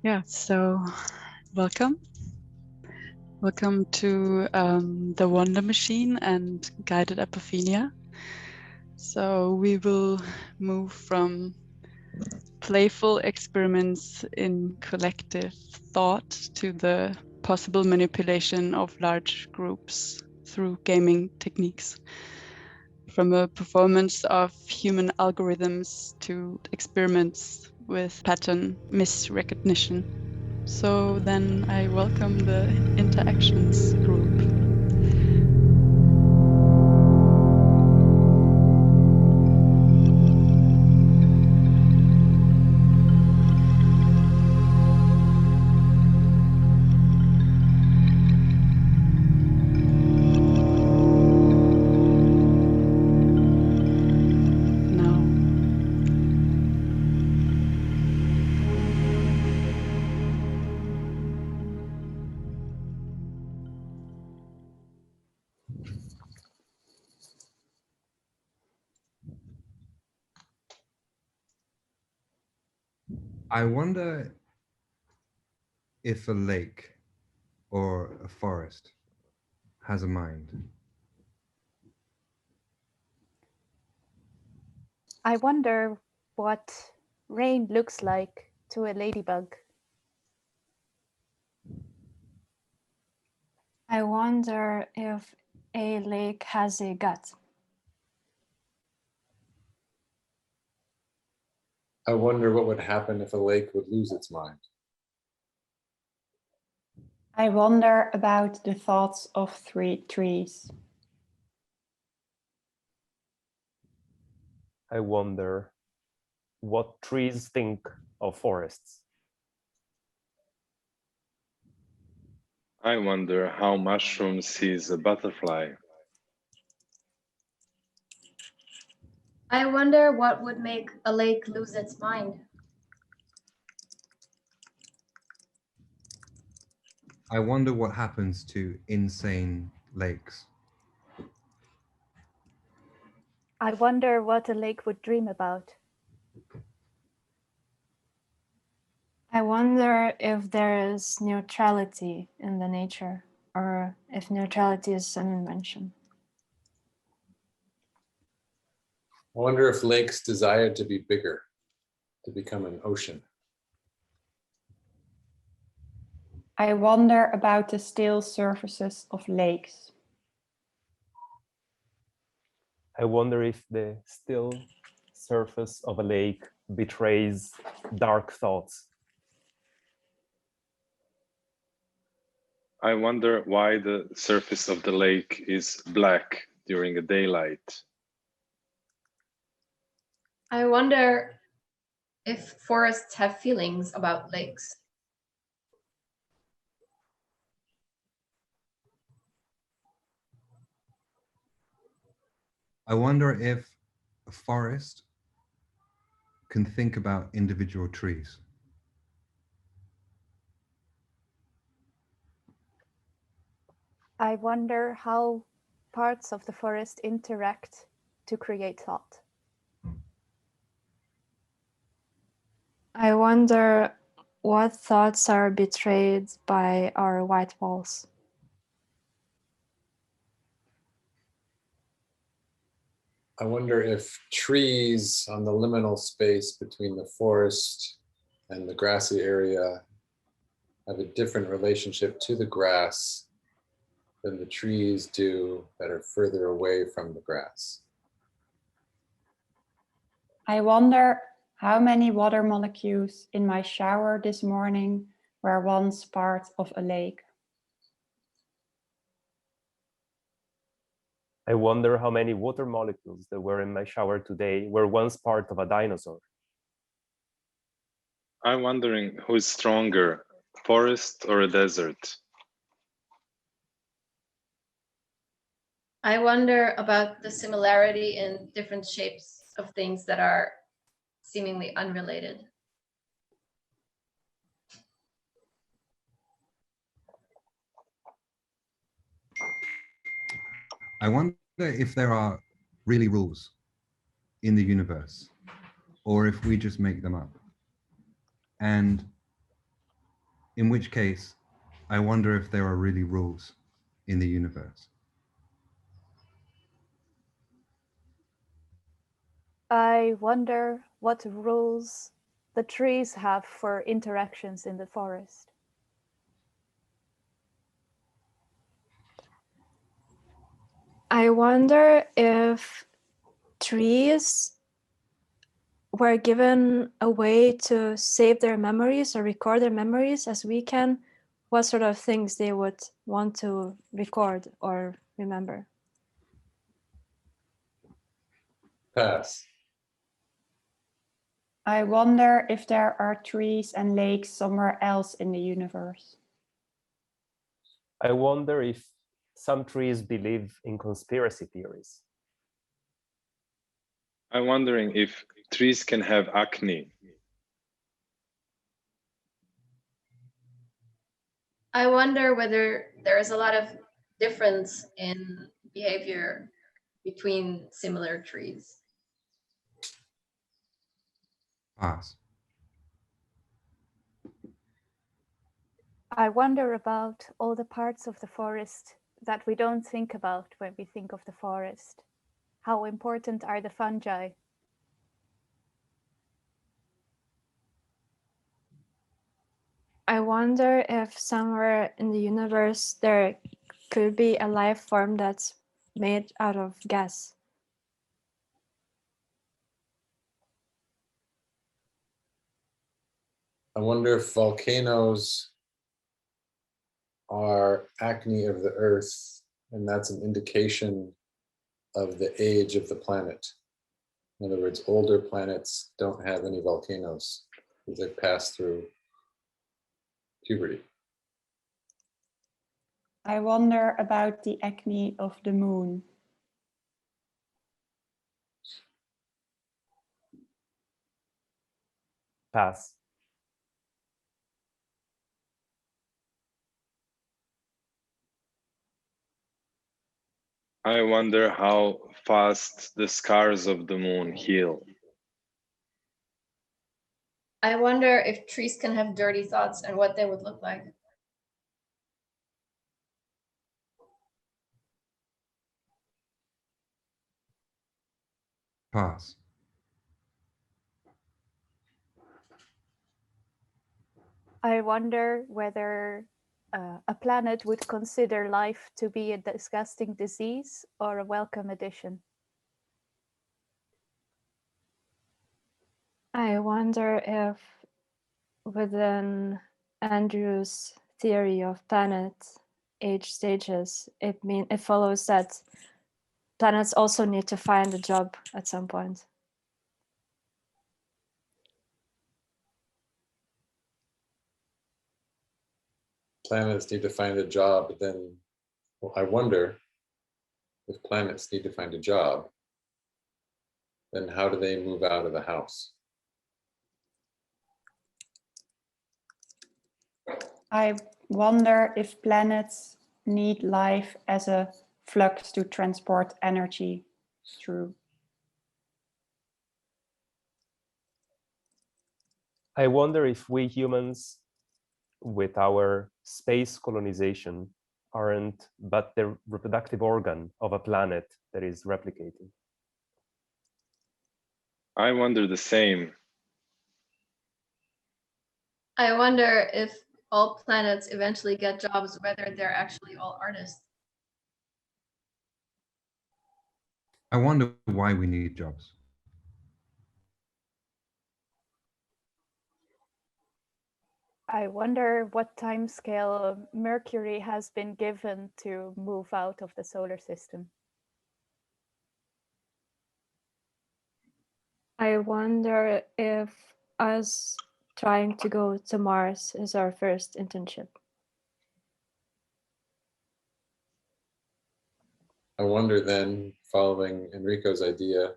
Yeah, so welcome. Welcome to the Wonder Machine and Guided Apophenia. So we will move from playful experiments in collective thought to the possible manipulation of large groups through gaming techniques. From a performance of human algorithms to experiments with pattern misrecognition. So then I welcome the interactions group. I wonder if a lake or a forest has a mind. I wonder what rain looks like to a ladybug. I wonder if a lake has a gut. I wonder what would happen if a lake would lose its mind. I wonder about the thoughts of three trees. I wonder what trees think of forests. I wonder how mushroom sees a butterfly. I wonder what would make a lake lose its mind. I wonder what happens to insane lakes. I wonder what a lake would dream about. I wonder if there is neutrality in the nature, or if neutrality is an invention. I wonder if lakes desire to be bigger, to become an ocean. I wonder about the still surfaces of lakes. I wonder if the still surface of a lake betrays dark thoughts. I wonder why the surface of the lake is black during the daylight. I wonder if forests have feelings about lakes. I wonder if a forest can think about individual trees. I wonder how parts of the forest interact to create thought. I wonder what thoughts are betrayed by our white walls. I wonder if trees on the liminal space between the forest and the grassy area have a different relationship to the grass than the trees do that are further away from the grass. I wonder how many water molecules in my shower this morning were once part of a lake. I wonder how many water molecules that were in my shower today were once part of a dinosaur. I'm wondering who is stronger, forest or a desert? I wonder about the similarity in different shapes of things that are seemingly unrelated. I wonder if there are really rules in the universe, or if we just make them up. And in which case, I wonder if there are really rules in the universe. I wonder what rules the trees have for interactions in the forest. I wonder if trees were given a way to save their memories or record their memories as we can, what sort of things they would want to record or remember. Pass. I wonder if there are trees and lakes somewhere else in the universe. I wonder if some trees believe in conspiracy theories. I'm wondering if trees can have acne. I wonder whether there is a lot of difference in behavior between similar trees. Pass. I wonder about all the parts of the forest that we don't think about when we think of the forest. How important are the fungi? I wonder if somewhere in the universe there could be a life form that's made out of gas. I wonder if volcanoes are acne of the earth, and that's an indication of the age of the planet. In other words, older planets don't have any volcanoes because they pass through puberty. I wonder about the acne of the moon. Pass. I wonder how fast the scars of the moon heal. I wonder if trees can have dirty thoughts and what they would look like. Pass. I wonder whether a planet would consider life to be a disgusting disease or a welcome addition. I wonder if within Andrew's theory of planet age stages, it follows that planets also need to find a job at some point. Planets need to find a job, then well, I wonder if planets need to find a job, then how do they move out of the house? I wonder if planets need life as a flux to transport energy through. I wonder if we humans, with our space colonization, aren't but the reproductive organ of a planet that is replicating. I wonder the same. I wonder if all planets eventually get jobs, whether they're actually all artists. I wonder why we need jobs. I wonder what timescale Mercury has been given to move out of the solar system. I wonder if us trying to go to Mars is our first internship. I wonder then, following Enrico's idea,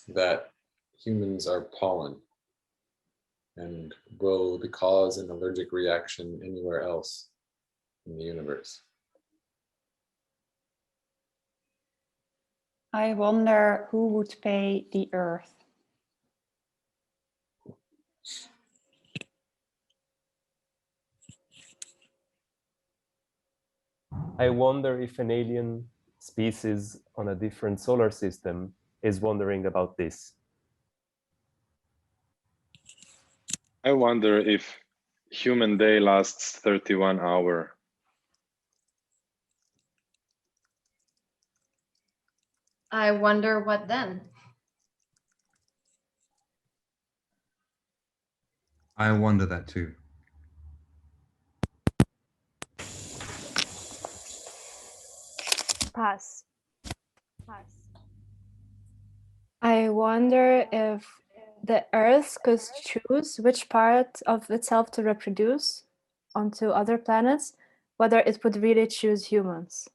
that humans are pollen and will cause an allergic reaction anywhere else in the universe. I wonder who would pay the Earth. I wonder if an alien species on a different solar system is wondering about this. I wonder if human day lasts 31 hours. I wonder what then. I wonder that too. Pass. I wonder if the Earth could choose which part of itself to reproduce onto other planets, whether it would really choose humans.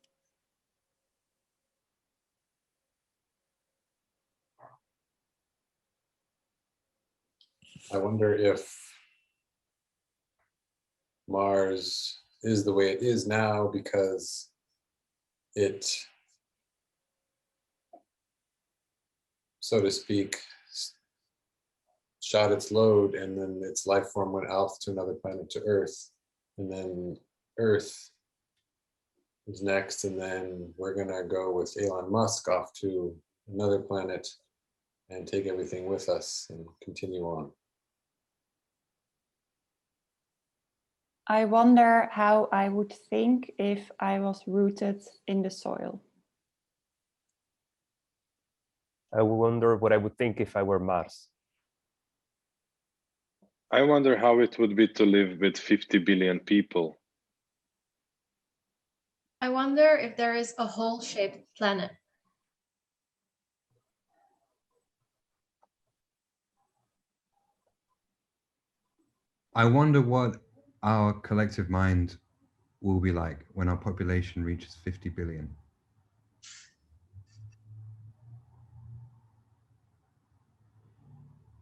I wonder if Mars is the way it is now because it, so to speak, shot its load and then its life form went out to another planet, to Earth. And then Earth is next. And then we're gonna go with Elon Musk off to another planet and take everything with us and continue on. I wonder how I would think if I was rooted in the soil. I wonder what I would think if I were Mars. I wonder how it would be to live with 50 billion people. I wonder if there is a hole-shaped planet. I wonder what our collective mind will be like when our population reaches 50 billion.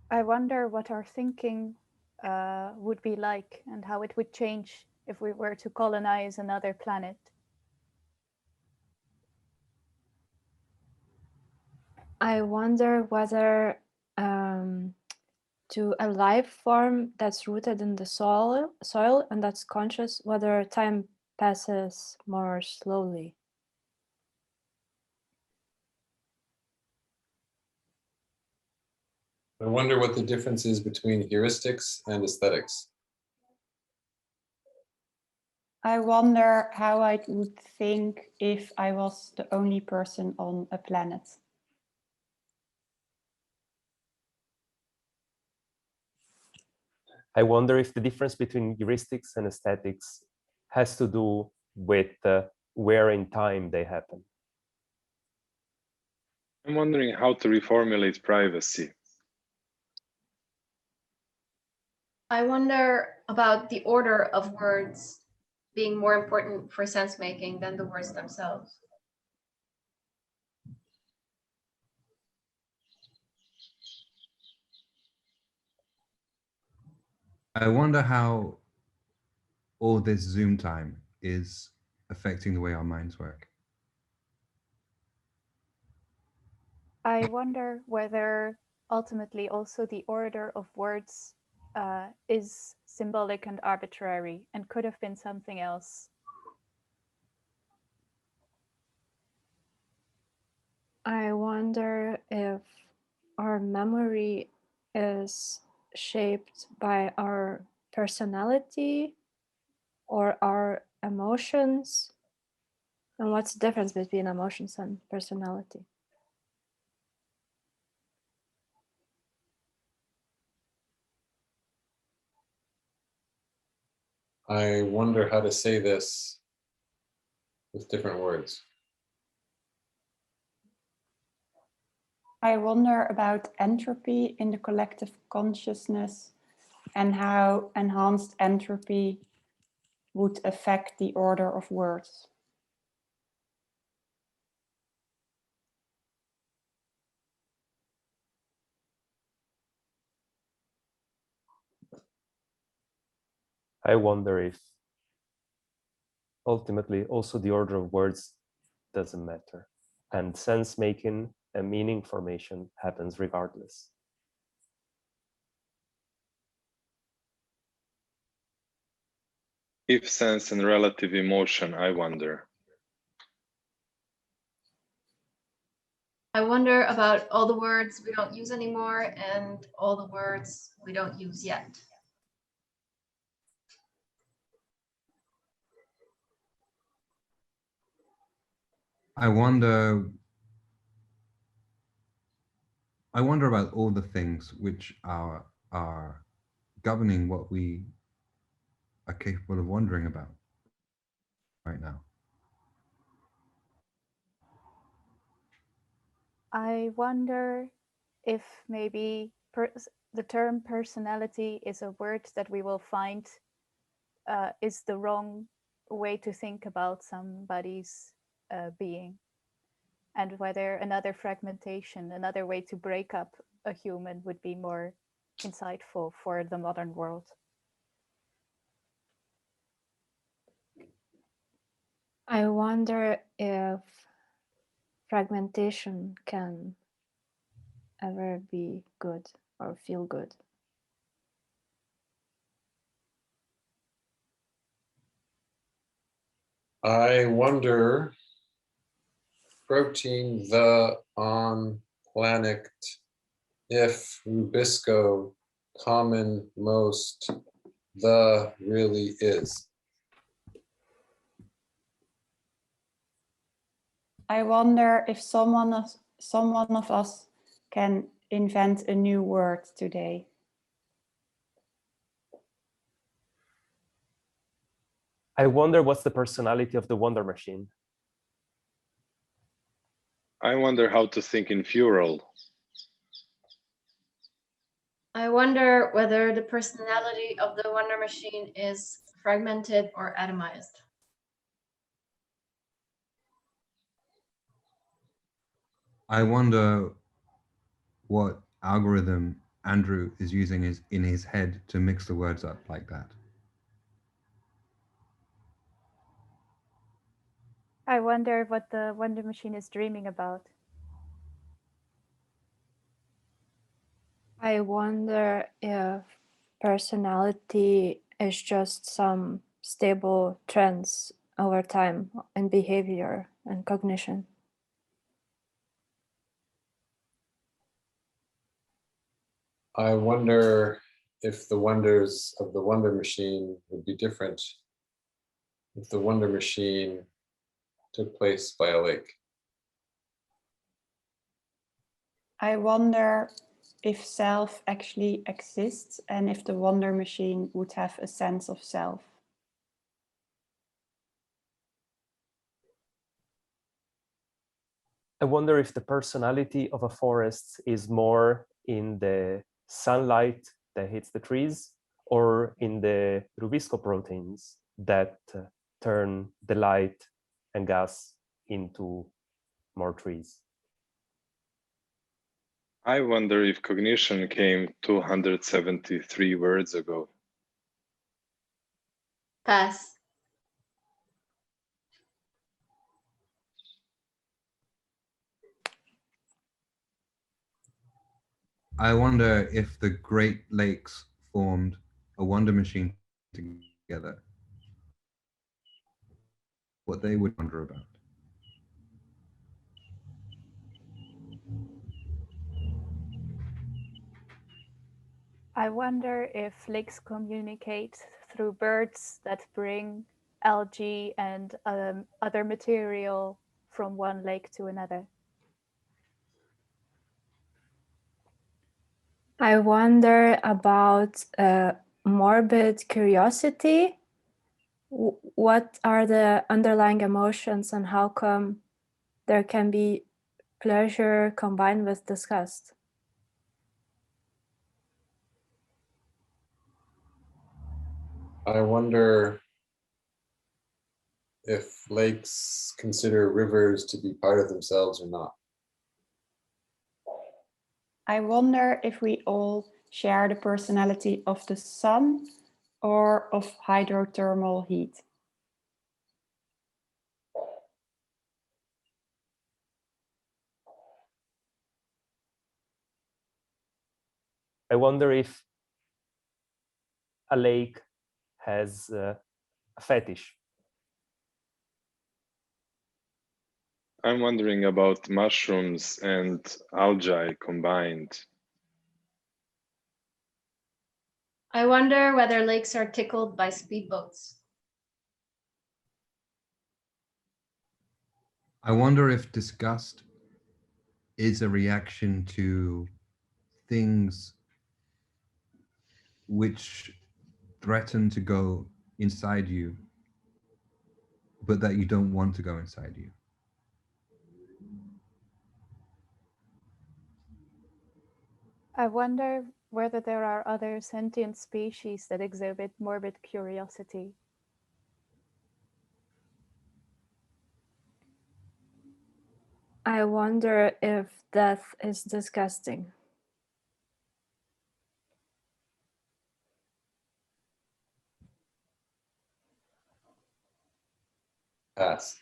I wonder what our thinking would be like and how it would change if we were to colonize another planet. I wonder whether to a life form that's rooted in the soil and that's conscious, whether time passes more slowly. I wonder what the difference is between heuristics and aesthetics. I wonder how I would think if I was the only person on a planet. I wonder if the difference between heuristics and aesthetics has to do with where in time they happen. I'm wondering how to reformulate privacy. I wonder about the order of words being more important for sense making than the words themselves. I wonder how all this Zoom time is affecting the way our minds work. I wonder whether ultimately also the order of words is symbolic and arbitrary and could have been something else. I wonder if our memory is shaped by our personality or our emotions. And what's the difference between emotions and personality? I wonder how to say this with different words. I wonder about entropy in the collective consciousness and how enhanced entropy would affect the order of words. I wonder if ultimately also the order of words doesn't matter, and sense making and meaning formation happens regardless. If sense and relative emotion, I wonder. I wonder about all the words we don't use anymore and all the words we don't use yet. I wonder about all the things which are governing what we are capable of wondering about right now. I wonder if maybe the term personality is a word that we will find is the wrong way to think about somebody's being, and whether another fragmentation, another way to break up a human would be more insightful for the modern world. I wonder if fragmentation can ever be good or feel good. I wonder, protein the on planet, if rubisco common most the really is. I wonder if someone of us can invent a new word today. I wonder what's the personality of the Wonder Machine. I wonder how to think in plural. I wonder whether the personality of the Wonder Machine is fragmented or atomized. I wonder what algorithm Andrew is using in his head to mix the words up like that. I wonder what the Wonder Machine is dreaming about. I wonder if personality is just some stable trends over time in behavior and cognition. I wonder if the wonders of the Wonder Machine would be different if the Wonder Machine took place by a lake. I wonder if self actually exists and if the Wonder Machine would have a sense of self. I wonder if the personality of a forest is more in the sunlight that hits the trees or in the rubisco proteins that turn the light and gas into more trees. I wonder if cognition came 273 words ago. Pass. I wonder if the Great Lakes formed a Wonder Machine together, what they would wonder about. I wonder if lakes communicate through birds that bring algae and other material from one lake to another. I wonder about morbid curiosity. What are the underlying emotions and how come there can be pleasure combined with disgust? I wonder if lakes consider rivers to be part of themselves or not. I wonder if we all share the personality of the sun or of hydrothermal heat. I wonder if a lake has a fetish. I'm wondering about mushrooms and algae combined. I wonder whether lakes are tickled by speedboats. I wonder if disgust is a reaction to things which threaten to go inside you, but that you don't want to go inside you. I wonder whether there are other sentient species that exhibit morbid curiosity. I wonder if death is disgusting. Pass.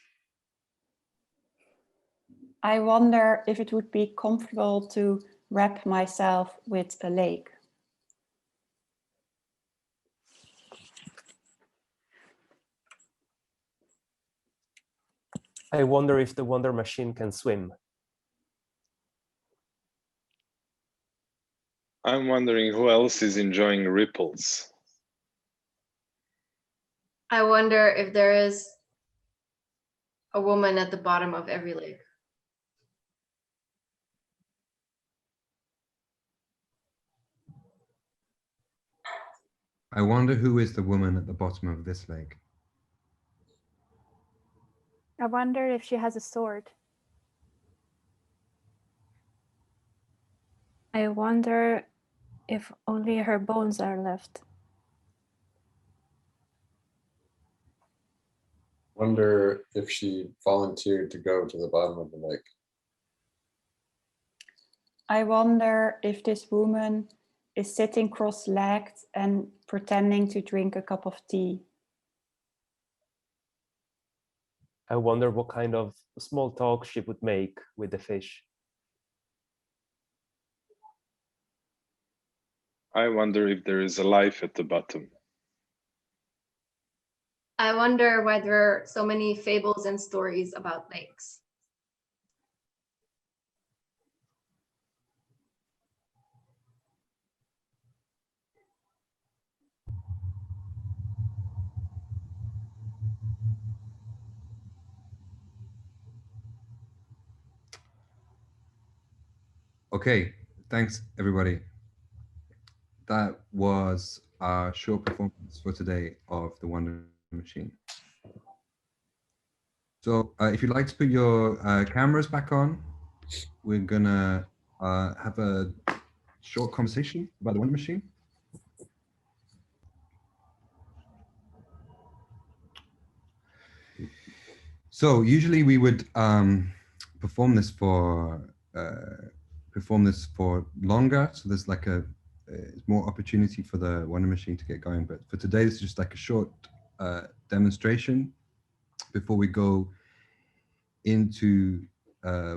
I wonder if it would be comfortable to wrap myself with a lake. I wonder if the Wonder Machine can swim. I'm wondering who else is enjoying ripples. I wonder if there is a woman at the bottom of every lake. I wonder who is the woman at the bottom of this lake. I wonder if she has a sword. I wonder if only her bones are left. Wonder if she volunteered to go to the bottom of the lake. I wonder if this woman is sitting cross-legged and pretending to drink a cup of tea. I wonder what kind of small talk she would make with the fish. I wonder if there is a life at the bottom. I wonder why there are so many fables and stories about lakes. Okay, thanks everybody. That was our short performance for today of the Wonder Machine. So if you'd like to put your cameras back on, we're gonna have a short conversation about the Wonder Machine. So usually we would perform this for longer. So there's like more opportunity for the Wonder Machine to get going. But for today, this is just like a short demonstration before we go into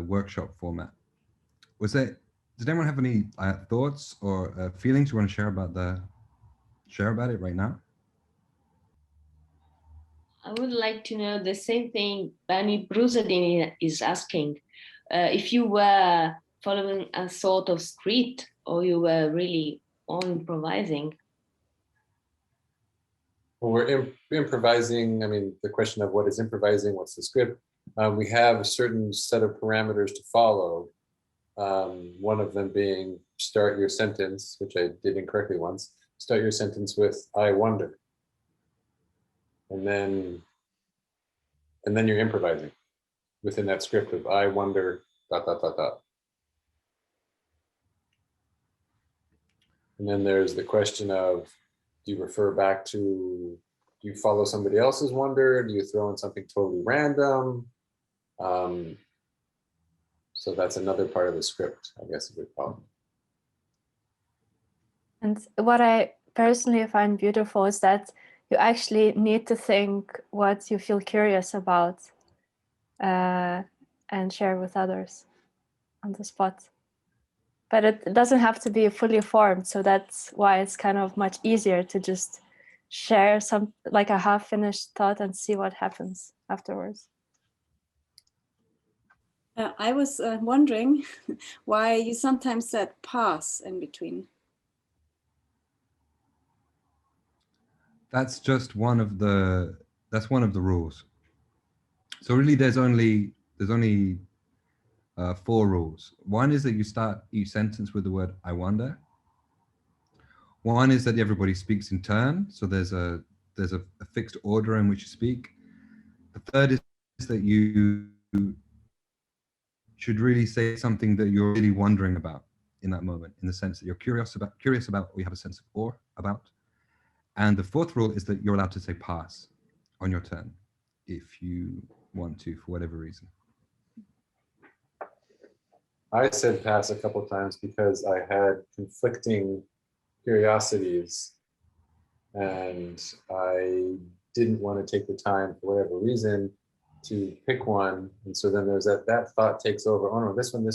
workshop format. Did anyone have any thoughts or feelings you want to share about it right now? I would like to know the same thing Bani Brusadini is asking. If you were following a sort of script or you were really all improvising. Well, we're improvising. I mean, the question of what is improvising, what's the script? We have a certain set of parameters to follow. One of them being start your sentence, which I did incorrectly once. Start your sentence with "I wonder," and then you're improvising within that script of "I wonder." ... And then there's the question of, do you refer back to, do you follow somebody else's wonder? Do you throw in something totally random? So that's another part of the script, I guess you would call it. And what I personally find beautiful is that you actually need to think what you feel curious about and share with others on the spot. But it doesn't have to be fully formed, so that's why it's kind of much easier to just share a half-finished thought and see what happens afterwards. I was wondering why you sometimes said pass in between. That's just one of the rules. So really, there's only 4 rules. One is that you start each sentence with the word "I wonder." One is that everybody speaks in turn, so there's a fixed order in which you speak. The third is that you should really say something that you're really wondering about in that moment, in the sense that you're curious about, or you have a sense of awe about. And the fourth rule is that you're allowed to say pass on your turn if you want to, for whatever reason. I said pass a couple times because I had conflicting curiosities and I didn't want to take the time for whatever reason to pick one. And so then there's that thought takes over. Oh no, this one,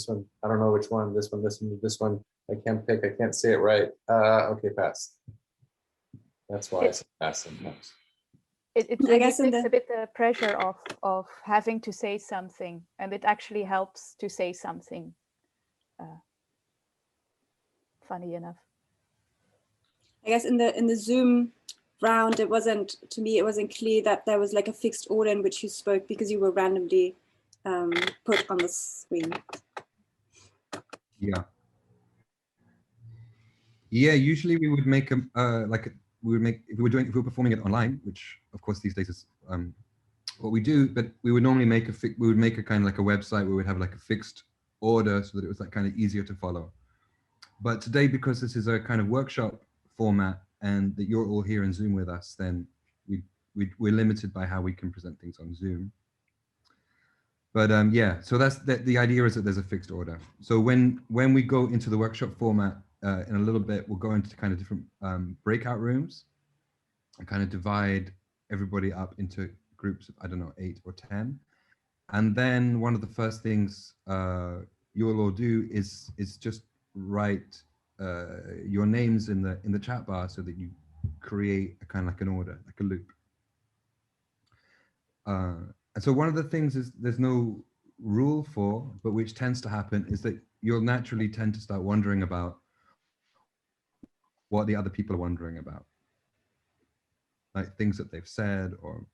I don't know which one, this one, I can't pick, I can't say it right. Okay, pass. That's why I said pass sometimes. It takes a bit the pressure of having to say something, and it actually helps to say something. Funny enough. I guess in the Zoom round, it wasn't clear that there was like a fixed order in which you spoke because you were randomly put on the screen. Yeah. Yeah, usually we would make if we were performing it online, which of course these days is what we do, but we would normally make a kind of like a website where we'd have like a fixed order so that it was like kind of easier to follow. But today, because this is a kind of workshop format and that you're all here in Zoom with us, then we're limited by how we can present things on Zoom. But yeah, so that's the idea, is that there's a fixed order. So when we go into the workshop format in a little bit, we'll go into kind of different breakout rooms and kind of divide everybody up into groups of, I don't know, 8 or 10. And then one of the first things you'll all do is just write your names in the chat bar so that you create a kind of like an order, like a loop. And so one of the things is there's no rule for, but which tends to happen, is that you'll naturally tend to start wondering about what the other people are wondering about, like things that they've said or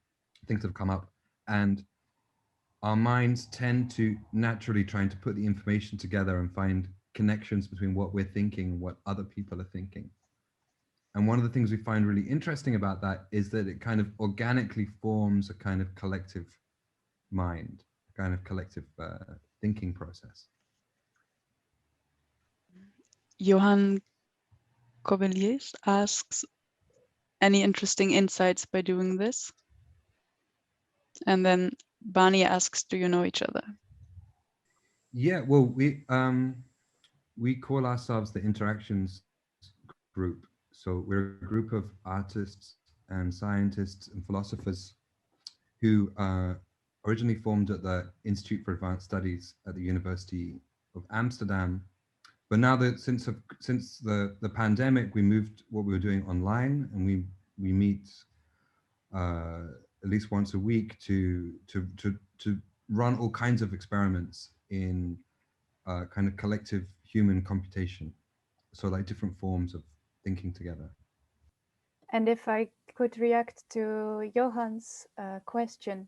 things that have come up. And our minds tend to naturally trying to put the information together and find connections between what we're thinking and what other people are thinking. And one of the things we find really interesting about that is that it kind of organically forms a kind of collective mind, a kind of collective thinking process. Johan Coveliers asks, any interesting insights by doing this? And then Bani asks, do you know each other? Yeah, well, we call ourselves the Interactions Group. So we're a group of artists and scientists and philosophers who originally formed at the Institute for Advanced Studies at the University of Amsterdam. But now that since the pandemic, we moved what we were doing online, and we meet at least once a week to run all kinds of experiments in kind of collective human computation. So like different forms of thinking together. And if I could react to Johan's question,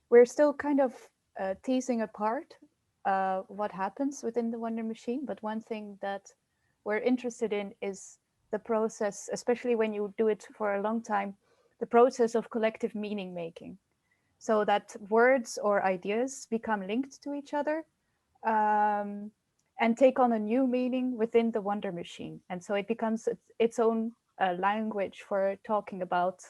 we're still kind of teasing apart what happens within the Wonder Machine. But one thing that we're interested in is the process, especially when you do it for a long time, the process of collective meaning making, so that words or ideas become linked to each other and take on a new meaning within the Wonder Machine. And so it becomes its own language for talking about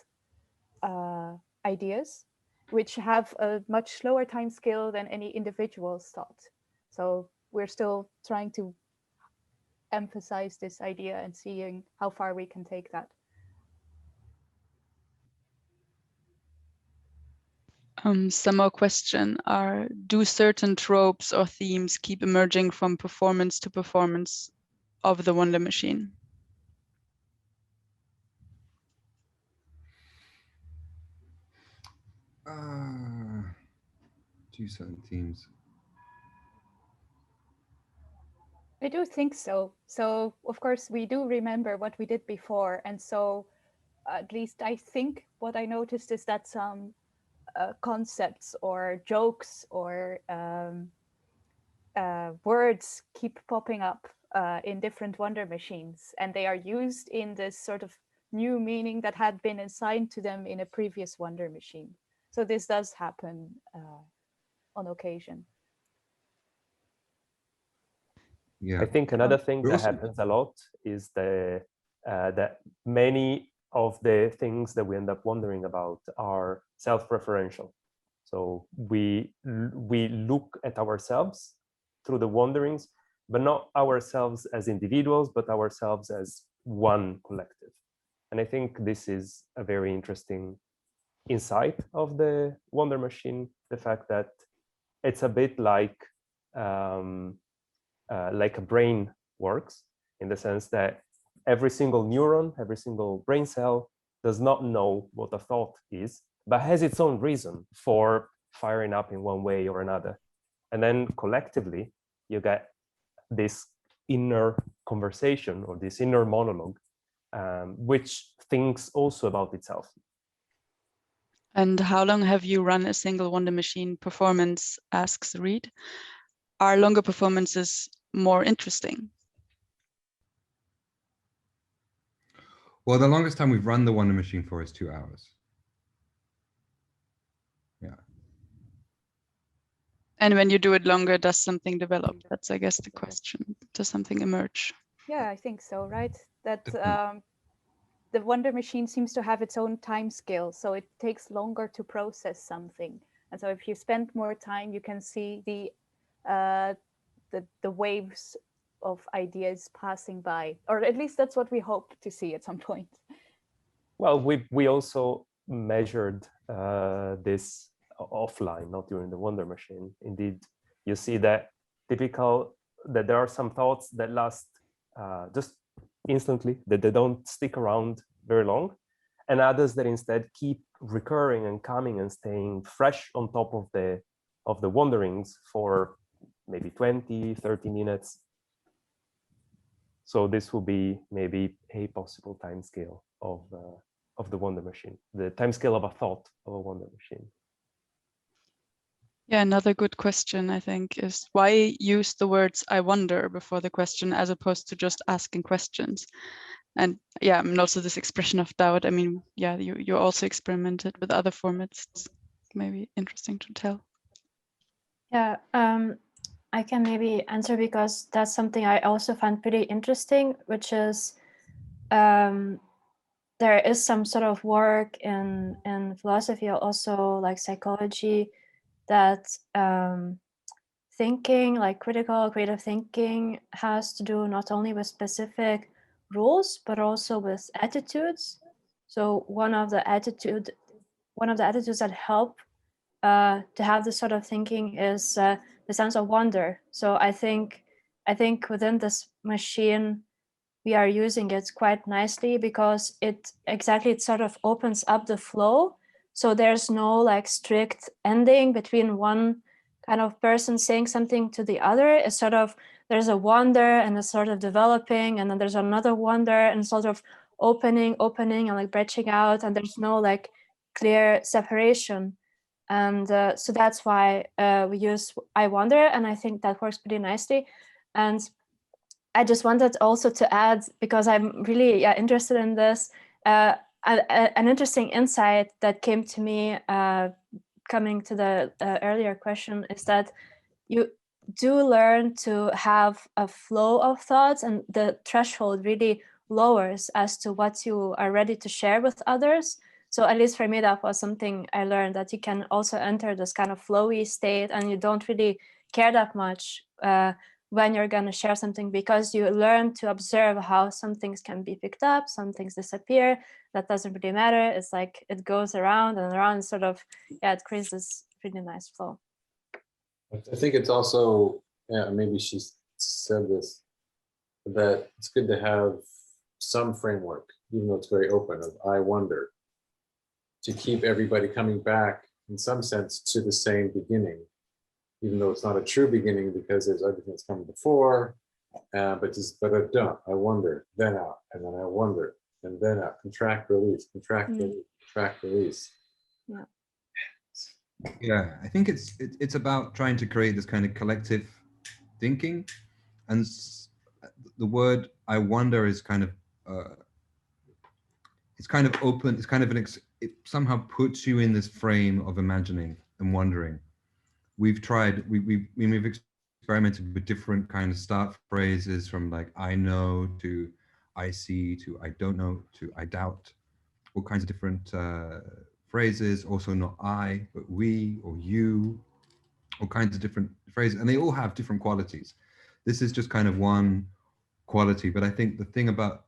ideas, which have a much slower time scale than any individual's thought. So we're still trying to emphasize this idea and seeing how far we can take that. Some more question are, do certain tropes or themes keep emerging from performance to performance of the Wonder Machine? Do certain themes. I do think so. So, of course, we do remember what we did before. And so, at least I think what I noticed is that some concepts or jokes or words keep popping up in different wonder machines. And they are used in this sort of new meaning that had been assigned to them in a previous wonder machine. So this does happen on occasion. Yeah, I think another thing that happens a lot is that many of the things that we end up wondering about are self-referential. So we look at ourselves through the wanderings, but not ourselves as individuals, but ourselves as one collective. And I think this is a very interesting insight of the wonder machine, the fact that it's a bit like a brain works, in the sense that every single neuron, every single brain cell does not know what a thought is, but has its own reason for firing up in one way or another. And then collectively, you get this inner conversation or this inner monologue, which thinks also about itself. And how long have you run a single wonder machine performance, asks Reed. Are longer performances more interesting? Well, the longest time we've run the wonder machine for is 2 hours. Yeah. And when you do it longer, does something develop? That's, I guess, the question. Does something emerge? Yeah, I think so, right? That the wonder machine seems to have its own time scale, so it takes longer to process something. And so if you spend more time, you can see the waves of ideas passing by, or at least that's what we hope to see at some point. Well, we also measured this offline, not during the wonder machine. Indeed, you see that that there are some thoughts that last just instantly, that they don't stick around very long, and others that instead keep recurring and coming and staying fresh on top of the wanderings for maybe 20, 30 minutes. So this will be maybe a possible time scale of the wonder machine, the time scale of a thought of a wonder machine. Yeah, another good question, I think, is why use the words "I wonder" before the question as opposed to just asking questions? And yeah, and also this expression of doubt. I mean, yeah, you also experimented with other formats. It's maybe interesting to tell. Yeah, I can maybe answer, because that's something I also find pretty interesting, which is there is some sort of work in philosophy, also like psychology, that thinking, like critical, creative thinking, has to do not only with specific rules, but also with attitudes. So one of the attitudes that help to have this sort of thinking is the sense of wonder. So I think within this machine, we are using it quite nicely, because it sort of opens up the flow. So there's no like strict ending between one kind of person saying something to the other. It's sort of, there's a wonder and it's sort of developing, and then there's another wonder and sort of opening and like branching out, and there's no like clear separation. And so that's why we use "I wonder," and I think that works pretty nicely. And I just wanted also to add, because I'm really interested in this, an interesting insight that came to me coming to the earlier question, is that you do learn to have a flow of thoughts, and the threshold really lowers as to what you are ready to share with others. So at least for me, that was something I learned, that you can also enter this kind of flowy state, and you don't really care that much when you're going to share something, because you learn to observe how some things can be picked up, some things disappear. That doesn't really matter. It's like it goes around and around, sort of, it creates this really nice flow. I think it's also, maybe she said this, that it's good to have some framework, even though it's very open, of "I wonder," to keep everybody coming back in some sense to the same beginning, even though it's not a true beginning, because there's everything that's come before. But just I wonder, then out, and then I wonder, and then out. Contract, release, contract, release, contract, release. Yeah. Yeah, I think it's about trying to create this kind of collective thinking, and the word "I wonder" is kind of it's kind of open. It's kind of it somehow puts you in this frame of imagining and wondering. We've tried. We've experimented with different kind of start phrases, from like "I know" to "I see" to "I don't know" to "I doubt." All kinds of different phrases. Also, not I, but we or you. All kinds of different phrases, and they all have different qualities. This is just kind of one quality, but I think the thing about,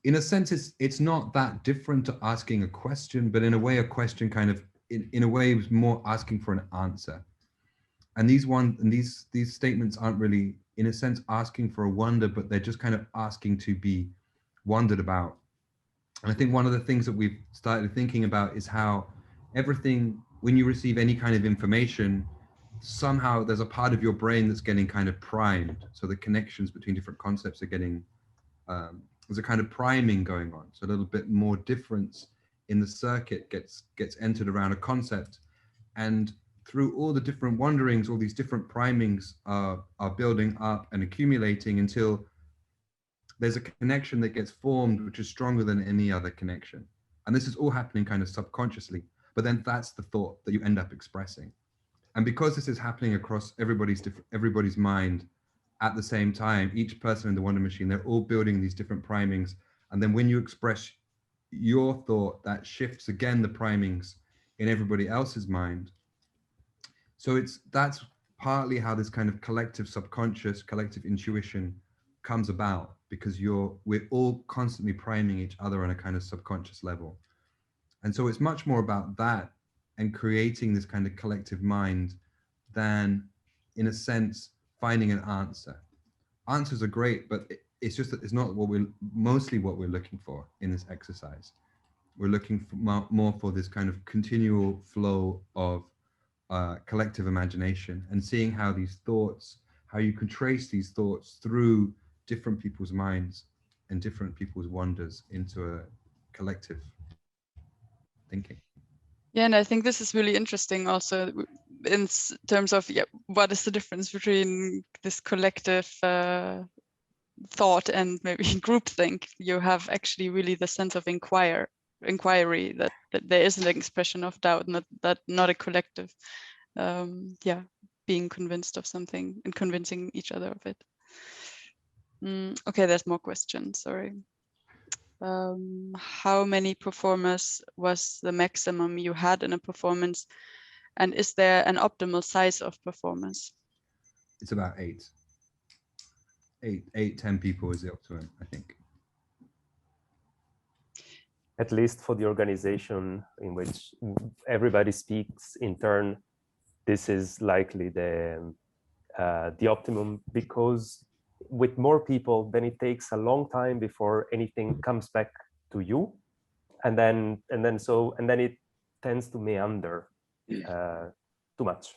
in a sense, it's not that different to asking a question, but in a way, a question kind of, in a way, is more asking for an answer. And these statements aren't really, in a sense, asking for a wonder, but they're just kind of asking to be wondered about. And I think one of the things that we've started thinking about is how everything, when you receive any kind of information, somehow there's a part of your brain that's getting kind of primed. So the connections between different concepts are getting, there's a kind of priming going on. So a little bit more difference in the circuit gets entered around a concept. And through all the different wonderings, all these different primings are building up and accumulating until there's a connection that gets formed, which is stronger than any other connection. And this is all happening kind of subconsciously, but then that's the thought that you end up expressing. And because this is happening across everybody's mind at the same time, each person in the Wonder Machine, they're all building these different primings. And then when you express your thought, that shifts again the primings in everybody else's mind. So that's partly how this kind of collective subconscious, collective intuition comes about, because we're all constantly priming each other on a kind of subconscious level. And so it's much more about that and creating this kind of collective mind than, in a sense, finding an answer. Answers are great, but it's just that it's not mostly what we're looking for in this exercise. We're looking for more for this kind of continual flow of collective imagination, and seeing how these thoughts, how you can trace these thoughts through different people's minds and different people's wonders into a collective thinking. Yeah, and I think this is really interesting also in terms of, what is the difference between this collective thought and maybe groupthink? You have actually really the sense of inquiry, that there is an expression of doubt, not a collective, being convinced of something and convincing each other of it. Okay, there's more questions, sorry. How many performers was the maximum you had in a performance? And is there an optimal size of performers? It's about 10 people is the optimum, I think. At least for the organization in which everybody speaks in turn, this is likely the optimum, because with more people, then it takes a long time before anything comes back to you, and then it tends to meander too much.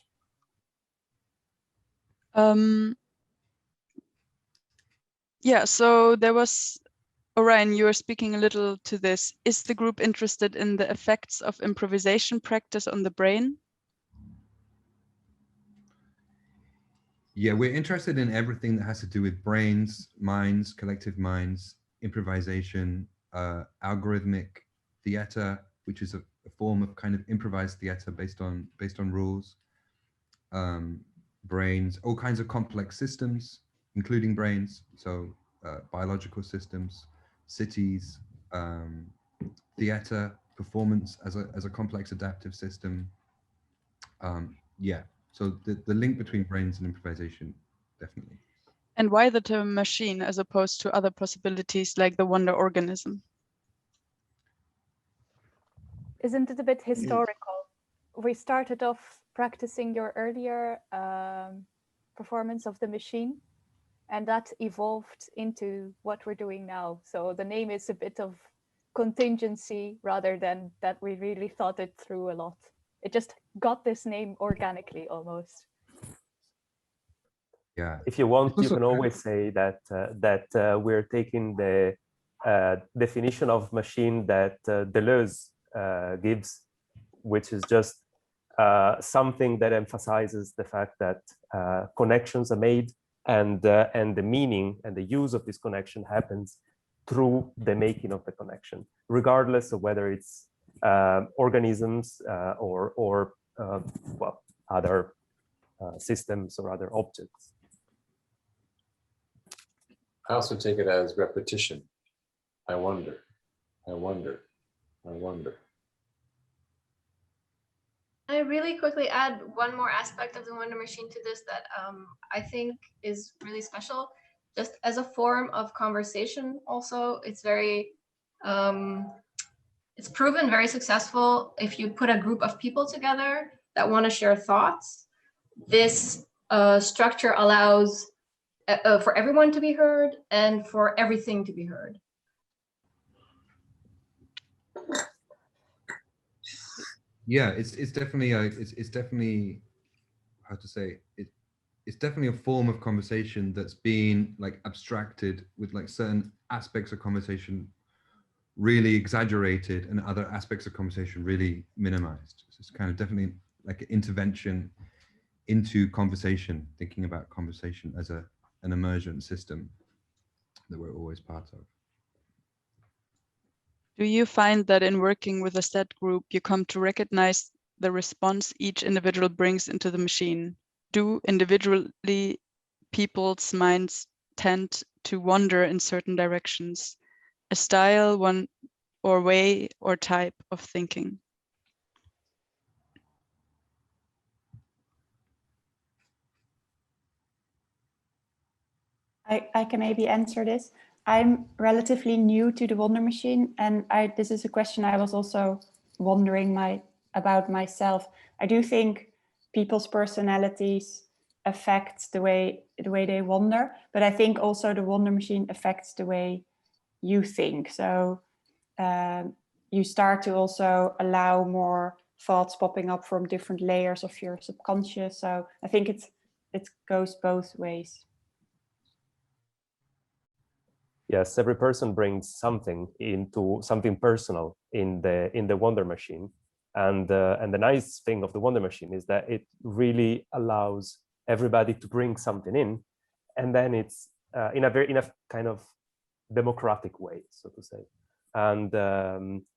Yeah, so there was, Orion, you were speaking a little to this. Is the group interested in the effects of improvisation practice on the brain? Yeah, we're interested in everything that has to do with brains, minds, collective minds, improvisation, algorithmic theater, which is a form of kind of improvised theater based on rules, brains, all kinds of complex systems, including brains, so biological systems, cities, theater, performance as a complex adaptive system. Yeah. So the link between brains and improvisation, definitely. And why the term machine as opposed to other possibilities like the wonder organism? Isn't it a bit historical? We started off practicing your earlier performance of the machine, and that evolved into what we're doing now. So the name is a bit of contingency rather than that we really thought it through a lot. It just got this name organically almost. Yeah. If you want, you also can always say that we're taking the definition of machine that Deleuze gives, which is just something that emphasizes the fact that connections are made, and the meaning and the use of this connection happens through the making of the connection, regardless of whether it's organisms or well, other systems or other objects. I also take it as repetition. I wonder, I wonder, I wonder. I really quickly add one more aspect of the Wonder Machine to this that I think is really special. Just as a form of conversation also, it's very, it's proven very successful if you put a group of people together that want to share thoughts. This structure allows for everyone to be heard and for everything to be heard. Yeah, it's definitely it's definitely, how to say it, it's definitely a form of conversation that's been like abstracted, with like certain aspects of conversation really exaggerated and other aspects of conversation really minimized. So it's kind of definitely like an intervention into conversation, thinking about conversation as an emergent system that we're always part of. Do you find that in working with a set group, you come to recognize the response each individual brings into the machine? Do individually people's minds tend to wander in certain directions, a style, one or way or type of thinking? I can maybe answer this. I'm relatively new to the Wonder Machine, and this is a question I was also wondering about myself. I do think people's personalities affect the way they wonder, but I think also the Wonder Machine affects the way you think. So you start to also allow more thoughts popping up from different layers of your subconscious. So I think it goes both ways. Yes, every person brings something personal in the Wonder Machine, and the nice thing of the Wonder Machine is that it really allows everybody to bring something in, and then it's in a kind of democratic way, so to say, and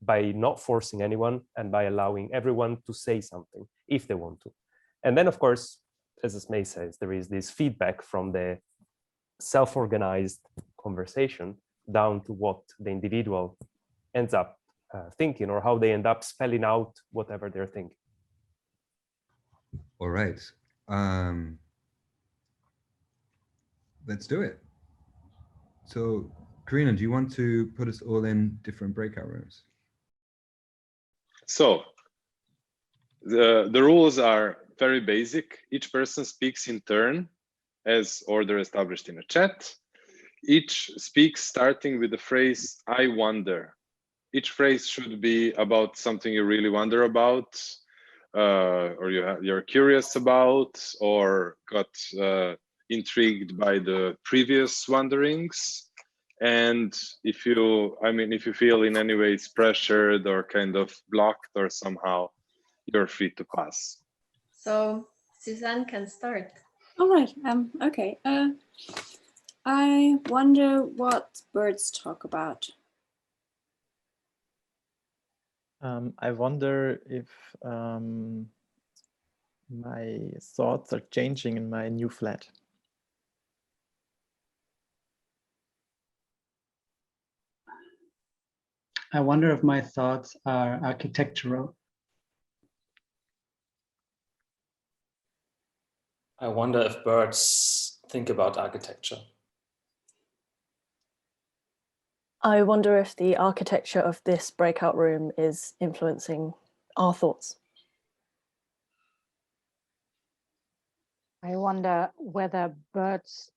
by not forcing anyone and by allowing everyone to say something if they want to, and then of course, as Esmee says, there is this feedback from the self-organized conversation down to what the individual ends up thinking, or how they end up spelling out whatever they're thinking. All right, let's do it. So Carina, do you want to put us all in different breakout rooms? So the rules are very basic. Each person speaks in turn as order established in a chat. Each speaks starting with the phrase, I wonder. Each phrase should be about something you really wonder about, or you're curious about, or got intrigued by the previous wanderings. And if you feel in any way it's pressured or kind of blocked or somehow, you're free to pass. So Suzanne can start. All right. Okay. I wonder what birds talk about. I wonder if my thoughts are changing in my new flat. I wonder if my thoughts are architectural. I wonder if birds think about architecture. I wonder if the architecture of this breakout room is influencing our thoughts. I wonder whether birds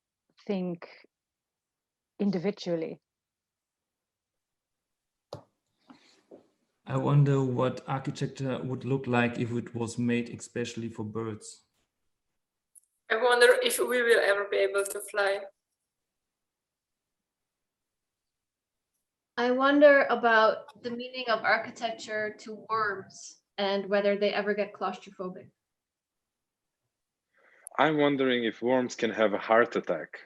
think individually. I wonder what architecture would look like if it was made especially for birds. I wonder wonder if we will ever be able to fly. I wonder about the meaning of architecture to worms and whether they ever get claustrophobic. I'm wondering if worms can have a heart attack.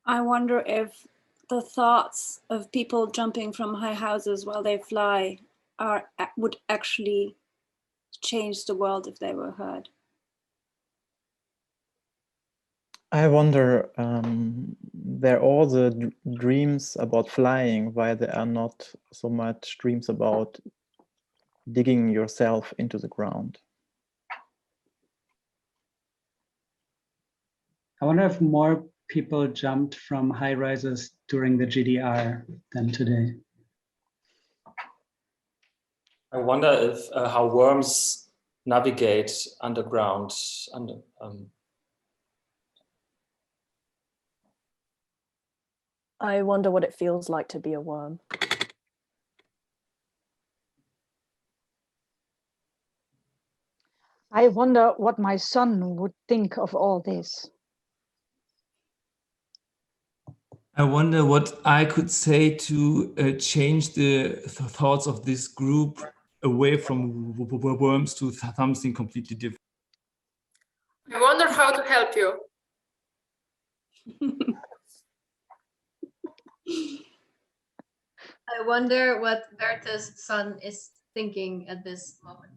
I wonder if the thoughts of people jumping from high houses while they fly would actually change the world if they were heard. I wonder, there are all the dreams about flying, why there are not so much dreams about digging yourself into the ground. I wonder if more people jumped from high rises during the GDR than today. I wonder if how worms navigate underground. I wonder what it feels like to be a worm. I wonder what my son would think of all this. I wonder what I could say to change the thoughts of this group away from worms to something completely different. I wonder how to help you. I wonder what Bertha's son is thinking at this moment.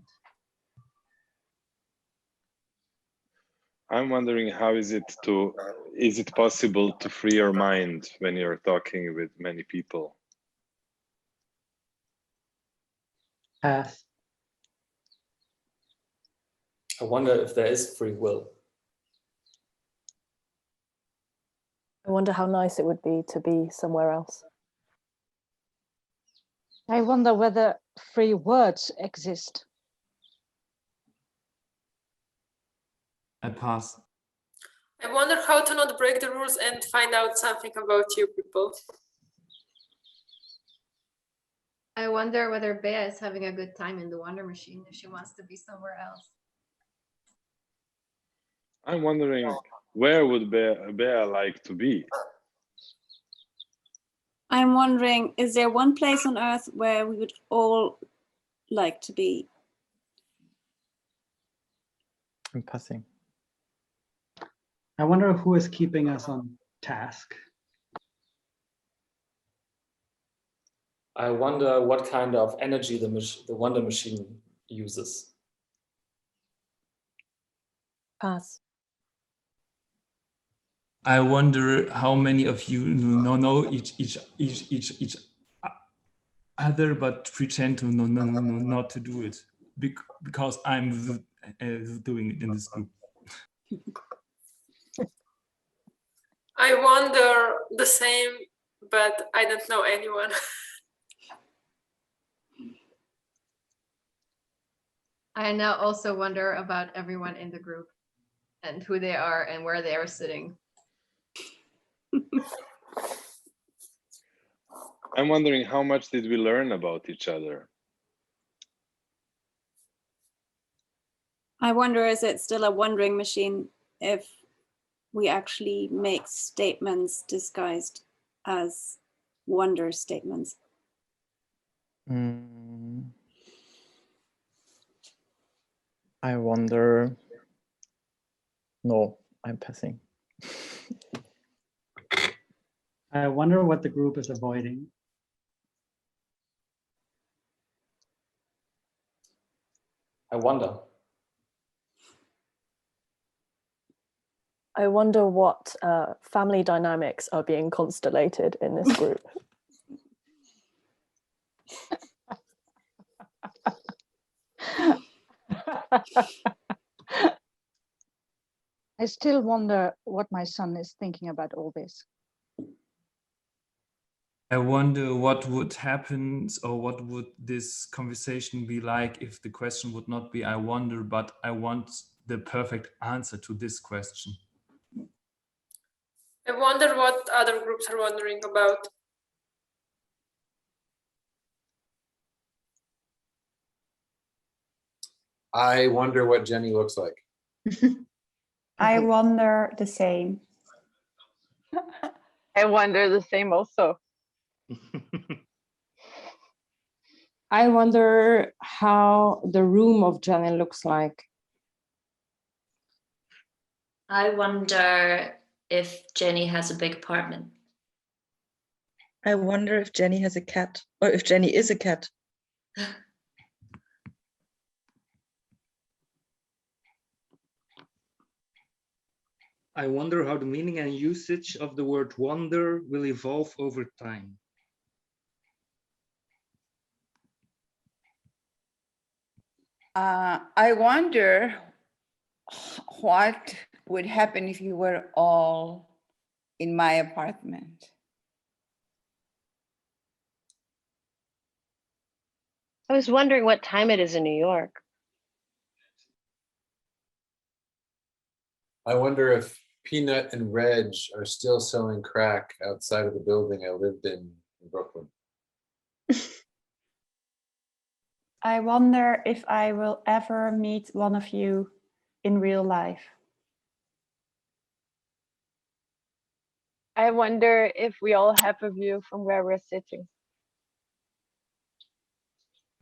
I'm wondering how is it possible to free your mind when you're talking with many people? Pass. I wonder if there is free will. I wonder how nice it would be to be somewhere else. I wonder whether free words exist. I pass. I wonder how to not break the rules and find out something about you people. I wonder whether Bea is having a good time in the Wonder Machine if she wants to be somewhere else. I'm wondering where would Bea like to be? I'm wondering, is there one place on Earth where we would all like to be? I'm passing. I wonder who is keeping us on task. I wonder what kind of energy the Wonder Machine uses. Pass. I wonder how many of you know each other, but pretend to know not to do it because I'm doing it in this group. I wonder the same, but I don't know anyone. I now also wonder about everyone in the group and who they are and where they are sitting. I'm wondering how much did we learn about each other? I wonder, is it still a wondering machine if we actually make statements disguised as wonder statements? I wonder. No, I'm passing. I wonder what the group is avoiding. I wonder. I wonder what family dynamics are being constellated in this group. I still wonder what my son is thinking about all this. I wonder what would happen or what would this conversation be like if the question would not be I wonder, but I want the perfect answer to this question. I wonder what other groups are wondering about. I wonder what Jenny looks like. I wonder the same. I wonder the same also. I wonder how the room of Jenny looks like. I wonder if Jenny has a big apartment. I wonder if Jenny has a cat, or if Jenny is a cat. I wonder how the meaning and usage of the word wonder will evolve over time. I wonder what would happen if you were all in my apartment. I was wondering what time it is in New York. I wonder if Peanut and Reg are still selling crack outside of the building I lived in Brooklyn. I wonder if I will ever meet one of you in real life. I wonder if we all have a view from where we're sitting.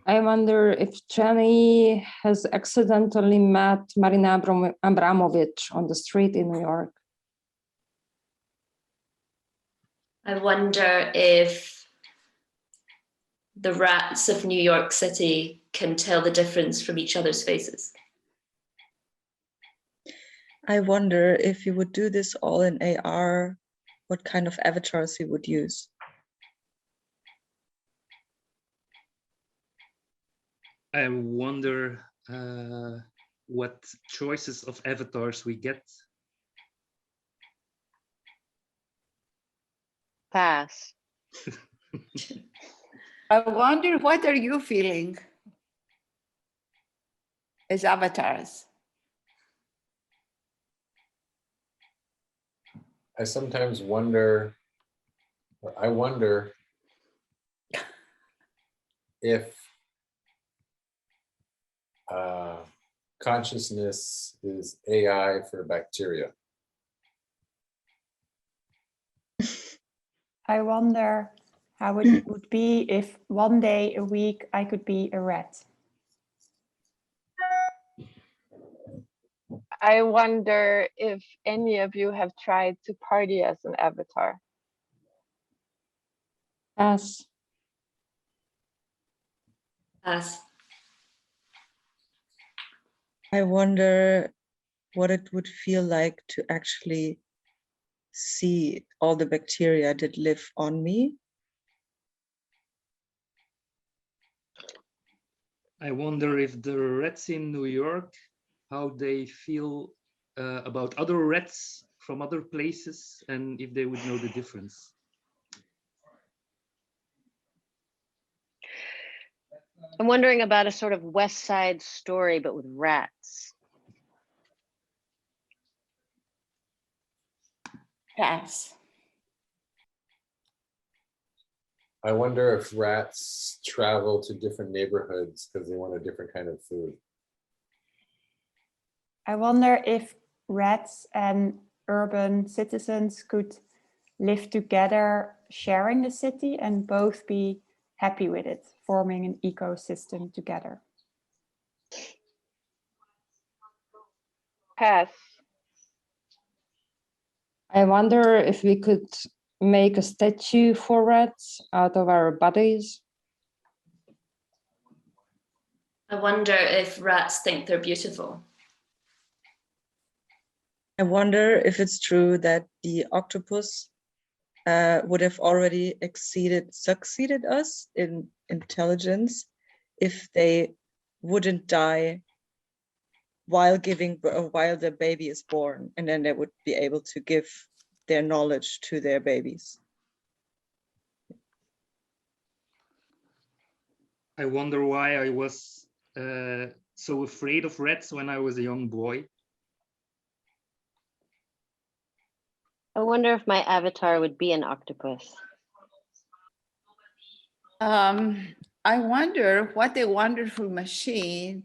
I wonder if Jenny has accidentally met Marina Abramovich on the street in New York. I wonder if the rats of New York City can tell the difference from each other's faces. I wonder if you would do this all in AR, what kind of avatars you would use. I wonder what choices of avatars we get. Pass. I wonder, what are you feeling as avatars? I sometimes wonder, I wonder if consciousness is AI for bacteria. I wonder how it would be if one day a week I could be a rat. I wonder if any of you have tried to party as an avatar. Pass. Pass. I wonder what it would feel like to actually see all the bacteria that live on me. I wonder if the rats in New York, how they feel about other rats from other places, and if they would know the difference. I'm wondering about a sort of West Side Story, but with rats. Pass. I wonder if rats travel to different neighborhoods because they want a different kind of food. I wonder if rats and urban citizens could live together, sharing the city, and both be happy with it, forming an ecosystem together. Pass. I wonder if we could make a statue for rats out of our bodies. I wonder if rats think they're beautiful. I wonder if it's true that the octopus would have already succeeded us in intelligence if they wouldn't die while the baby is born, and then they would be able to give their knowledge to their babies. I wonder why I was so afraid of rats when I was a young boy. I wonder if my avatar would be an octopus. I wonder what a wonderful machine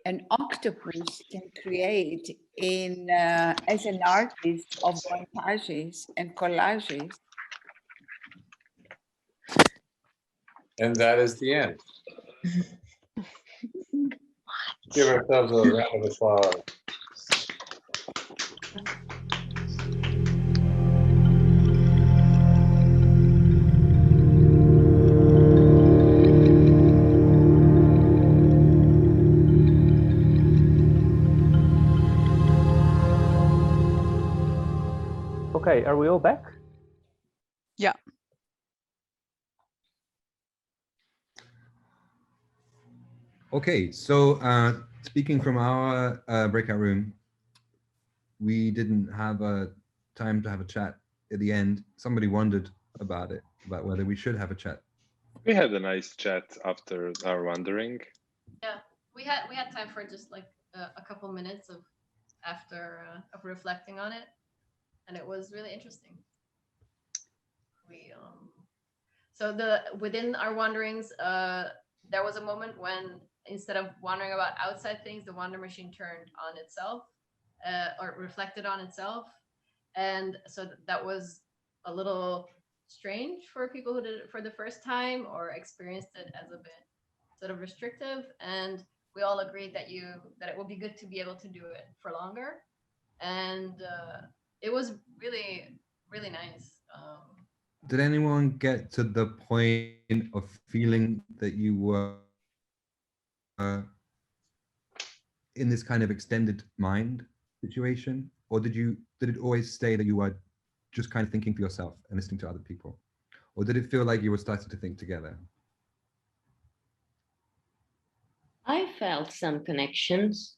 an octopus can create in as an artist of montages and collages. And that is the end. Give ourselves a round of applause. Okay, are we all back? Yeah. Okay, so speaking from our breakout room, we didn't have a time to have a chat at the end. Somebody wondered about it, about whether we should have a chat. We had a nice chat after our wandering. Yeah, we had time for just like a couple minutes of reflecting on it, and it was really interesting. We so within our wanderings, there was a moment when instead of wandering about outside things, the wander machine turned on itself, or reflected on itself, and so that was a little strange for people who did it for the first time or experienced it as a bit sort of restrictive. And we all agreed that it would be good to be able to do it for longer, and it was really, really nice. Did anyone get to the point of feeling that you were in this kind of extended mind situation, or did it always stay that you were just kind of thinking for yourself and listening to other people, or did it feel like you were starting to think together? I felt some connections.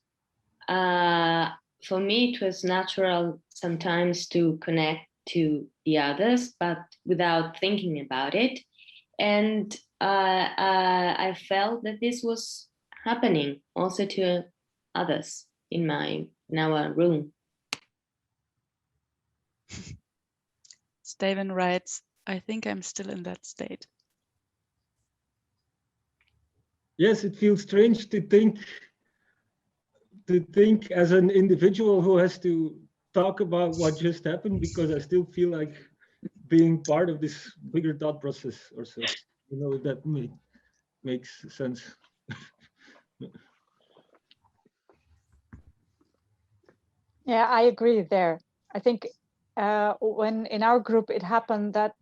For me, it was natural sometimes to connect to the others, but without thinking about it. And I felt that this was happening also to others in our room. Steven writes, I think I'm still in that state. Yes, it feels strange to think as an individual who has to talk about what just happened, because I still feel like being part of this bigger thought process or so. You know, that makes sense. Yeah, I agree there. I think when in our group it happened that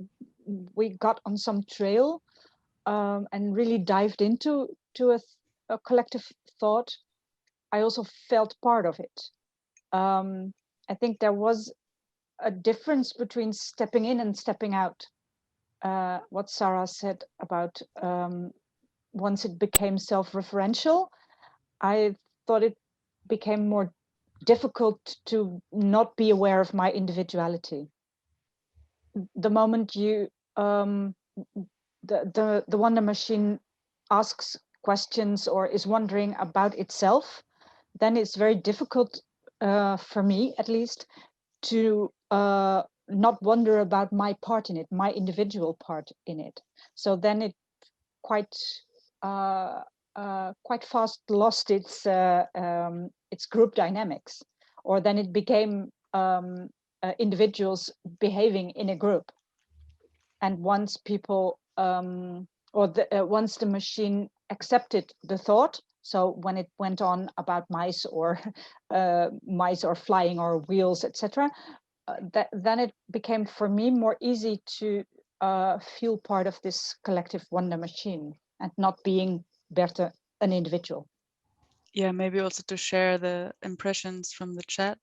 we got on some trail and really dived into a collective thought, I also felt part of it. I think there was a difference between stepping in and stepping out. What Sára said about once it became self-referential, I thought it became more difficult to not be aware of my individuality. The moment you the wonder machine asks questions or is wondering about itself, then it's very difficult for me at least to not wonder about my part in it, my individual part in it. So then it quite fast lost its group dynamics, or then it became individuals behaving in a group. And once people once the machine accepted the thought, so when it went on about mice or flying or wheels, etc., then it became for me more easy to feel part of this collective wonder machine and not being Berthe, an individual. Yeah, maybe also to share the impressions from the chat.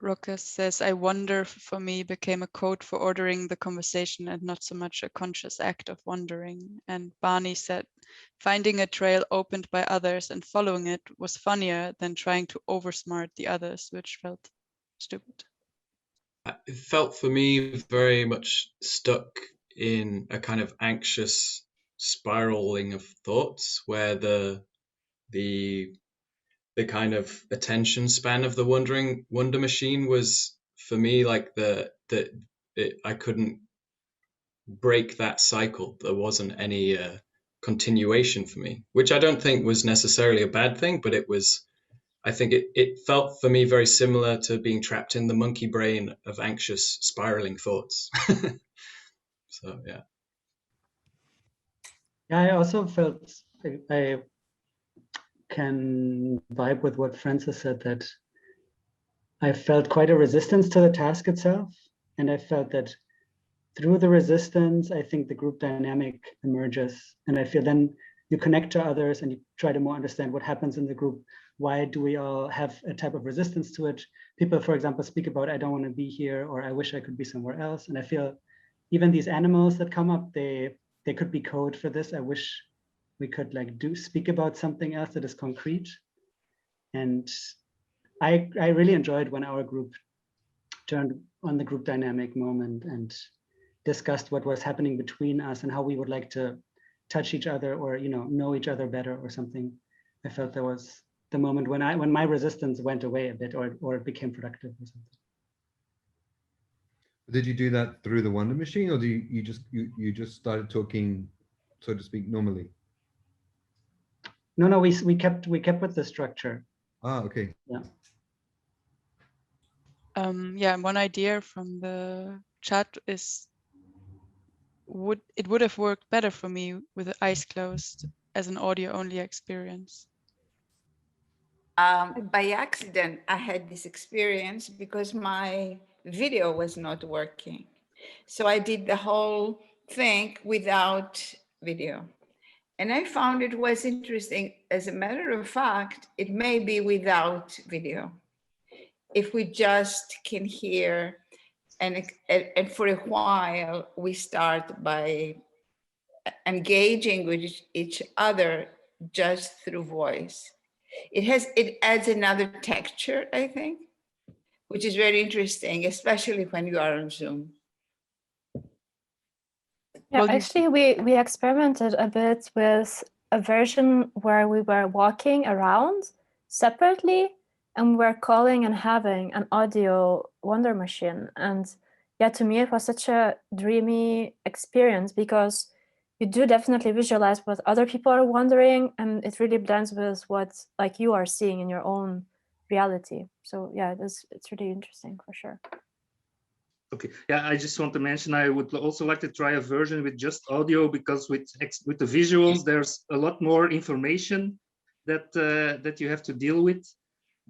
Rokas says, I wonder for me became a code for ordering the conversation and not so much a conscious act of wondering. And Barney said, finding a trail opened by others and following it was funnier than trying to oversmart the others, which felt stupid. It felt for me very much stuck in a kind of anxious spiraling of thoughts, where the kind of attention span of the wonder machine was for me like I couldn't break that cycle. There wasn't any continuation for me, which I don't think was necessarily a bad thing, but I think it felt for me very similar to being trapped in the monkey brain of anxious spiraling thoughts. So, yeah. Yeah, I also felt I can vibe with what Francis said, that I felt quite a resistance to the task itself. And I felt that through the resistance, I think the group dynamic emerges. And I feel then you connect to others and you try to more understand what happens in the group. Why do we all have a type of resistance to it? People, for example, speak about, I don't want to be here, or I wish I could be somewhere else. And I feel even these animals that come up, they could be code for this. I wish we could like speak about something else that is concrete. And I really enjoyed when our group turned on the group dynamic moment and discussed what was happening between us and how we would like to touch each other, or know each other better or something. I felt that was the moment when my resistance went away a bit, or it became productive or something. Did you do that through the Wonder Machine, or do you just started talking, so to speak, normally? No, we kept with the structure. Ah, okay. Yeah. Yeah, one idea from the chat is it would have worked better for me with the eyes closed as an audio only experience. By accident, I had this experience because my video was not working. So I did the whole thing without video. And I found it was interesting. As a matter of fact, it may be without video. If we just can hear, and for a while, we start by engaging with each other just through voice. It adds another texture, I think, which is very interesting, especially when you are on Zoom. Yeah, actually, we experimented a bit with a version where we were walking around separately, and we were calling and having an audio wonder machine. And yeah, to me, it was such a dreamy experience, because you do definitely visualize what other people are wondering, and it really blends with what like you are seeing in your own reality. So yeah, it's really interesting for sure. Okay, yeah, I just want to mention I would also like to try a version with just audio, because with the visuals there's a lot more information that that you have to deal with,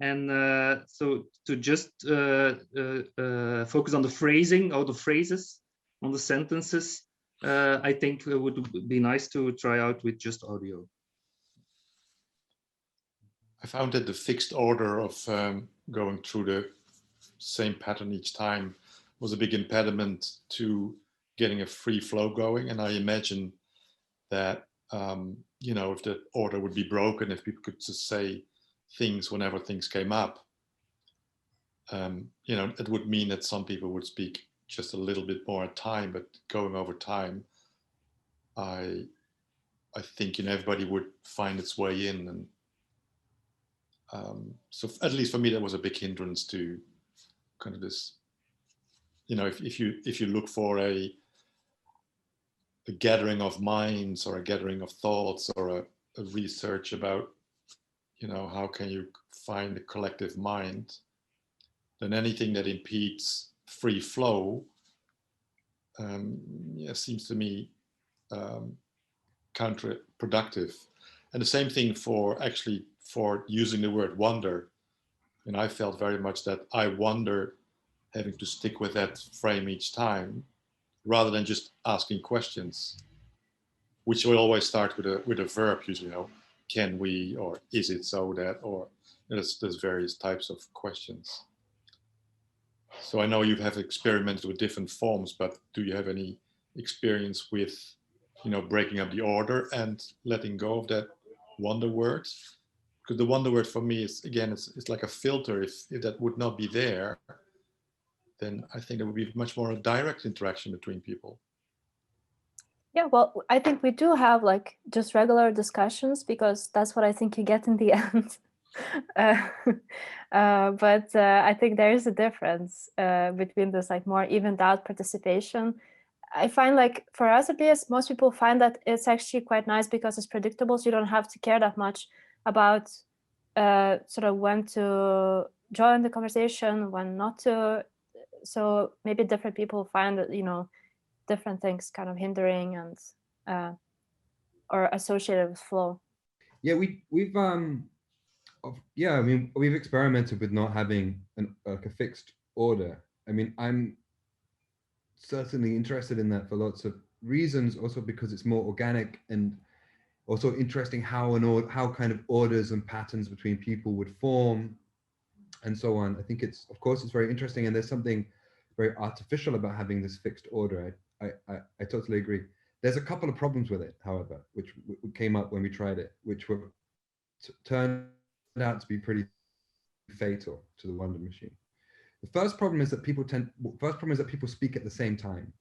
and so to just focus on the phrasing or the phrases, on the sentences, I think it would be nice to try out with just audio. I found that the fixed order of going through the same pattern each time was a big impediment to getting a free flow going. And I imagine that, if the order would be broken, if people could just say things whenever things came up, it would mean that some people would speak just a little bit more at time, but going over time, I think, everybody would find its way in. And so at least for me, that was a big hindrance to kind of this, if you look for a gathering of minds or a gathering of thoughts or a research about, how can you find the collective mind, then anything that impedes free flow, seems to me counterproductive. And the same thing for using the word wonder. And I felt very much that I wonder, having to stick with that frame each time, rather than just asking questions, which will always start with a verb usually. Can we, or is it so that, or there's various types of questions. So I know you have experimented with different forms, but do you have any experience with, breaking up the order and letting go of that wonder word? Because the wonder word for me is, again, it's like a filter. If that would not be there, then I think there would be much more a direct interaction between people. Yeah, well, I think we do have like just regular discussions, because that's what I think you get in the end. But I think there is a difference between this like more evened out participation I find like for us at least, most people find that it's actually quite nice because it's predictable. So you don't have to care that much about sort of when to join the conversation, when not to. So maybe different people find that, you know, different things kind of hindering and or associated with flow. Yeah, we've I mean, we've experimented with not having like a fixed order. I mean, I'm certainly interested in that for lots of reasons, also because it's more organic and also interesting how how kind of orders and patterns between people would form and so on. I think it's, of course, it's very interesting, and there's something very artificial about having this fixed order. I totally agree. There's a couple of problems with it, however, which came up when we tried it, which were turned out to be pretty fatal to the Wonder Machine. The first problem is that people speak at the same time,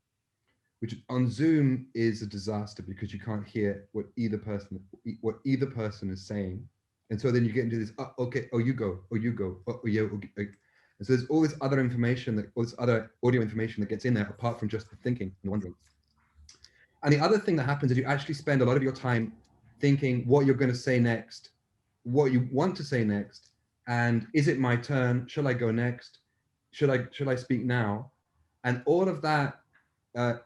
which on Zoom is a disaster because you can't hear what either person is saying, and so then you get into this. Oh, okay. Oh, you go. Oh, you go. Oh, yeah. Okay. And so there's all this other information, all this other audio information that gets in there apart from just the thinking and wondering. And the other thing that happens is you actually spend a lot of your time thinking what you're going to say next, what you want to say next, and is it my turn? Shall I go next? Should I speak now? And all of that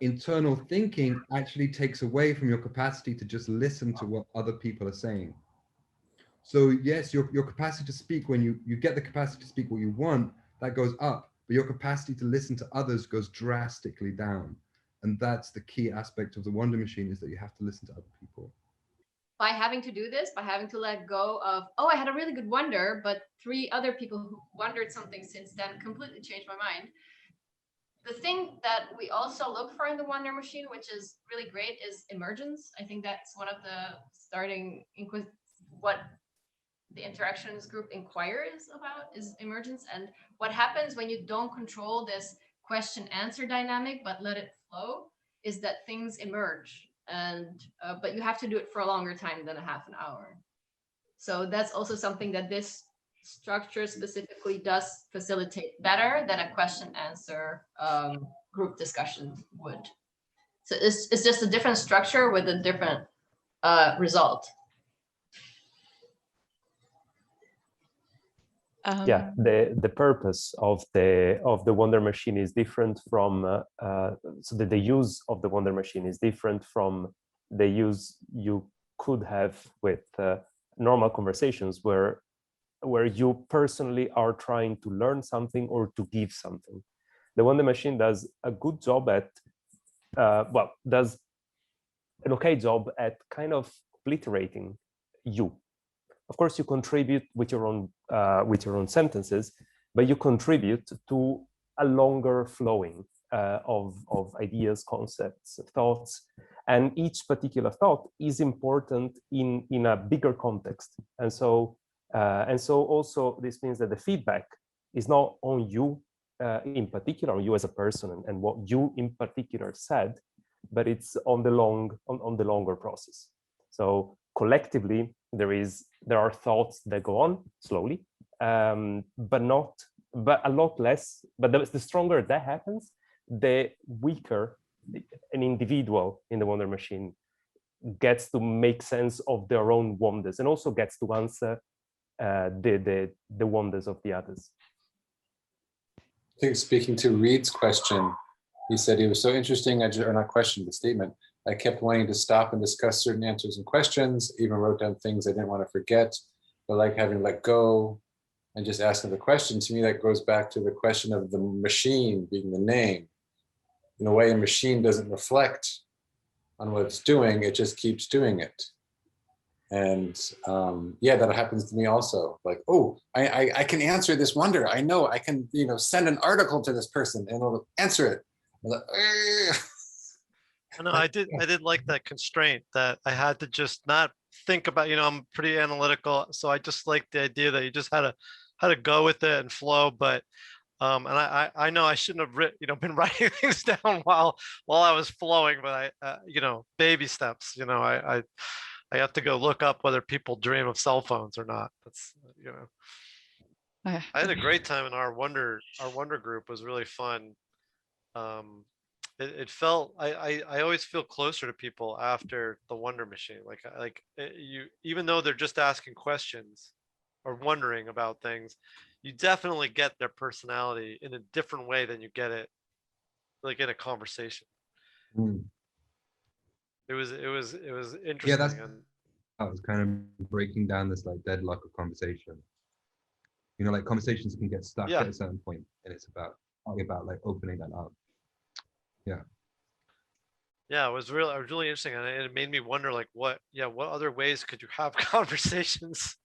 internal thinking actually takes away from your capacity to just listen to what other people are saying. So yes, your capacity to speak, when you get the capacity to speak what you want, that goes up, but your capacity to listen to others goes drastically down. And that's the key aspect of the Wonder Machine, is that you have to listen to other people. By having to do this, by having to let go of, oh, I had a really good wonder, but 3 other people who wondered something since then completely changed my mind. The thing that we also look for in the Wonder Machine, which is really great, is emergence. I think that's one of the starting what the interactions group inquires about is emergence, and what happens when you don't control this question-answer dynamic but let it flow is that things emerge, and but you have to do it for a longer time than a half an hour. So that's also something that this structure specifically does facilitate better than a question-answer group discussion would. So it's just a different structure with a different result. Yeah, the purpose of the Wonder Machine is different from so that the use of the Wonder Machine is different from the use you could have with normal conversations where you personally are trying to learn something or to give something. The Wonder Machine does a good job at does an okay job at kind of obliterating you. Of course, you contribute with your own sentences, but you contribute to a longer flowing of ideas, concepts, thoughts, and each particular thought is important in a bigger context. And so also this means that the feedback is not on you in particular, on you as a person and what you in particular said, but it's on the longer process. So collectively, there are thoughts that go on slowly, but a lot less. But the stronger that happens, the weaker an individual in the Wonder Machine gets to make sense of their own wonders and also gets to answer the wonders of the others. I think speaking to Reed's question, he said it was so interesting, or not question, but statement. I kept wanting to stop and discuss certain answers and questions, even wrote down things I didn't want to forget, but like having let go and just asking the question. To me, that goes back to the question of the machine being the name. In a way, a machine doesn't reflect on what it's doing, it just keeps doing it. And yeah, that happens to me also. Like, oh, I can answer this wonder. I know I can, send an article to this person and it'll answer it. Like, no, I did like that constraint that I had to just not think about, I'm pretty analytical. So I just like the idea that you just had to go with it and flow. But and I know I shouldn't have been writing things down while I was flowing, but baby steps, I have to go look up whether people dream of cell phones or not. That's, I had a great time in our wonder group. It was really fun. it felt, I always feel closer to people after the Wonder Machine. Like you, even though they're just asking questions or wondering about things, you definitely get their personality in a different way than you get it like in a conversation. Mm. It was interesting. Yeah, that's and I was kind of breaking down this like deadlock of conversation. You know, like conversations can get stuck Yeah. at a certain point, and it's about like opening that up. Yeah. Yeah, it was really interesting, and it made me wonder, like, what other ways could you have conversations?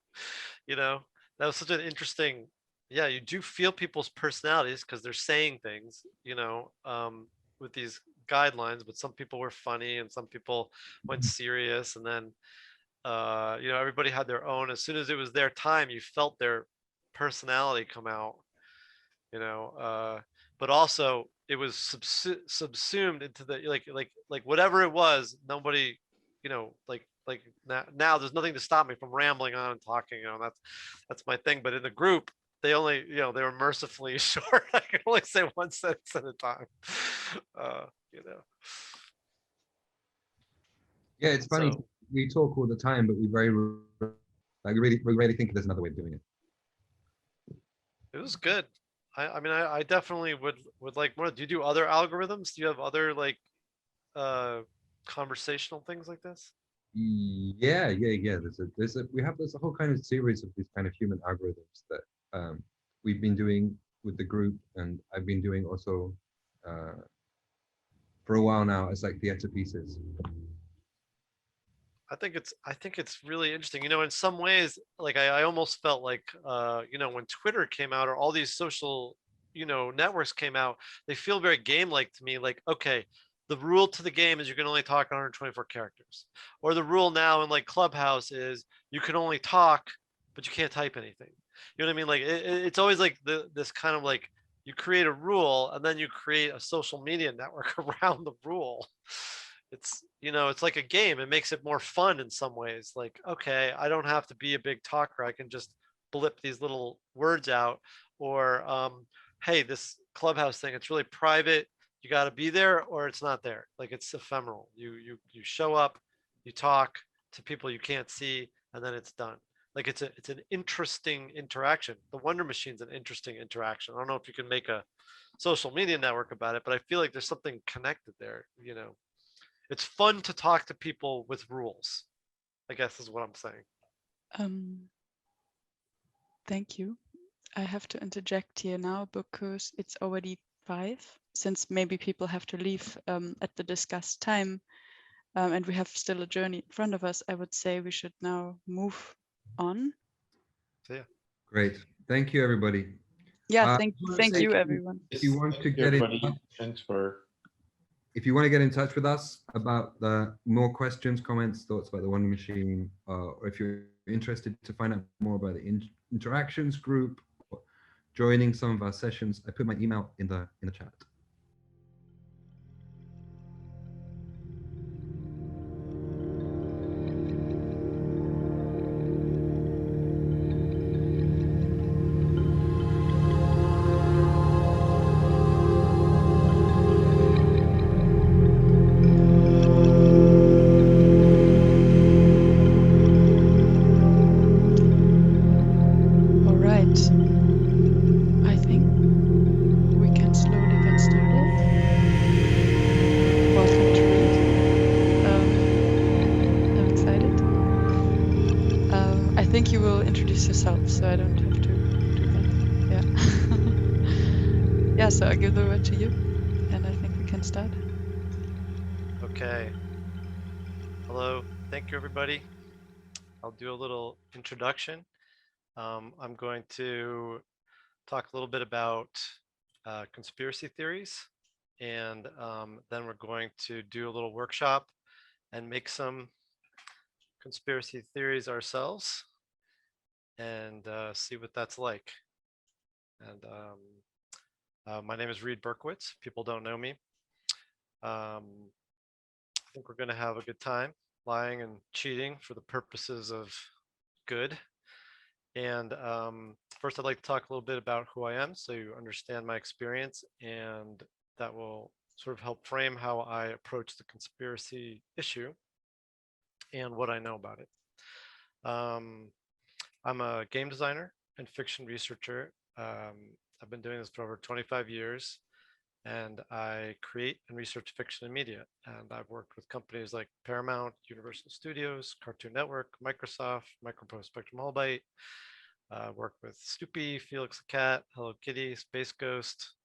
You know, that was such an interesting. Yeah, you do feel people's personalities because they're saying things, you know, with these guidelines. But some people were funny, and some people went serious, and then, you know, everybody had their own. As soon as it was their time, you felt their personality come out, you know. But also it was subsumed into the like whatever it was. Nobody, you know, like now there's nothing to stop me from rambling on and talking. You know, that's my thing. But in the group, they only, you know, they were mercifully short. I can only say one sentence at a time. You know. Yeah, it's funny. So, we talk all the time, but we really think there's another way of doing it. it was good. I mean, I definitely would like more. Do you do other algorithms? Do you have other like conversational things like this? Yeah. There's a whole kind of series of these kind of human algorithms that we've been doing with the group, and I've been doing also for a while now as like theater pieces. I think it's really interesting. You know, in some ways, like I almost felt like you know, when Twitter came out or all these social, you know, networks came out, they feel very game-like to me. Like, okay, the rule to the game is you can only talk 124 characters, or the rule now in like Clubhouse is you can only talk, but you can't type anything. You know what I mean? Like it's always like this kind of like you create a rule and then you create a social media network around the rule. It's, you know, it's like a game. It makes it more fun in some ways. Like, okay, I don't have to be a big talker. I can just blip these little words out. Or hey, this Clubhouse thing, it's really private. You got to be there or it's not there. Like it's ephemeral. You show up, you talk to people you can't see, and then it's done. Like it's an interesting interaction. The Wonder Machine's an interesting interaction. I don't know if you can make a social media network about it, but I feel like there's something connected there, you know. It's fun to talk to people with rules, I guess is what I'm saying. Thank you. I have to interject here now because it's already 5, since maybe people have to leave at the discussed time, and we have still a journey in front of us. I would say we should now move on. So, yeah. Great. Thank you, everybody. Yeah, thank you, everyone. If you want to get in touch, if you want to get in touch with us about the more questions, comments, thoughts about the Wonder Machine, or if you're interested to find out more about the interactions group, or joining some of our sessions, I put my email in the chat. Yourself, so I don't have to do that. Yeah. Yeah, so I give the word to you, and I think we can start. Okay. Hello, thank you, everybody. I'll do a little introduction. I'm going to talk a little bit about conspiracy theories, and then we're going to do a little workshop and make some conspiracy theories ourselves and see what that's like. And my name is Berkowitz. People don't know me. I think we're going to have a good time lying and cheating for the purposes of good. And first, I'd like to talk a little bit about who I am so you understand my experience, and that will sort of help frame how I approach the conspiracy issue and what I know about it. I'm a game designer and fiction researcher. I've been doing this for over 25 years, and I create and research fiction and media. And I've worked with companies like Paramount, Universal Studios, Cartoon Network, Microsoft, Micropost, Spectrum Hallbyte. Worked with Snoopy, Felix the Cat, Hello Kitty, Space Ghost,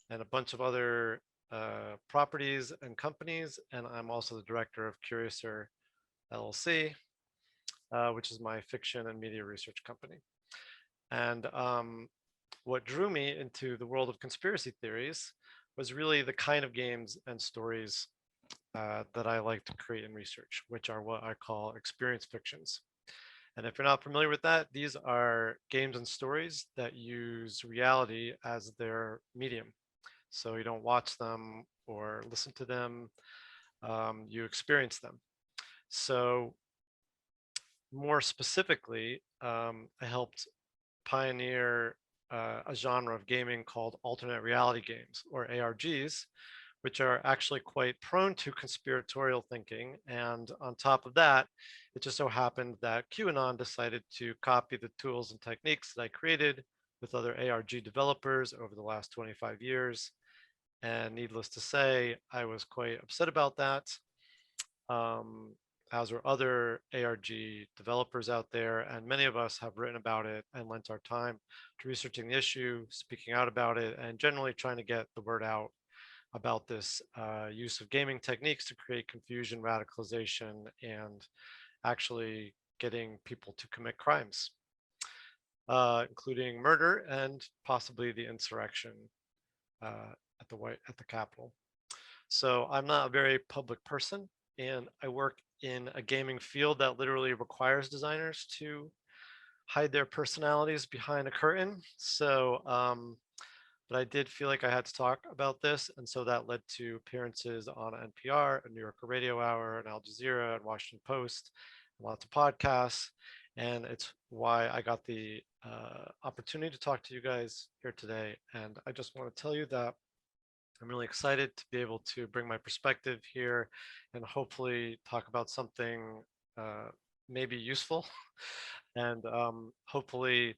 and a bunch of other properties and companies. And I'm also the director of Curiouser LLC, which is my fiction and media research company. And what drew me into the world of conspiracy theories was really the kind of games and stories that I like to create and research, which are what I call experience fictions. And if you're not familiar with that, these are games and stories that use reality as their medium. So you don't watch them or listen to them, you experience them. So more specifically, I helped pioneer a genre of gaming called alternate reality games, or ARGs, which are actually quite prone to conspiratorial thinking. And on top of that, it just so happened that QAnon decided to copy the tools and techniques that I created with other ARG developers over the last 25 years. And needless to say, I was quite upset about that, as were other ARG developers out there. And many of us have written about it and lent our time to researching the issue, speaking out about it, and generally trying to get the word out about this use of gaming techniques to create confusion, radicalization, and actually getting people to commit crimes, including murder and possibly the insurrection at the Capitol. So I'm not a very public person, and I work in a gaming field that literally requires designers to hide their personalities behind a curtain. So but I did feel like I had to talk about this. And so that led to appearances on NPR, a New Yorker Radio Hour, and Al Jazeera, and Washington Post, and lots of podcasts. And it's why I got the opportunity to talk to you guys here today. And I just want to tell you that I'm really excited to be able to bring my perspective here and hopefully talk about something maybe useful. And hopefully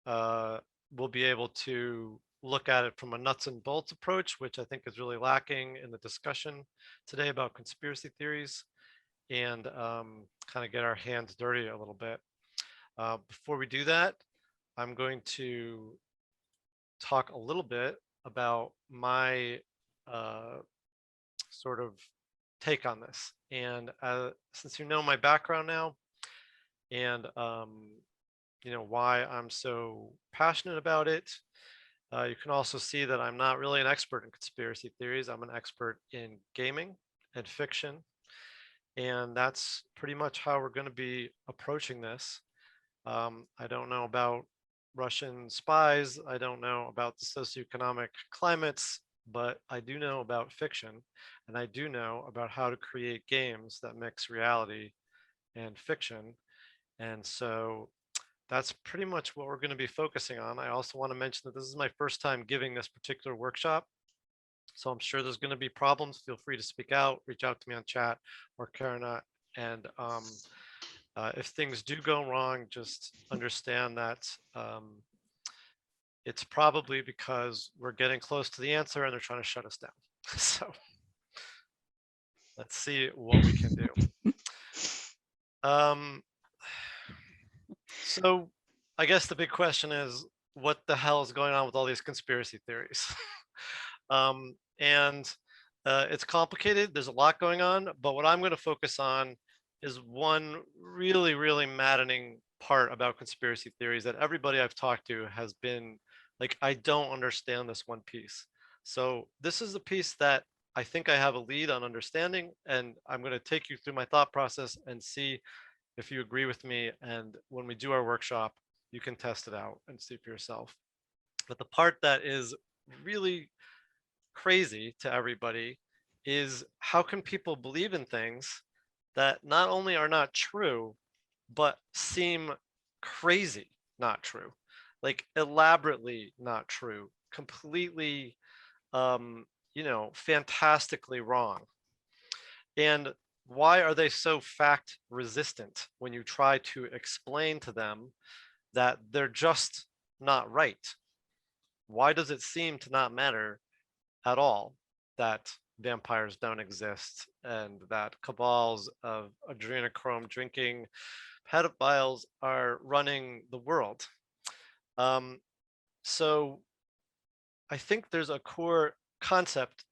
we'll be able to look at it from a nuts and bolts approach, which I think is really lacking in the discussion today about conspiracy theories, and kind of get our hands dirty a little bit. Before we do that, I'm going to talk a little bit about my sort of take on this. And since you know my background now, and you know why I'm so passionate about it, you can also see that I'm not really an expert in conspiracy theories. I'm an expert in gaming and fiction. And that's pretty much how we're going to be approaching this. I don't know about Russian spies. I don't know about the socioeconomic climates, but I do know about fiction. And I do know about how to create games that mix reality and fiction. And so that's pretty much what we're going to be focusing on. I also want to mention that this is my first time giving this particular workshop. So I'm sure there's going to be problems. Feel free to speak out, reach out to me on chat or Carina. And if things do go wrong, just understand that it's probably because we're getting close to the answer and they're trying to shut us down. So let's see what we can do. So I guess the big question is, what the hell is going on with all these conspiracy theories? It's complicated. There's a lot going on, but what I'm going to focus on is one really, really maddening part about conspiracy theories that everybody I've talked to has been like, I don't understand this one piece. So this is a piece that I think I have a lead on understanding, and I'm going to take you through my thought process and see if you agree with me. And when we do our workshop, you can test it out and see for yourself. But the part that is really crazy to everybody is, how can people believe in things that not only are not true, but seem crazy not true, like elaborately not true, completely you know, fantastically wrong. And why are they so fact resistant when you try to explain to them that they're just not right? Why does it seem to not matter at all that vampires don't exist and that cabals of adrenochrome drinking pedophiles are running the world? So I think there's a core concept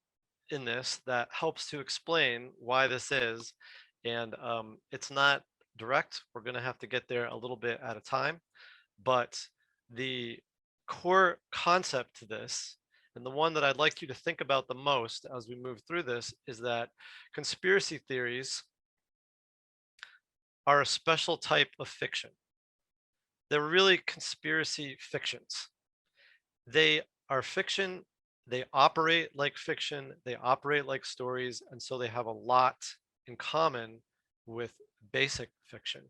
in this that helps to explain why this is, and it's not direct. We're going to have to get there a little bit at a time, but the core concept to this, and the one that I'd like you to think about the most as we move through this, is that conspiracy theories are a special type of fiction. They're really conspiracy fictions. They are fiction, they operate like fiction, they operate like stories, and so they have a lot in common with basic fiction.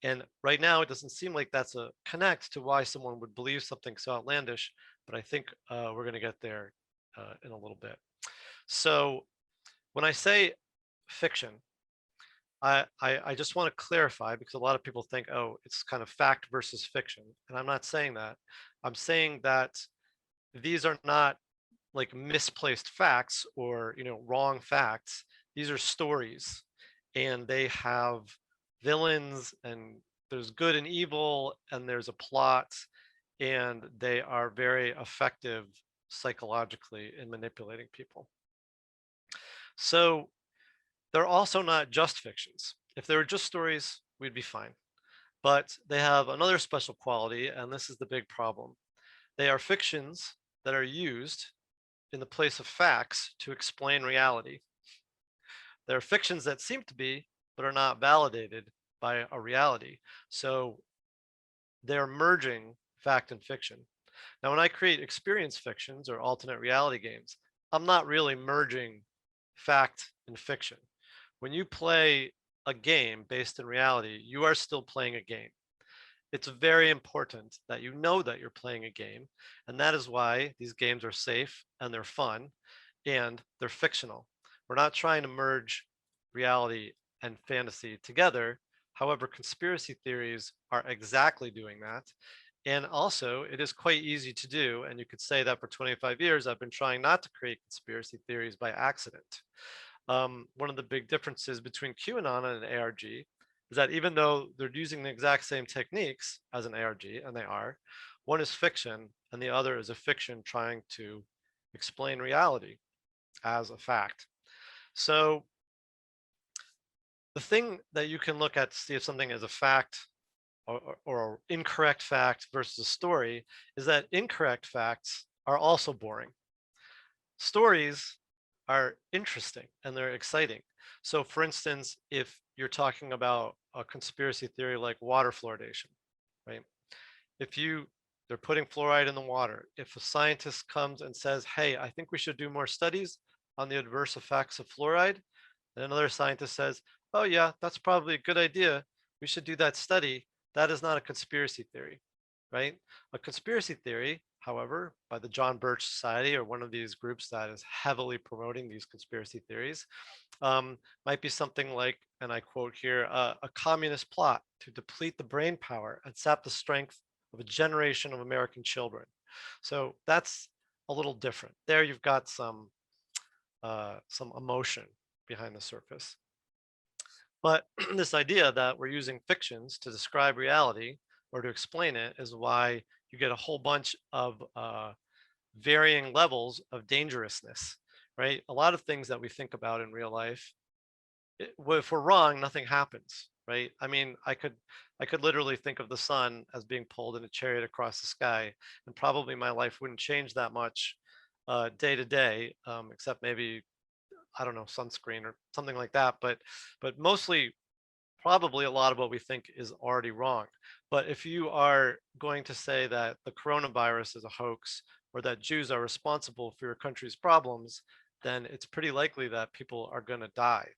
And right now, it doesn't seem like that's a connect to why someone would believe something so outlandish, but I think we're going to get there in a little bit. So when I say fiction, I just want to clarify, because a lot of people think, oh, it's kind of fact versus fiction. And I'm not saying that. I'm saying that these are not like misplaced facts or, you know, wrong facts. These are stories, and they have villains, and there's good and evil, and there's a plot, and they are very effective psychologically in manipulating people. So they're also not just fictions. If they were just stories, we'd be fine. But they have another special quality, and this is the big problem. They are fictions that are used in the place of facts to explain reality. They're fictions that seem to be, but are not validated by a reality. So they're merging fact and fiction. Now, when I create experience fictions or alternate reality games, I'm not really merging fact and fiction. When you play a game based in reality, you are still playing a game. It's very important that you know that you're playing a game, and that is why these games are safe and they're fun and they're fictional. We're not trying to merge reality and fantasy together. However, conspiracy theories are exactly doing that. And also, it is quite easy to do. And you could say that for 25 years, I've been trying not to create conspiracy theories by accident. One of the big differences between QAnon and an ARG is that even though they're using the exact same techniques as an ARG, and they are, one is fiction and the other is a fiction trying to explain reality as a fact. So the thing that you can look at to see if something is a fact or incorrect fact versus a story is that incorrect facts are also boring. Stories are interesting and they're exciting. So for instance, if you're talking about a conspiracy theory like water fluoridation, right? If they're putting fluoride in the water, if a scientist comes and says, hey, I think we should do more studies on the adverse effects of fluoride, and another scientist says, oh yeah, that's probably a good idea, we should do that study, that is not a conspiracy theory, right? A conspiracy theory, however, by the John Birch Society or one of these groups that is heavily promoting these conspiracy theories, might be something like, and I quote here, a communist plot to deplete the brain power and sap the strength of a generation of American children. So that's a little different. There you've got some emotion behind the surface. But this idea that we're using fictions to describe reality or to explain it is why you get a whole bunch of varying levels of dangerousness, right? A lot of things that we think about in real life, if we're wrong, nothing happens, right? I mean, I could literally think of the sun as being pulled in a chariot across the sky, and probably my life wouldn't change that much day to day, except maybe, I don't know, sunscreen or something like that. But mostly, probably a lot of what we think is already wrong. But if you are going to say that the coronavirus is a hoax or that Jews are responsible for your country's problems, then it's pretty likely that people are going to die.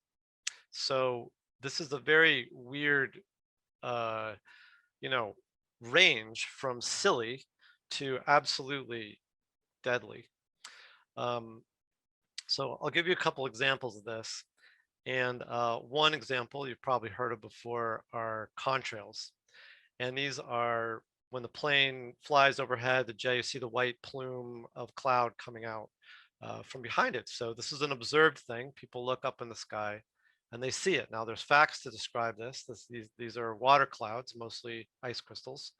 So this is a very weird, range from silly to absolutely deadly. So I'll give you a couple examples of this. And one example you've probably heard of before are contrails. And these are when the plane flies overhead, you see the white plume of cloud coming out from behind it. So this is an observed thing. People look up in the sky and they see it. Now there's facts to describe this. These are water clouds, mostly ice crystals.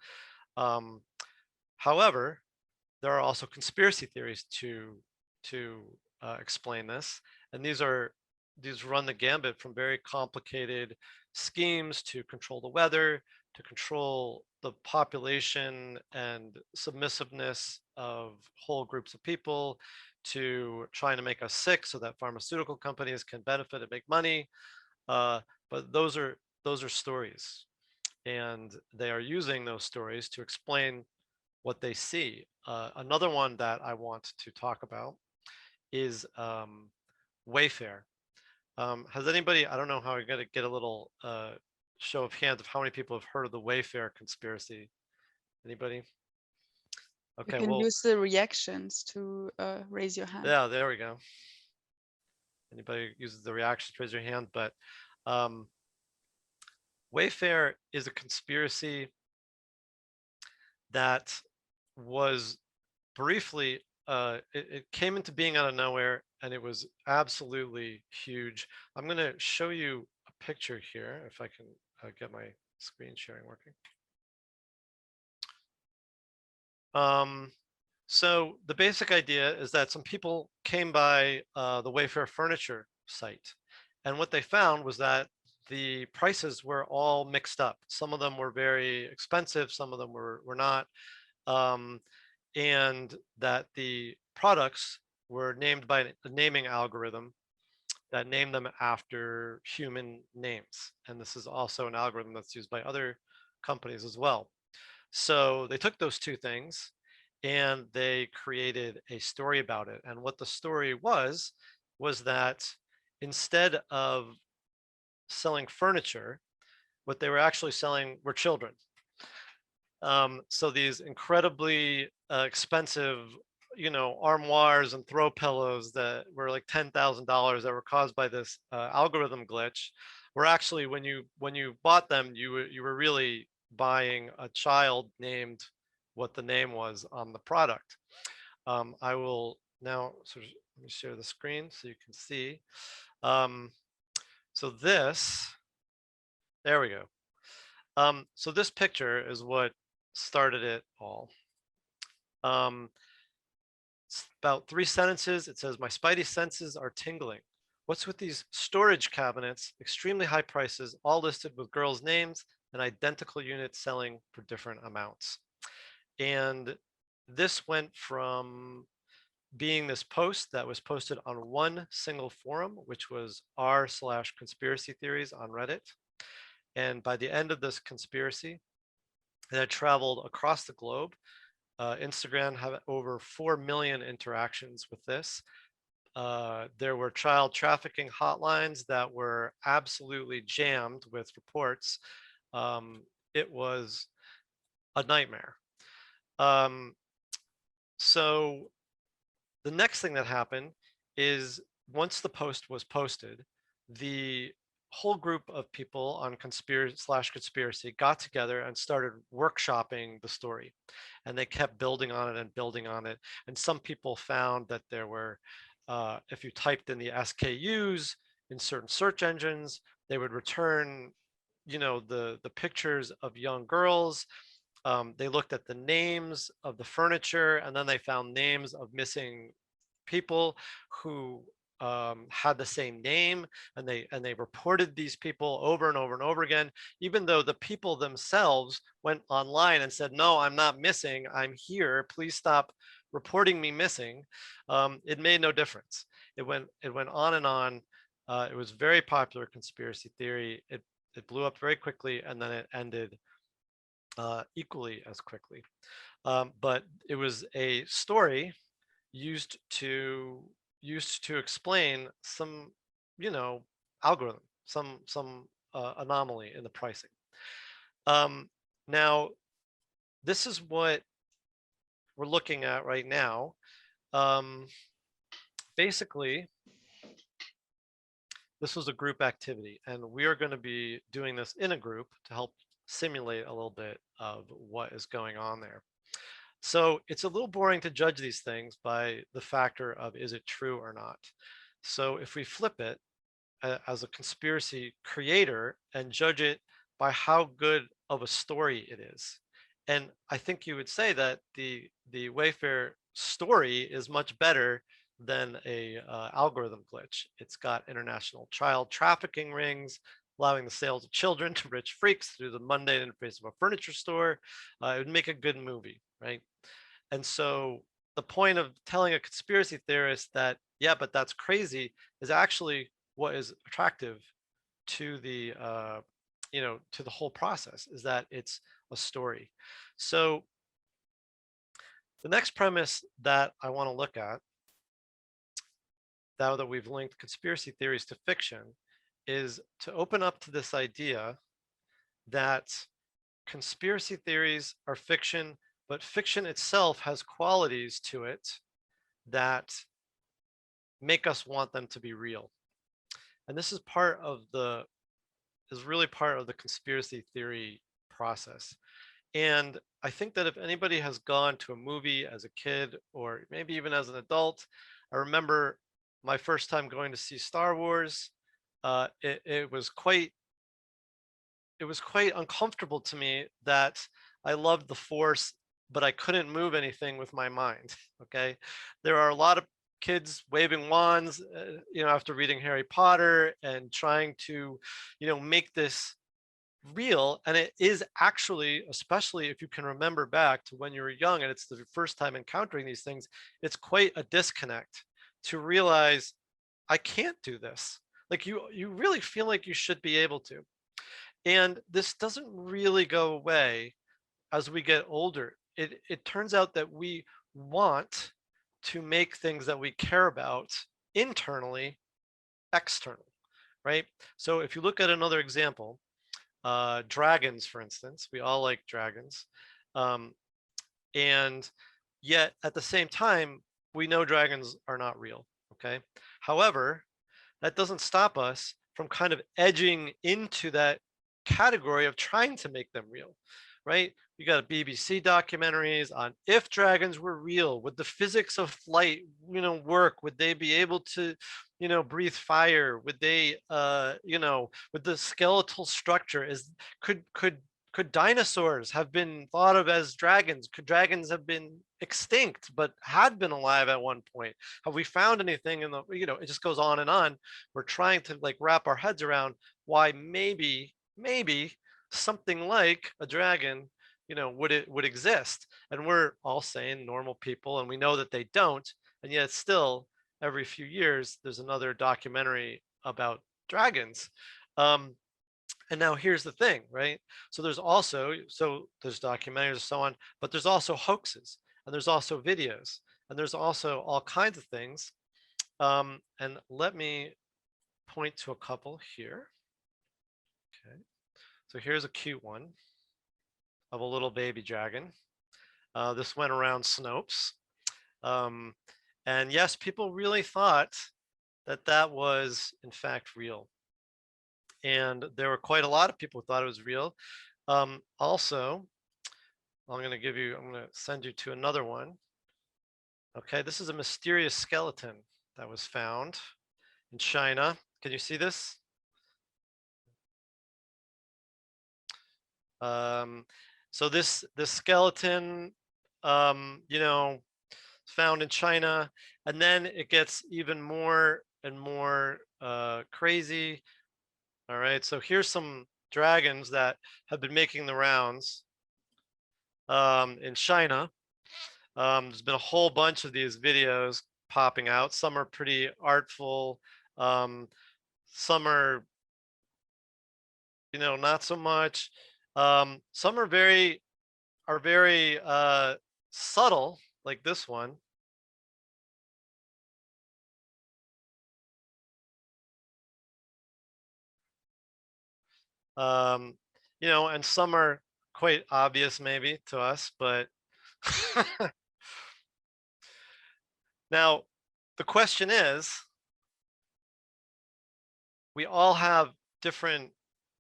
However, there are also conspiracy theories to explain this. And these run the gambit from very complicated schemes to control the weather, to control the population and submissiveness of whole groups of people, to trying to make us sick so that pharmaceutical companies can benefit and make money. But those are stories, and they are using those stories to explain what they see. Another one that I want to talk about is Wayfair. Has anybody, I don't know how we're going to get a little show of hands of how many people have heard of the Wayfair conspiracy. Anybody? Okay, you can use the reactions to raise your hand. Yeah, there we go. Anybody uses the reactions, raise your hand. But Wayfair is a conspiracy that was briefly, it came into being out of nowhere, and it was absolutely huge. I'm going to show you a picture here, if I can get my screen sharing working. So the basic idea is that some people came by the Wayfair furniture site, and what they found was that the prices were all mixed up. Some of them were very expensive, some of them were not, and that the products were named by a naming algorithm that named them after human names. And this is also an algorithm that's used by other companies as well. So they took those two things and they created a story about it. And what the story was that instead of selling furniture, what they were actually selling were children. So these incredibly expensive, armoires and throw pillows that were like $10,000 that were caused by this algorithm glitch were actually, when you bought them, you were really buying a child named what the name was on the product. I will now let me share the screen so you can see. So there we go. So this picture is what started it all. It's about 3 sentences. It says, "My spidey senses are tingling. What's with these storage cabinets, extremely high prices, all listed with girls' names and identical units selling for different amounts?" And this went from being this post that was posted on one single forum, which was r/conspiracy theories on Reddit. And by the end of this conspiracy, it had traveled across the globe. Instagram had over 4 million interactions with this. There were child trafficking hotlines that were absolutely jammed with reports. It was a nightmare. So the next thing that happened is, once the post was posted, the whole group of people on conspiracy got together and started workshopping the story, and they kept building on it and building on it. And some people found that there were, if you typed in the SKUs in certain search engines, they would return, the pictures of young girls. They looked at the names of the furniture, and then they found names of missing people who had the same name, and they reported these people over and over and over again, even though the people themselves went online and said, "No, I'm not missing. I'm here. Please stop reporting me missing." It made no difference. It went on and on. It was very popular conspiracy theory. It blew up very quickly, and then it ended equally as quickly. But it was a story used to explain some, algorithm, some anomaly in the pricing. Now, this is what we're looking at right now. basically, this was a group activity, and we are going to be doing this in a group to help simulate a little bit of what is going on there. So it's a little boring to judge these things by the factor of is it true or not. So if we flip it as a conspiracy creator and judge it by how good of a story it is. And I think you would say that the Wayfair story is much better than a algorithm glitch. It's got international child trafficking rings, allowing the sales of children to rich freaks through the mundane interface of a furniture store. It would make a good movie, right? And so the point of telling a conspiracy theorist that, yeah, but that's crazy, is actually what is attractive to the, to the whole process, is that it's a story. So the next premise that I want to look at, now that we've linked conspiracy theories to fiction, is to open up to this idea that conspiracy theories are fiction, but fiction itself has qualities to it that make us want them to be real. And this is really part of the conspiracy theory process. And I think that if anybody has gone to a movie as a kid, or maybe even as an adult, I remember my first time going to see Star Wars. It was quite uncomfortable to me that I loved the Force, but I couldn't move anything with my mind. Okay, there are a lot of kids waving wands, after reading Harry Potter and trying to, make this real. And it is actually, especially if you can remember back to when you were young and it's the first time encountering these things, it's quite a disconnect to realize I can't do this. Like you really feel like you should be able to. And this doesn't really go away as we get older. It turns out that we want to make things that we care about internally external, right? So if you look at another example, dragons, for instance, we all like dragons. And yet at the same time, we know dragons are not real, okay? However, that doesn't stop us from kind of edging into that category of trying to make them real, right? You got BBC documentaries on if dragons were real, would the physics of flight, work? Would they be able to, breathe fire? Would they, with the skeletal structure, could dinosaurs have been thought of as dragons? Could dragons have been extinct but had been alive at one point? Have we found anything in the, it just goes on and on. We're trying to wrap our heads around why maybe something like a dragon, would exist. And we're all saying normal people, and we know that they don't. And yet still every few years, there's another documentary about dragons. And now here's the thing, right? So there's documentaries and so on, but there's also hoaxes, and there's also videos, and there's also all kinds of things. And let me point to a couple here. Okay, so here's a cute one of a little baby dragon. This went around Snopes. And yes, people really thought that was in fact real. And there were quite a lot of people who thought it was real. Also, I'm going to send you to another one. Okay, this is a mysterious skeleton that was found in China. Can you see this? So this skeleton, found in China, and then it gets even more and more crazy. All right, so here's some dragons that have been making the rounds in China. There's been a whole bunch of these videos popping out. Some are pretty artful. Some are, not so much. Some are very subtle, like this one. And some are quite obvious maybe to us, but now the question is, we all have different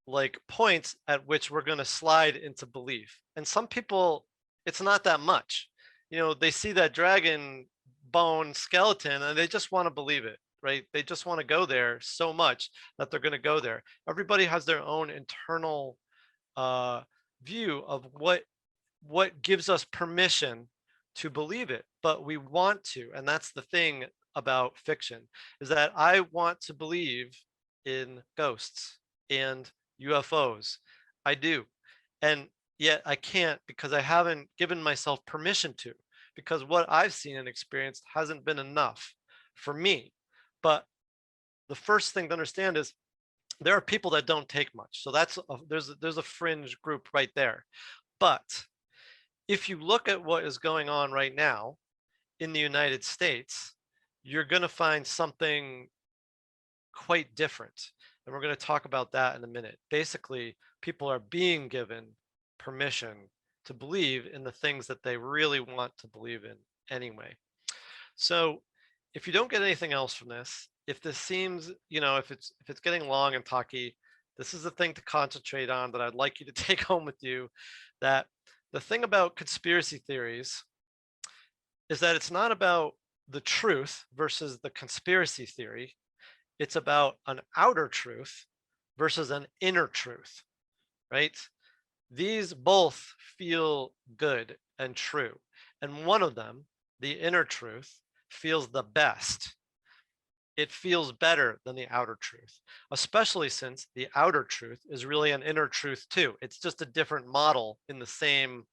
like points at which we're going to slide into belief. And some people, it's not that much. You know, they see that dragon bone skeleton and they just want to believe it, right? They just want to go there so much that they're going to go there. Everybody has their own internal view of what gives us permission to believe it, but we want to. And that's the thing about fiction, is that I want to believe in ghosts and UFOs. I do. And yet I can't, because I haven't given myself permission to, because what I've seen and experienced hasn't been enough for me. But the first thing to understand is there are people that don't take much. So that's there's a fringe group right there. But if you look at what is going on right now in the United States, you're going to find something quite different. And we're going to talk about that in a minute. Basically, people are being given permission to believe in the things that they really want to believe in anyway. So if you don't get anything else from this, if this seems, you know, if it's getting long and talky, this is the thing to concentrate on that I'd like you to take home with you, that the thing about conspiracy theories is that it's not about the truth versus the conspiracy theory. It's about an outer truth versus an inner truth, right? These both feel good and true. And one of them, the inner truth, feels the best. It feels better than the outer truth, especially since the outer truth is really an inner truth too. It's just a different model in the same,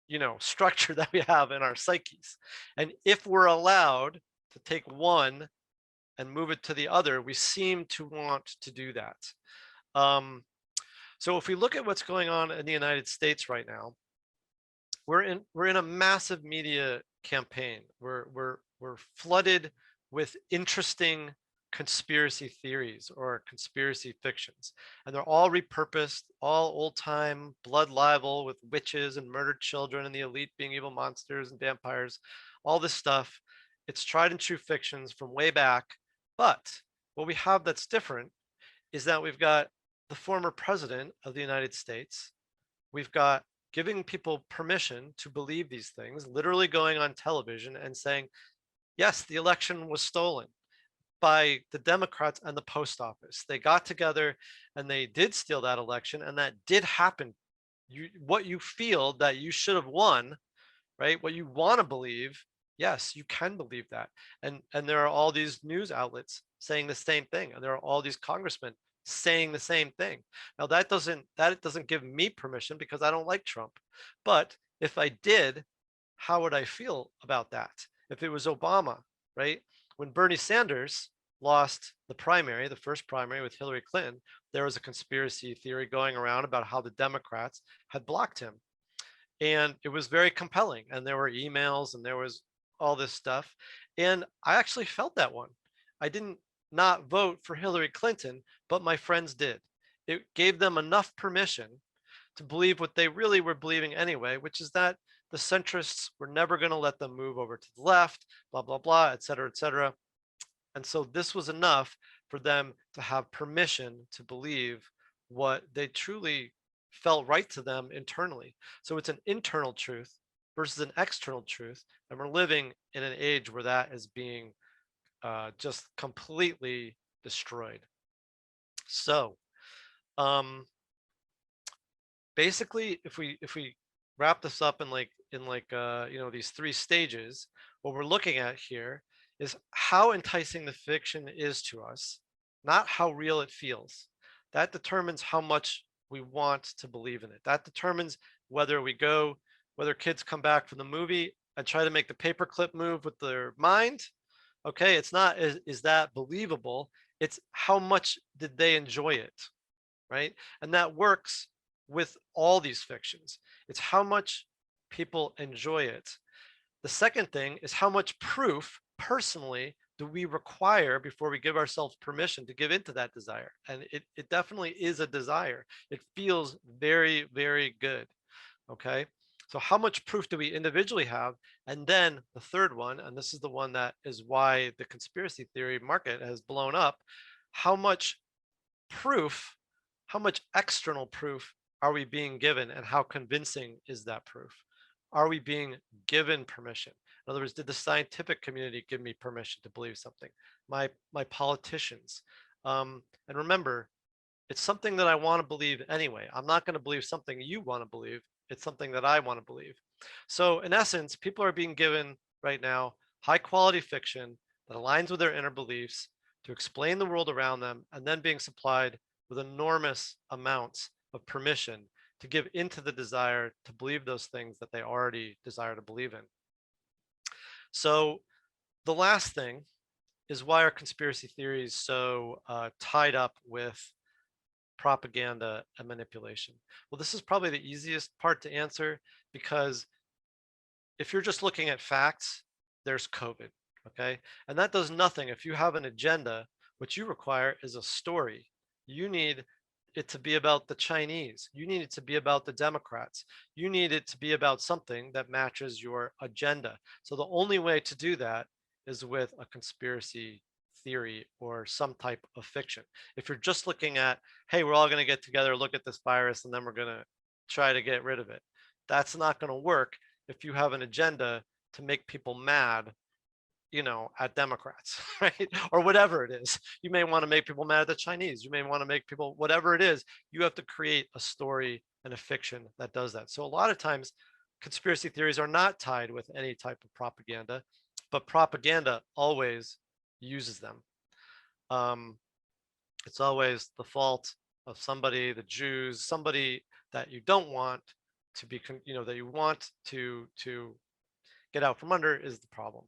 you know, structure that we have in our psyches. And if we're allowed to take one and move it to the other, we seem to want to do that. So if we look at what's going on in the United States right now, we're in a massive media campaign. We're flooded with interesting conspiracy theories or conspiracy fictions, and they're all repurposed, all old time blood libel with witches and murdered children and the elite being evil monsters and vampires, all this stuff. It's tried and true fictions from way back. But what we have that's different is that we've got the former president of the United States. We've got giving people permission to believe these things, literally going on television and saying, yes, the election was stolen by the Democrats and the post office. They got together and they did steal that election, and that did happen. What you feel that you should have won, right? What you want to believe, yes, you can believe that. And there are all these news outlets saying the same thing, and there are all these congressmen saying the same thing. Now that doesn't give me permission because I don't like Trump. But if I did, how would I feel about that? If it was Obama, right? When Bernie Sanders lost the primary, the first primary with Hillary Clinton, there was a conspiracy theory going around about how the Democrats had blocked him. And it was very compelling. And there were emails and there was all this stuff. And I actually felt that one. I didn't not vote for Hillary Clinton, but my friends did. It gave them enough permission to believe what they really were believing anyway, which is that the centrists were never going to let them move over to the left, blah, blah, blah, et cetera, et cetera. And so this was enough for them to have permission to believe what they truly felt right to them internally. So it's an internal truth versus an external truth. And we're living in an age where that is being just completely destroyed. So basically, if we wrap this up in you know, these three stages, what we're looking at here is how enticing the fiction is to us, not how real it feels. That determines how much we want to believe in it. That determines whether kids come back from the movie and try to make the paperclip move with their mind. Okay, it's not, is that believable? It's how much did they enjoy it, right? And that works with all these fictions. It's how much people enjoy it. The second thing is how much proof personally do we require before we give ourselves permission to give into that desire? And it definitely is a desire. It feels very, very good. Okay, So how much proof do we individually have? And then the third one, and this is the one that is why the conspiracy theory market has blown up, how much proof, how much external proof are we being given, and how convincing is that proof? Are we being given permission? In other words, did the scientific community give me permission to believe something? My politicians. And remember, it's something that I want to believe anyway. I'm not going to believe something you want to believe. It's something that I want to believe. So in essence, people are being given right now high quality fiction that aligns with their inner beliefs to explain the world around them, and then being supplied with enormous amounts of permission to give into the desire to believe those things that they already desire to believe in. So the last thing is, why are conspiracy theories so tied up with propaganda and manipulation? Well, this is probably the easiest part to answer, because if you're just looking at facts, there's COVID, okay? And that does nothing. If you have an agenda, what you require is a story. You need it to be about the Chinese. You need it to be about the Democrats. You need it to be about something that matches your agenda. So the only way to do that is with a conspiracy theory or some type of fiction. If you're just looking at, hey, we're all going to get together, look at this virus, and then we're going to try to get rid of it, that's not going to work if you have an agenda to make people mad, you know, at Democrats, right? Or whatever it is. You may want to make people mad at the Chinese. You may want to make people, whatever it is, you have to create a story and a fiction that does that. So a lot of times conspiracy theories are not tied with any type of propaganda, but propaganda always uses them. It's always the fault of somebody, the Jews, somebody that you don't want to be, you know, that you want to get out from under is the problem.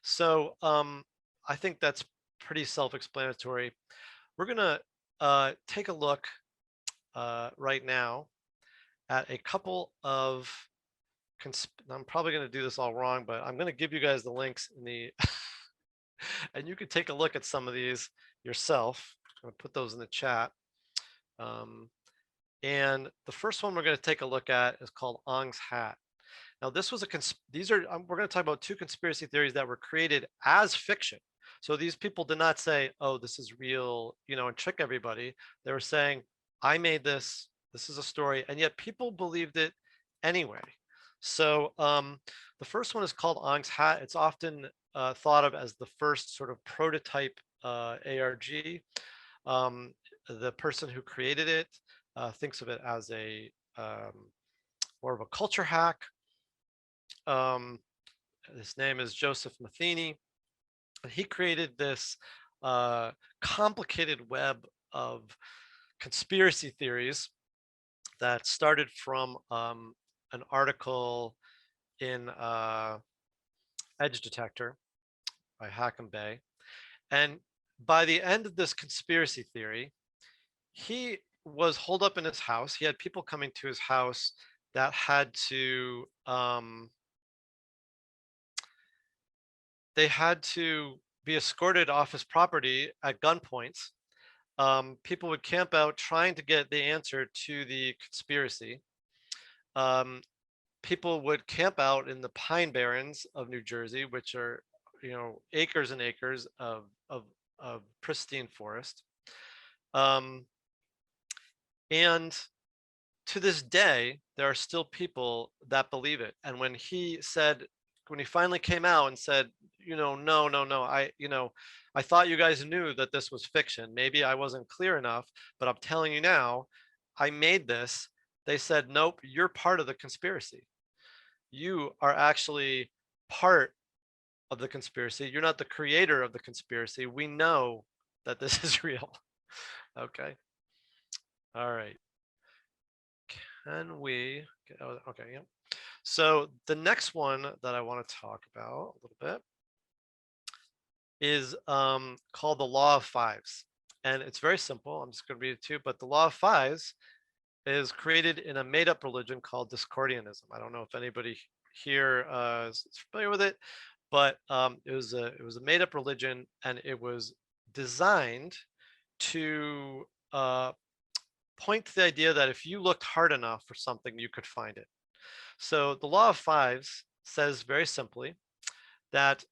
So I think that's pretty self-explanatory. We're gonna take a look right now at a couple of, I'm probably gonna do this all wrong, but I'm gonna give you guys the links in the, and you can take a look at some of these yourself. I'm gonna put those in the chat. And the first one we're gonna take a look at is called Ong's Hat. Now, this was we're going to talk about two conspiracy theories that were created as fiction. So these people did not say, oh, this is real, you know, and trick everybody. They were saying, I made this, this is a story, and yet people believed it anyway. So the first one is called Ong's Hat. It's often thought of as the first sort of prototype ARG. The person who created it thinks of it as a more of a culture hack. His name is Joseph Matheny. He created this complicated web of conspiracy theories that started from an article in Edge Detector by Hackam Bey. And by the end of this conspiracy theory, he was holed up in his house. He had people coming to his house that had to they had to be escorted off his property at gunpoints. People would camp out trying to get the answer to the conspiracy. People would camp out in the Pine Barrens of New Jersey, which are, you know, acres and acres of pristine forest. And to this day, there are still people that believe it. And when he finally came out and said, you know, no, I thought you guys knew that this was fiction. Maybe I wasn't clear enough, but I'm telling you now, I made this. They said, nope, you're part of the conspiracy. You are actually part of the conspiracy. You're not the creator of the conspiracy. We know that this is real. Okay. All right. Can we get, okay, yeah. So the next one that I want to talk about a little bit is called the Law of Fives. And it's very simple. I'm just going to read it to you. But the Law of Fives is created in a made-up religion called Discordianism. I don't know if anybody here is familiar with it, but it was a made-up religion, and it was designed to point to the idea that if you looked hard enough for something, you could find it. So the law of fives says very simply that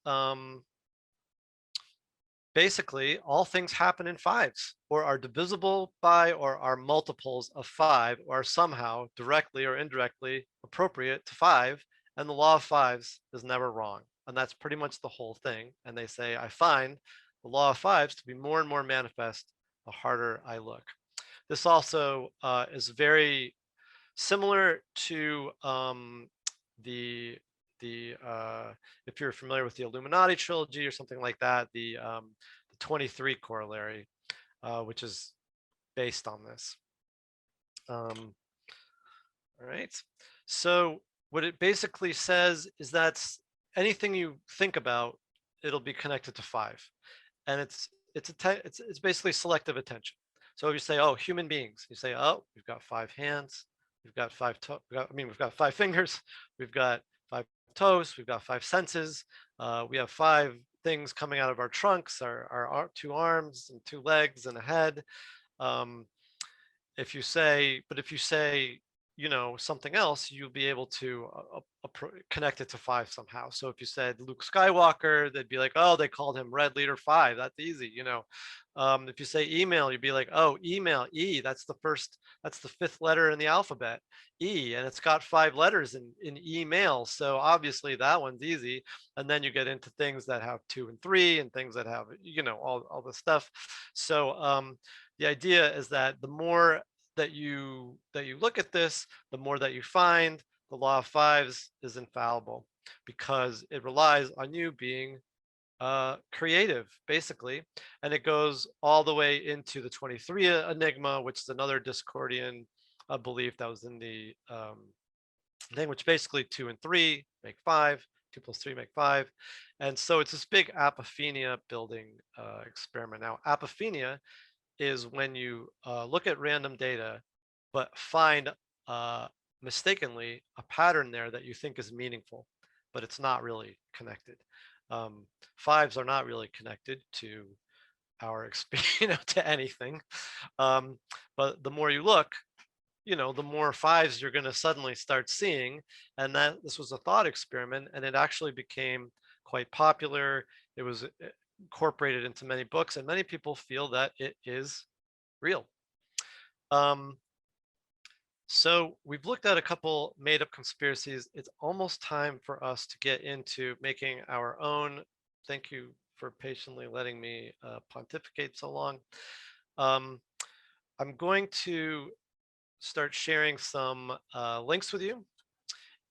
basically all things happen in fives, or are divisible by, or are multiples of 5, or are somehow directly or indirectly appropriate to 5. And the law of fives is never wrong. And that's pretty much the whole thing. And they say, I find the law of fives to be more and more manifest the harder I look. This also is very similar to if you're familiar with the Illuminati trilogy or something like that, the 23 corollary, which is based on this. All right. So what it basically says is that anything you think about, it'll be connected to 5, and it's basically selective attention. So if you say, oh, human beings, you say, oh, we've got 5 hands, we've got 5 we've got 5 fingers, we've got 5 toes, we've got 5 senses, we have 5 things coming out of our trunks, our 2 arms and 2 legs and a head. If you say, you know, something else, you'll be able to connect it to 5 somehow. So if you said Luke Skywalker, they'd be like, oh, they called him Red Leader 5. That's easy, you know. If you say email, you'd be like, oh, email, E, that's the 5th letter in the alphabet, E, and it's got 5 letters in email. So obviously that one's easy. And then you get into things that have 2 and 3 and things that have, you know, all the stuff. So the idea is that the more that you look at this, the more that you find the law of fives is infallible, because it relies on you being creative, basically. And it goes all the way into the 23 enigma, which is another Discordian belief that was in the thing, which basically 2 and 3 make 5, 2 plus 3 make 5. And so it's this big apophenia building experiment. Now, apophenia is when you look at random data, but find mistakenly a pattern there that you think is meaningful, but it's not really connected. Fives are not really connected to our experience, you know, to anything. But the more you look, you know, the more fives you're going to suddenly start seeing. And that this was a thought experiment, and it actually became quite popular. It was incorporated into many books, and many people feel that it is real. So we've looked at a couple made-up conspiracies. It's almost time for us to get into making our own. Thank you for patiently letting me pontificate so long. I'm going to start sharing some links with you,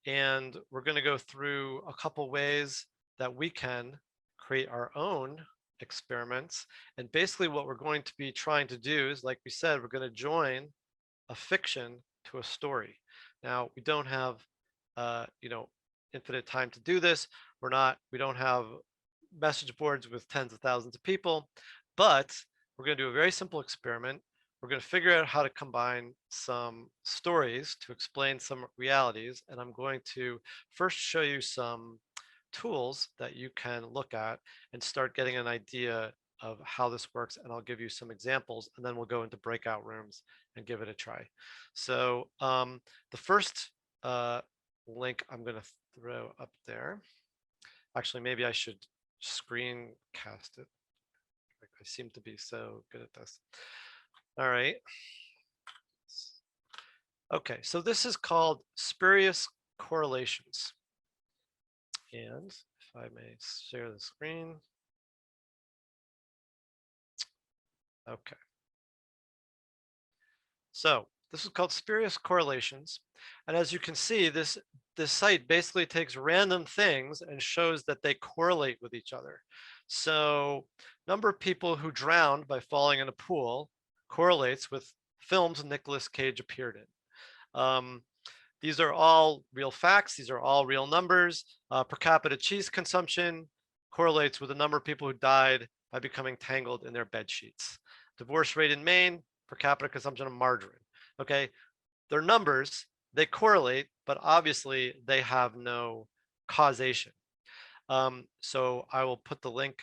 and we're going to go through a couple ways that we can create our own experiments. And basically what we're going to be trying to do is, like we said, we're going to join a fiction to a story. Now, we don't have you know, infinite time to do this. We don't have message boards with tens of thousands of people, but we're going to do a very simple experiment. We're going to figure out how to combine some stories to explain some realities, and I'm going to first show you some tools that you can look at and start getting an idea of how this works, and I'll give you some examples, and then we'll go into breakout rooms and give it a try. So the first link I'm going to throw up there. Actually, maybe I should screencast it. I seem to be so good at this. All right. Okay, so this is called spurious correlations. And if I may share the screen. Okay. So this is called spurious correlations. And as you can see, this site basically takes random things and shows that they correlate with each other. So number of people who drowned by falling in a pool correlates with films Nicolas Cage appeared in. These are all real facts. These are all real numbers. Per capita cheese consumption correlates with the number of people who died by becoming tangled in their bed sheets. Divorce rate in Maine, per capita consumption of margarine. Okay, they're numbers, they correlate, but obviously they have no causation. So I will put the link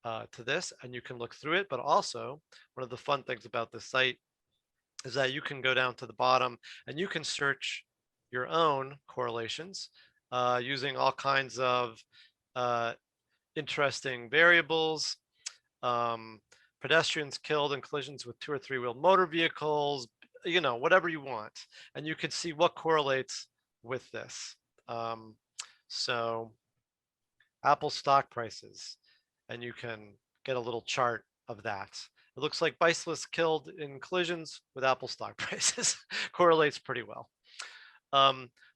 to this and you can look through it, but also one of the fun things about this site is that you can go down to the bottom and you can search your own correlations using all kinds of interesting variables. Pedestrians killed in collisions with 2 or 3-wheeled motor vehicles, you know, whatever you want. And you can see what correlates with this. So Apple stock prices, and you can get a little chart of that. It looks like bicyclists killed in collisions with Apple stock prices correlates pretty well.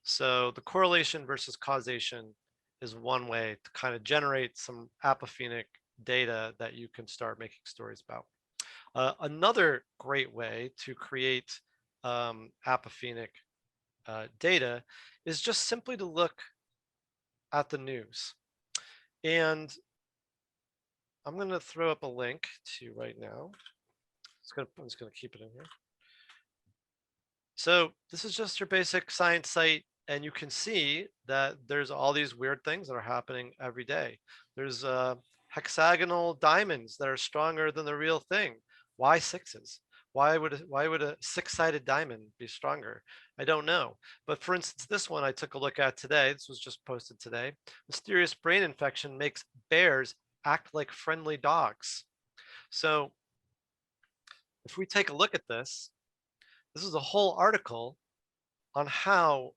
So the correlation versus causation is one way to kind of generate some apophenic data that you can start making stories about. Another great way to create apophenic data is just simply to look at the news. And I'm going to throw up a link to right now. I'm just going to keep it in here. So this is just your basic science site, and you can see that there's all these weird things that are happening every day. There's hexagonal diamonds that are stronger than the real thing. Why 6s? Why would a 6-sided diamond be stronger? I don't know. But for instance, this one I took a look at today. This was just posted today. Mysterious brain infection makes bears act like friendly dogs. So if we take a look at this, this is a whole article on how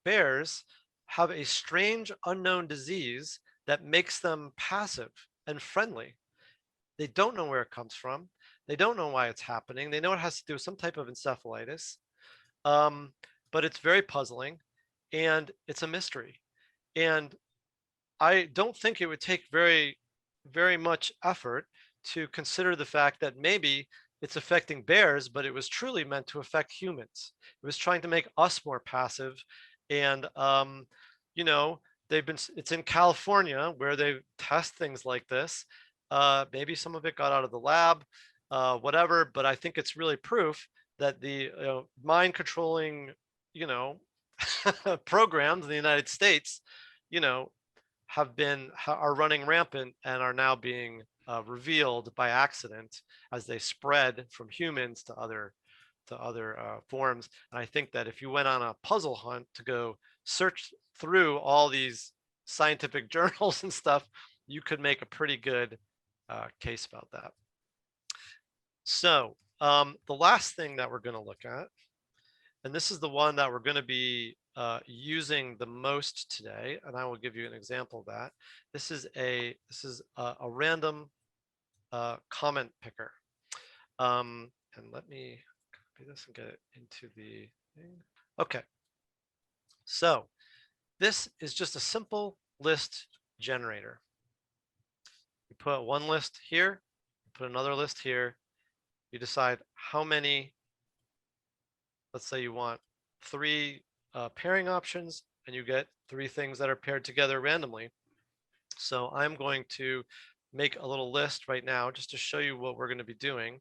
bears have a strange unknown disease that makes them passive and friendly. They don't know where it comes from. They don't know why it's happening. They know it has to do with some type of encephalitis, but it's very puzzling, and it's a mystery. And I don't think it would take very much effort to consider the fact that maybe it's affecting bears, but it was truly meant to affect humans. It was trying to make us more passive. And, you know, it's in California where they test things like this. Maybe some of it got out of the lab, whatever, but I think it's really proof that the mind controlling, you know, programs in the United States, you know, are running rampant and are now being revealed by accident as they spread from humans to other forms. And I think that if you went on a puzzle hunt to go search through all these scientific journals and stuff, you could make a pretty good case about that. So the last thing that we're going to look at, and this is the one that we're going to be using the most today, and I will give you an example of that. This is a random comment picker. And let me copy this and get it into the thing. Okay. So this is just a simple list generator. You put one list here, put another list here. You decide how many, let's say you want 3 pairing options, and you get 3 things that are paired together randomly. So I'm going to make a little list right now just to show you what we're going to be doing.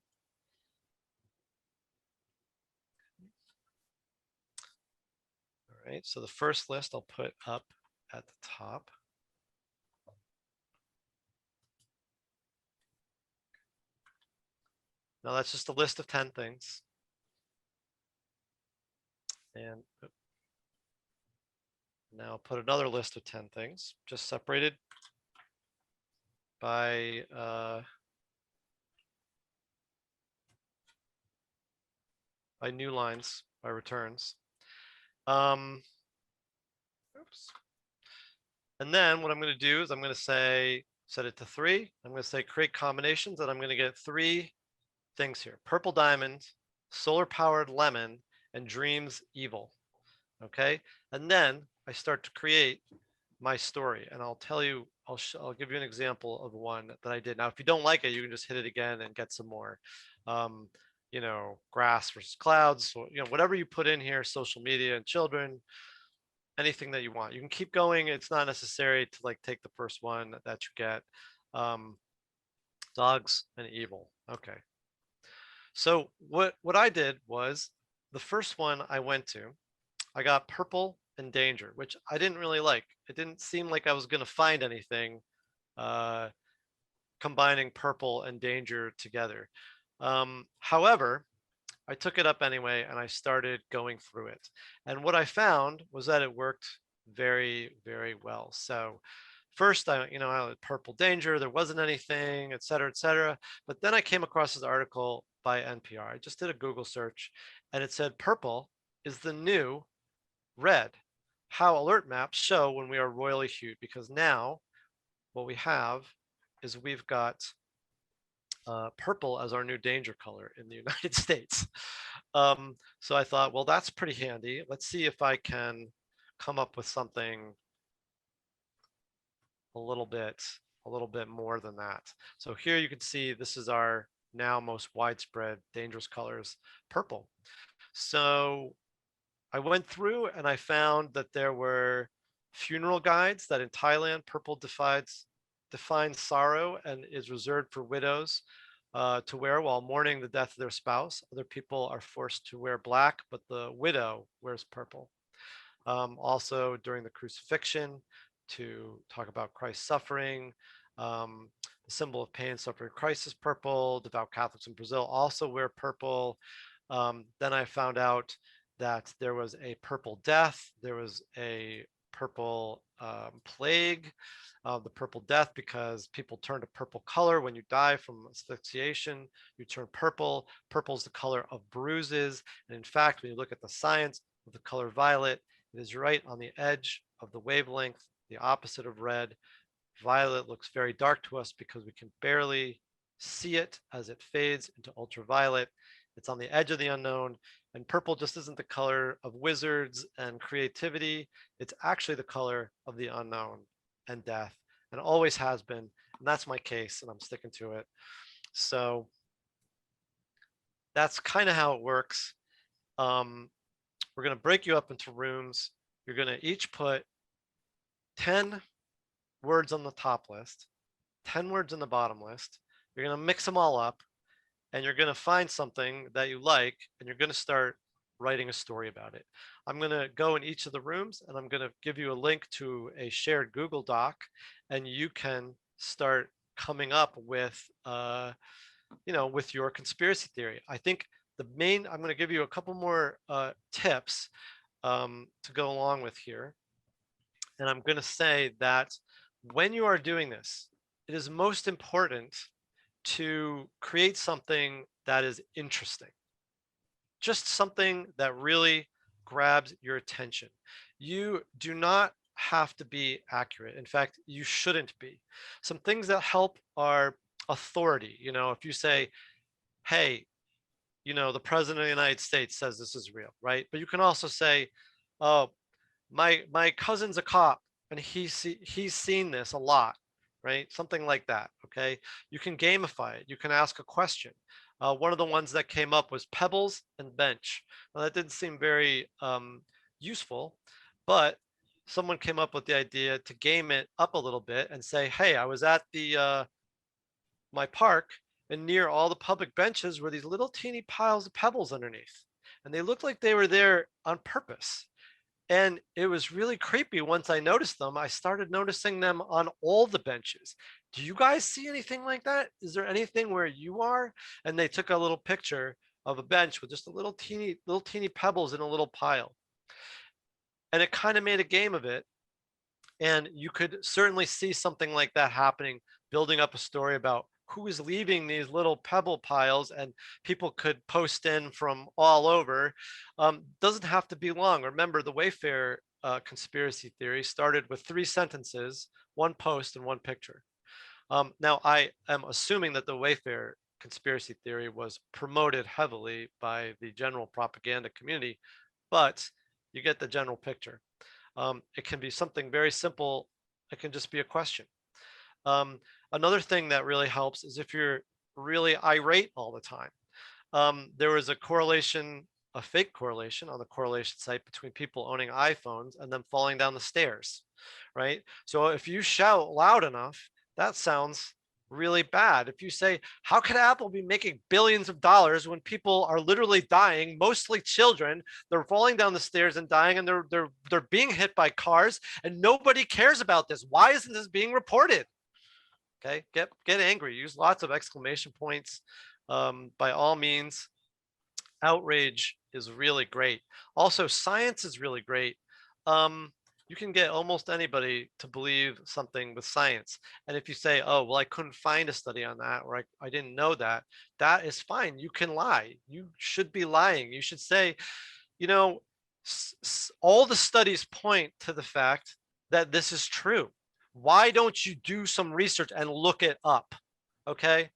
All right, so the first list I'll put up at the top. Now that's just a list of 10 things. And now I'll put another list of 10 things, just separated by new lines, by returns. Oops. And then what I'm going to do is I'm going to say, set it to 3. I'm going to say create combinations, and I'm going to get 3 things here: purple diamond, solar powered lemon, and dreams evil. Okay. And then I start to create my story, and I'll tell you, I'll give you an example of one that I did. Now, if you don't like it, you can just hit it again and get some more. You know, grass versus clouds, so, you know, whatever you put in here, social media and children, anything that you want. You can keep going. It's not necessary to like take the first one that you get. Dogs and evil. Okay. So what I did was, the first one I went to, I got purple and danger, which I didn't really like. It didn't seem like I was going to find anything combining purple and danger together. However, I took it up anyway, and I started going through it. And what I found was that it worked very, very well. So first, I had purple danger, there wasn't anything, et cetera, et cetera. But then I came across this article by NPR. I just did a Google search, and it said purple is the new red. How alert maps show when we are royally hued, because now what we have is we've got purple as our new danger color in the United States. So I thought, well, that's pretty handy. Let's see if I can come up with something a little bit more than that. So here you can see this is our now most widespread dangerous colors, purple. So I went through and I found that there were funeral guides that in Thailand, purple defines sorrow and is reserved for widows to wear while mourning the death of their spouse. Other people are forced to wear black, but the widow wears purple. Also during the crucifixion, to talk about Christ's suffering, the symbol of pain, suffering, Christ is purple. Devout Catholics in Brazil also wear purple. Then I found out that there was a purple death. There was a purple plague, the purple death, because people turn to purple color when you die from asphyxiation. You turn purple. Purple is the color of bruises. And in fact, when you look at the science of the color violet, it is right on the edge of the wavelength, the opposite of red. Violet looks very dark to us because we can barely see it as it fades into ultraviolet. It's on the edge of the unknown, and purple just isn't the color of wizards and creativity. It's actually the color of the unknown and death, and always has been. And that's my case, and I'm sticking to it. So that's kind of how it works. We're going to break you up into rooms. You're going to each put 10 words on the top list, 10 words on the bottom list. You're going to mix them all up, and you're going to find something that you like, and you're going to start writing a story about it. I'm going to go in each of the rooms, and I'm going to give you a link to a shared Google Doc, and you can start coming up with, with your conspiracy theory. I think I'm going to give you a couple more tips to go along with here. And I'm going to say that when you are doing this, it is most important to create something that is interesting. Just something that really grabs your attention. You do not have to be accurate. In fact, you shouldn't be. Some things that help are authority. If you say, hey, the president of the United States says this is real, right? But you can also say, oh, my cousin's a cop and he's seen this a lot, right? Something like that, okay? You can gamify it. You can ask a question. One of the ones that came up was pebbles and bench. Now that didn't seem very useful, but someone came up with the idea to game it up a little bit and say, hey, I was at my park, and near all the public benches were these little teeny piles of pebbles underneath. And they looked like they were there on purpose. And it was really creepy once I noticed them. I started noticing them on all the benches. Do you guys see anything like that? Is there anything where you are? And they took a little picture of a bench with just a little teeny pebbles in a little pile. And it kind of made a game of it. And you could certainly see something like that happening, building up a story about who is leaving these little pebble piles, and people could post in from all over. Doesn't have to be long. Remember, the Wayfair conspiracy theory started with 3 sentences, 1 post, and 1 picture. Now, I am assuming that the Wayfair conspiracy theory was promoted heavily by the general propaganda community, but you get the general picture. It can be something very simple. It can just be a question. Another thing that really helps is if you're really irate all the time. There was a fake correlation on the correlation site between people owning iPhones and them falling down the stairs, right? So if you shout loud enough, that sounds really bad. If you say, how could Apple be making billions of dollars when people are literally dying, mostly children, they're falling down the stairs and dying, and they're being hit by cars, and nobody cares about this. Why isn't this being reported? Okay, get angry. Use lots of exclamation points by all means. outrage is really great. Also, science is really great. You can get almost anybody to believe something with science. And if you say, oh, well, I couldn't find a study on that, or I didn't know that, that is fine. You can lie. You should be lying. You should say, you know, all the studies point to the fact that this is true. Why don't you do some research and look it up? Okay,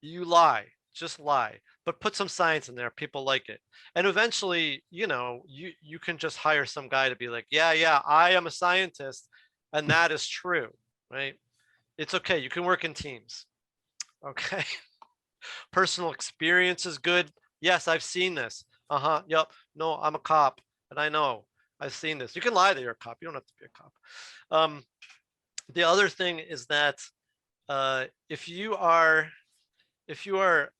you lie, just lie, but put some science in there. People like it. And eventually, you know, you can just hire some guy to be like, yeah, I am a scientist and that is true, right? It's okay. You can work in teams. Okay. Personal experience is good. Yes, I've seen this. Yep. No, I'm a cop and I know I've seen this. You can lie that you're a cop. You don't have to be a cop. The other thing is that if you are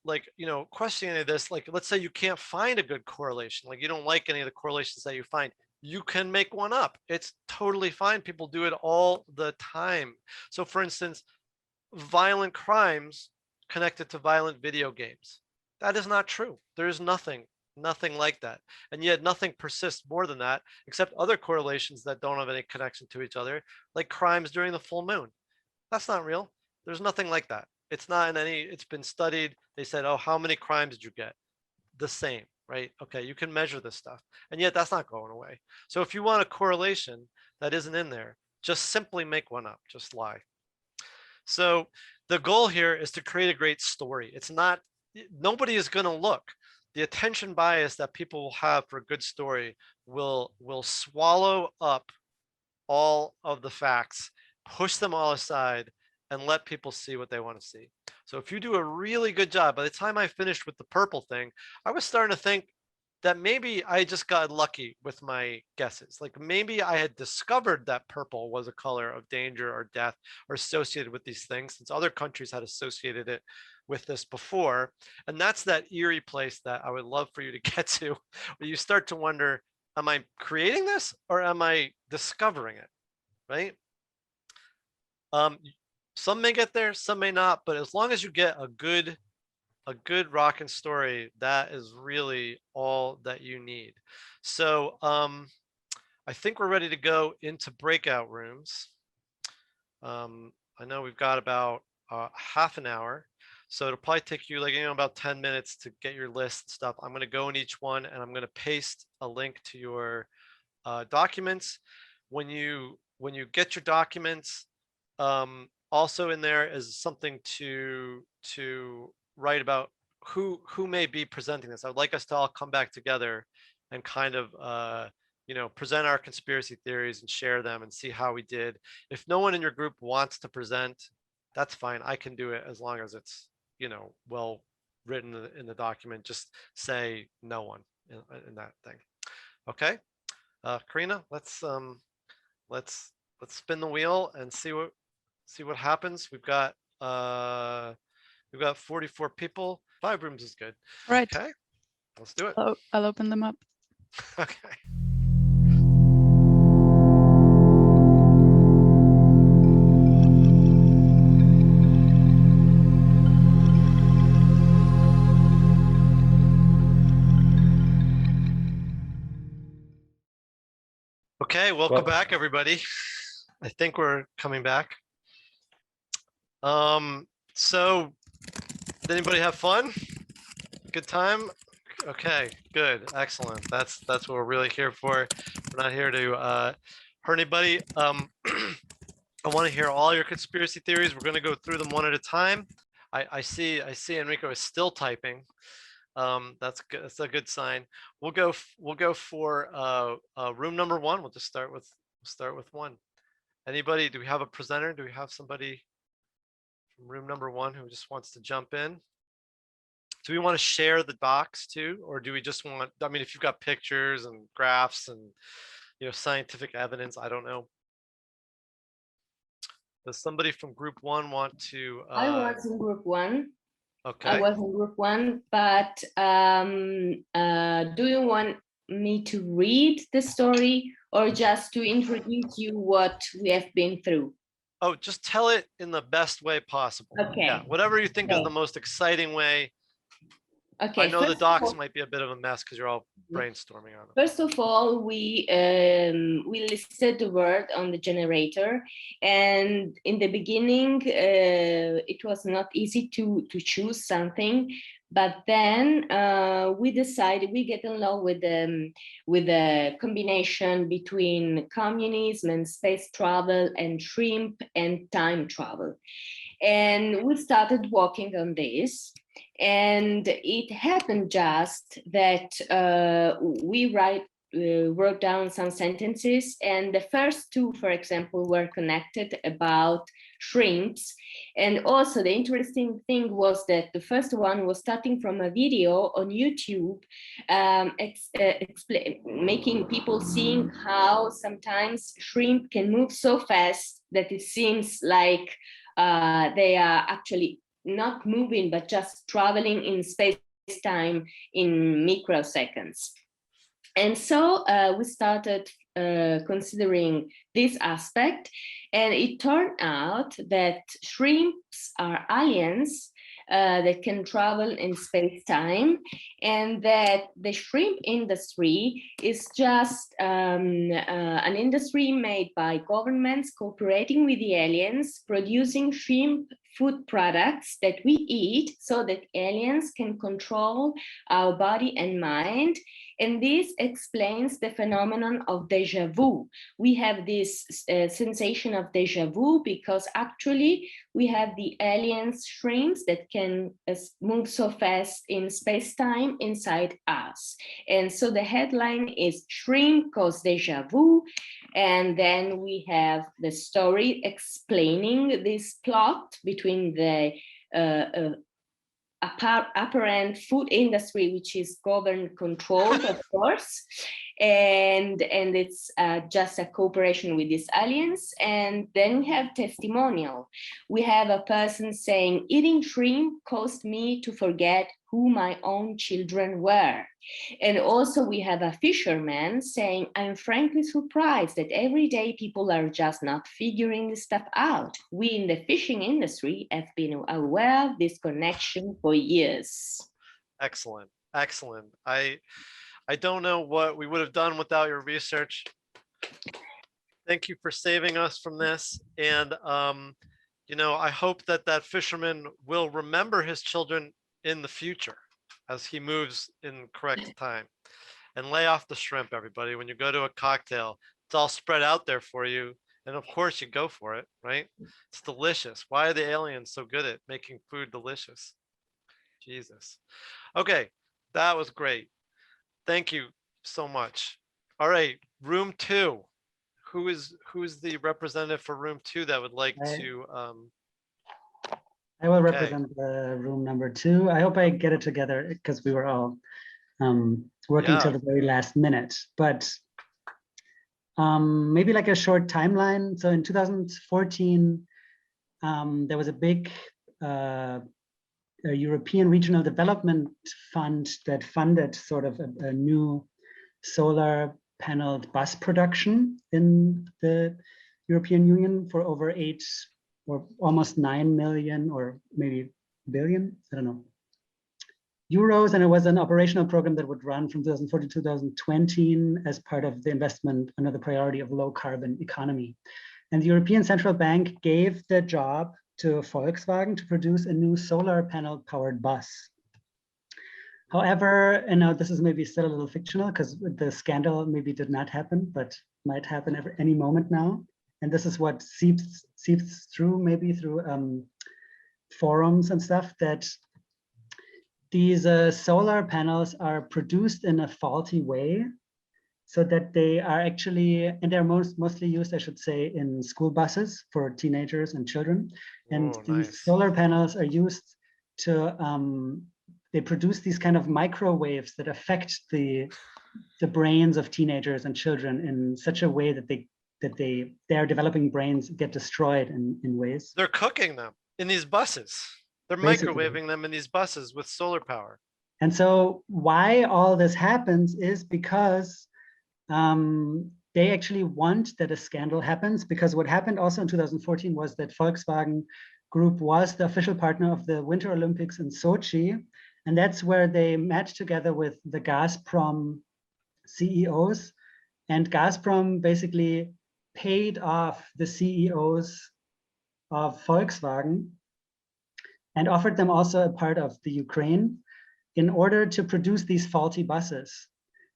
like, you know, questioning any of this, like, let's say you can't find a good correlation, like you don't like any of the correlations that you find, you can make one up. It's totally fine. People do it all the time. So for instance, violent crimes connected to violent video games. That is not true. There is nothing like that. And yet nothing persists more than that, except other correlations that don't have any connection to each other, like crimes during the full moon. That's not real. There's nothing like that. It's not in any, it's been studied. They said, oh, how many crimes did you get? The same, right? Okay, you can measure this stuff. And yet that's not going away. So if you want a correlation that isn't in there, just simply make one up, just lie. So the goal here is to create a great story. It's not, nobody is going to look. The attention bias that people will have for a good story will swallow up all of the facts, push them all aside, and let people see what they want to see. So if you do a really good job, by the time I finished with the purple thing, I was starting to think that maybe I just got lucky with my guesses. Like maybe I had discovered that purple was a color of danger or death or associated with these things, since other countries had associated it with this before. And that's that eerie place that I would love for you to get to, where you start to wonder, am I creating this or am I discovering it, right? Some may get there, some may not, but as long as you get a good rockin' story, that is really all that you need. So I think we're ready to go into breakout rooms. I know we've got about half an hour, so it'll probably take you like, you know, about 10 minutes to get your list and stuff. I'm going to go in each one and I'm going to paste a link to your documents. When you get your documents, also in there is something to write about who may be presenting this. I would like us to all come back together and kind of you know, present our conspiracy theories and share them and see how we did. If no one in your group wants to present, that's fine. I can do it as long as it's, you know, well written in the document. Just say no one in that thing. Okay, Carina, let's spin the wheel and see what happens. We've got 44 people. 5 rooms is good. Right. Okay, let's do it. I'll open them up. Okay. Okay, welcome back, everybody. I think we're coming back. So did anybody have fun? Good time? Okay, good, excellent. That's what we're really here for. We're not here to hurt anybody. I want to hear all your conspiracy theories. We're going to go through them one at a time. I see Enrico is still typing. That's good. That's a good sign. We'll go for room number 1. We'll just start with one. Anybody? Do we have a presenter? Do we have somebody from room number 1 who just wants to jump in? Do we want to share the docs too, or do we just want? I mean, if you've got pictures and graphs and, you know, scientific evidence, I don't know. Does somebody from group 1 want to? I was in group 1. Okay. I was in group 1, but do you want me to read the story or just to introduce you what we have been through? Oh, just tell it in the best way possible. Okay. Yeah, whatever you think is the most exciting way. Okay. I know the docs might be a bit of a mess because you're all brainstorming on them. First of all, we listed the word on the generator, and in the beginning, it was not easy to choose something. But then we decided we get along with the combination between communism and space travel and shrimp and time travel. And we started working on this. And it happened just that we wrote down some sentences, and the first two, for example, were connected about shrimps. And also the interesting thing was that the first one was starting from a video on YouTube, making people seeing how sometimes shrimp can move so fast that it seems like they are actually not moving, but just traveling in space-time in microseconds. And so we started considering this aspect, and it turned out that shrimps are aliens that can travel in space-time, and that the shrimp industry is just an industry made by governments cooperating with the aliens, producing shrimp food products that we eat so that aliens can control our body and mind. And this explains the phenomenon of déjà vu. We have this sensation of déjà vu because actually we have the aliens shrimps that can move so fast in space-time inside us. And so the headline is Shrimp Cause Déjà Vu. And then we have the story explaining this plot between the apparent food industry, which is government controlled, of course, and it's just a cooperation with these aliens. And then we have testimonial. We have a person saying, eating shrimp caused me to forget who my own children were. And also we have a fisherman saying, I'm frankly surprised that every day people are just not figuring this stuff out. We in the fishing industry have been aware of this connection for years. Excellent, excellent. I don't know what we would have done without your research. Thank you for saving us from this. And, you know, I hope that that fisherman will remember his children in the future as he moves in correct time. And lay off the shrimp, everybody. When you go to a cocktail, it's all spread out there for you. And of course you go for it, right? It's delicious. Why are the aliens so good at making food delicious? Jesus. Okay, that was great. Thank you so much. All right, room 2. Who is the representative for room 2 that would like to I will represent room number 2. I hope I get it together because we were all working till the very last minute. But maybe like a short timeline. So in 2014, there was a big a European Regional Development Fund that funded sort of a new solar paneled bus production in the European Union for over 8 or almost 9 million or maybe billion, I don't know, euros. And it was an operational program that would run from 2014 to 2020 as part of the investment under the priority of low carbon economy. And the European Central Bank gave the job to Volkswagen to produce a new solar panel powered bus. However, and now this is maybe still a little fictional because the scandal maybe did not happen, but might happen any moment now. And this is what seeps through, maybe through forums and stuff, that these solar panels are produced in a faulty way, so that they are actually, and they're mostly used, I should say, in school buses for teenagers and children. And these solar panels are used to, they produce these kind of microwaves that affect the brains of teenagers and children in such a way that their developing brains get destroyed in ways. They're cooking them in these buses. They're microwaving them in these buses with solar power. And so why all this happens is because they actually want that a scandal happens, because what happened also in 2014 was that Volkswagen Group was the official partner of the Winter Olympics in Sochi. And that's where they met together with the Gazprom CEOs, and Gazprom basically paid off the CEOs of Volkswagen and offered them also a part of the Ukraine in order to produce these faulty buses,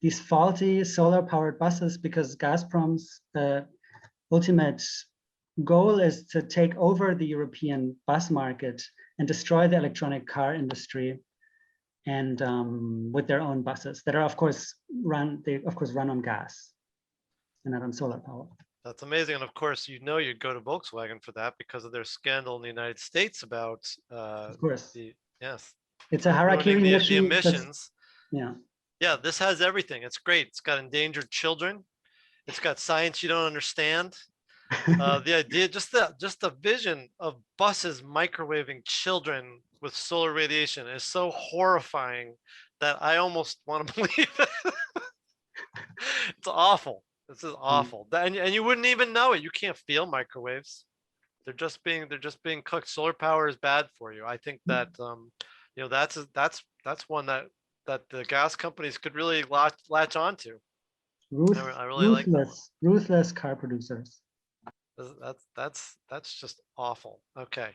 these faulty solar-powered buses, because Gazprom's ultimate goal is to take over the European bus market and destroy the electronic car industry, and with their own buses that are, of course, run on gas and not on solar power. That's amazing. And of course, you know, you'd go to Volkswagen for that because of their scandal in the United States about of course. Yes. It's a harakiri the emissions. Yeah. Yeah, this has everything. It's great. It's got endangered children. It's got science you don't understand. The idea, just the vision of buses microwaving children with solar radiation is so horrifying that I almost want to believe it. It's awful. This is awful. And you wouldn't even know it. You can't feel microwaves. They're just being cooked. Solar power is bad for you. I think that you know, that's one that the gas companies could really latch onto. I really like that. Ruthless car producers. That's just awful. Okay.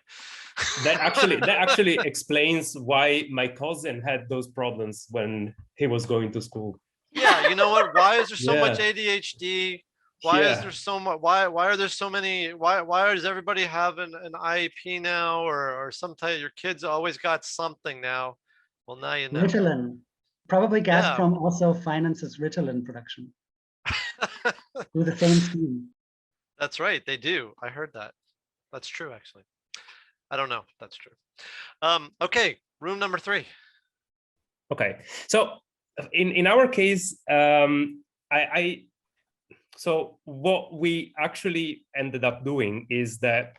That actually explains why my cousin had those problems when he was going to school. Yeah, you know what? Why is there so much ADHD? Why is there so much? Why are there so many? Why does everybody have an IEP now, or some type? Your kids always got something now. Well, now you know. Ritalin. Probably Gazprom also finances Ritalin production through the same scheme. That's right, they do. I heard that. That's true, actually. I don't know if that's true. Okay, room number 3. Okay, so in our case, so what we actually ended up doing is that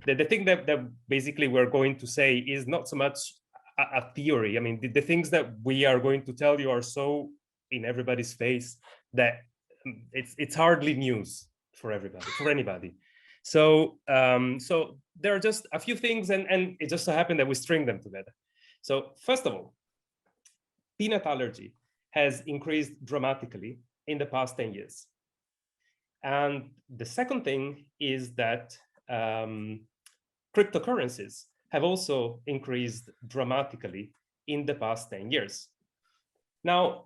the thing that basically we're going to say is not so much a theory. I mean, the things that we are going to tell you are so in everybody's face that it's hardly news for everybody, for anybody. So so there are just a few things, and it just so happened that we string them together. So first of all, peanut allergy has increased dramatically in the past 10 years. And the second thing is that cryptocurrencies have also increased dramatically in the past 10 years. Now,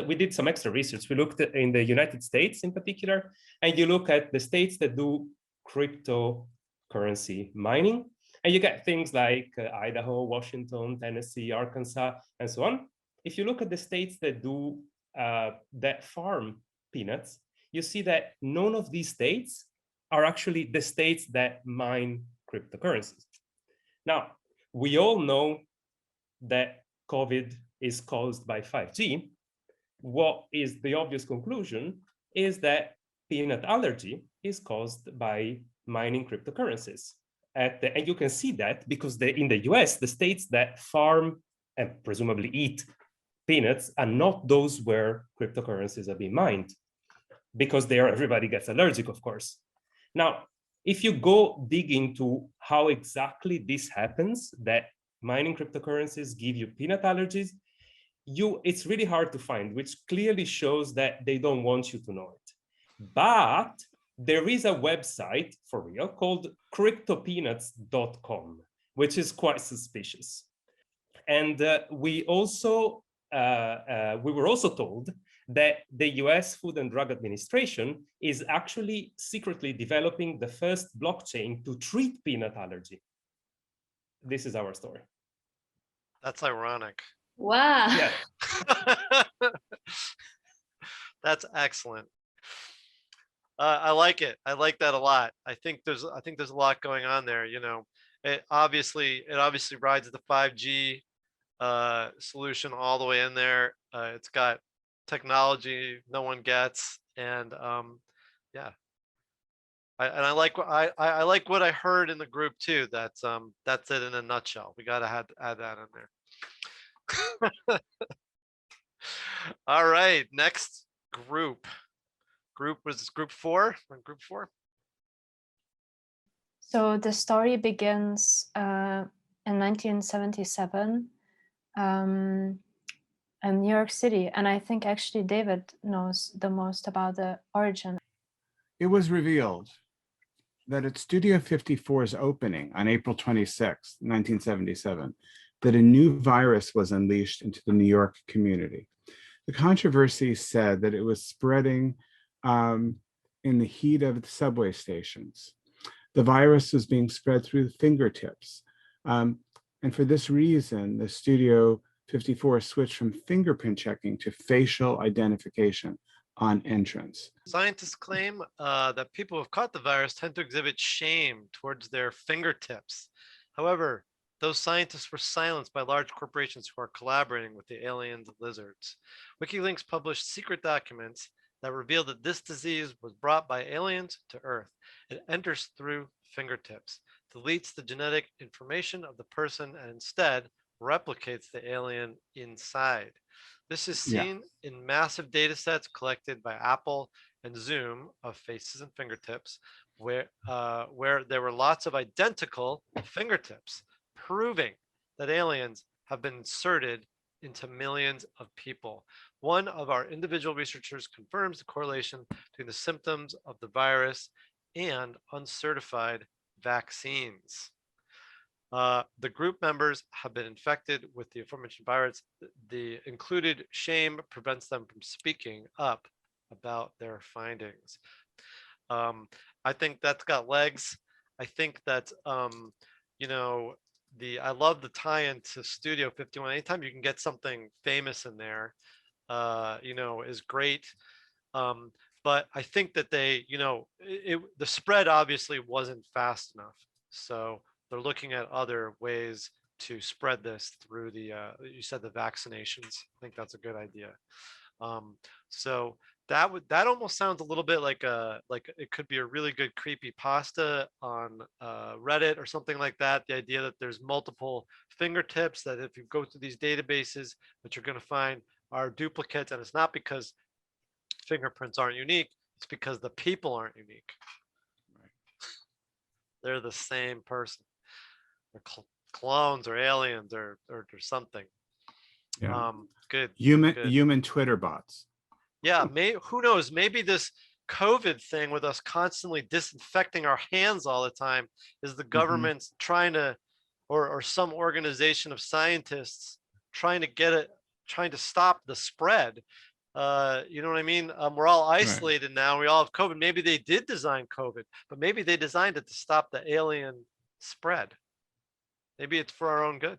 we did some extra research. We looked at in the United States in particular, and you look at the states that do cryptocurrency mining, and you get things like Idaho, Washington, Tennessee, Arkansas, and so on. If you look at the states that do that farm peanuts, you see that none of these states are actually the states that mine cryptocurrencies. Now, we all know that COVID is caused by 5G. What is the obvious conclusion is that peanut allergy is caused by mining cryptocurrencies. And you can see that because in the US, the states that farm and presumably eat peanuts are not those where cryptocurrencies are being mined, because there everybody gets allergic, of course. Now, if you go dig into how exactly this happens, that mining cryptocurrencies give you peanut allergies, it's really hard to find, which clearly shows that they don't want you to know it. But there is a website for real called cryptopeanuts.com, which is quite suspicious. And we were also told that the US Food and Drug Administration is actually secretly developing the first blockchain to treat peanut allergy. This is our story. That's ironic. Wow. Yeah. That's excellent. I like it. I like that a lot. I think there's a lot going on there. You know, it obviously rides the 5G solution all the way in there. It's got technology no one gets, and yeah. I like what I heard in the group too. That's it in a nutshell. We gotta add that in there. All right, next group. Was group 4? Group 4. So the story begins in 1977 in New York City. And I think actually David knows the most about the origin. It was revealed that at Studio 54's opening on April 26, 1977, that a new virus was unleashed into the New York community. The controversy said that it was spreading in the heat of the subway stations. The virus was being spread through the fingertips. And for this reason, the Studio 54 switched from fingerprint checking to facial identification on entrance. Scientists claim that people who have caught the virus tend to exhibit shame towards their fingertips. However, those scientists were silenced by large corporations who are collaborating with the aliens and lizards. WikiLeaks published secret documents that reveal that this disease was brought by aliens to Earth. It enters through fingertips, deletes the genetic information of the person, and instead replicates the alien inside. This is seen in massive data sets collected by Apple and Zoom of faces and fingertips, where there were lots of identical fingertips, proving that aliens have been inserted into millions of people. One of our individual researchers confirms the correlation between the symptoms of the virus and uncertified vaccines. The group members have been infected with the aforementioned virus. The included shame prevents them from speaking up about their findings. I think that's got legs. I think that, you know, I love the tie-in to Studio 51. Anytime you can get something famous in there, you know, is great. But I think that they, you know, the spread obviously wasn't fast enough. So they're looking at other ways to spread this through the, you said the vaccinations. I think that's a good idea. So that almost sounds a little bit like it could be a really good creepy pasta on Reddit or something like that. The idea that there's multiple fingertips, that if you go through these databases, what you're going to find are duplicates, and it's not because fingerprints aren't unique, it's because the people aren't unique. Right. They're the same person. They're clones or aliens or something. Yeah. Good. Human Twitter bots. Yeah, who knows? Maybe this COVID thing with us constantly disinfecting our hands all the time is the government's trying to, or some organization of scientists trying to stop the spread. You know what I mean? We're all isolated now. We all have COVID. Maybe they did design COVID, but maybe they designed it to stop the alien spread. Maybe it's for our own good.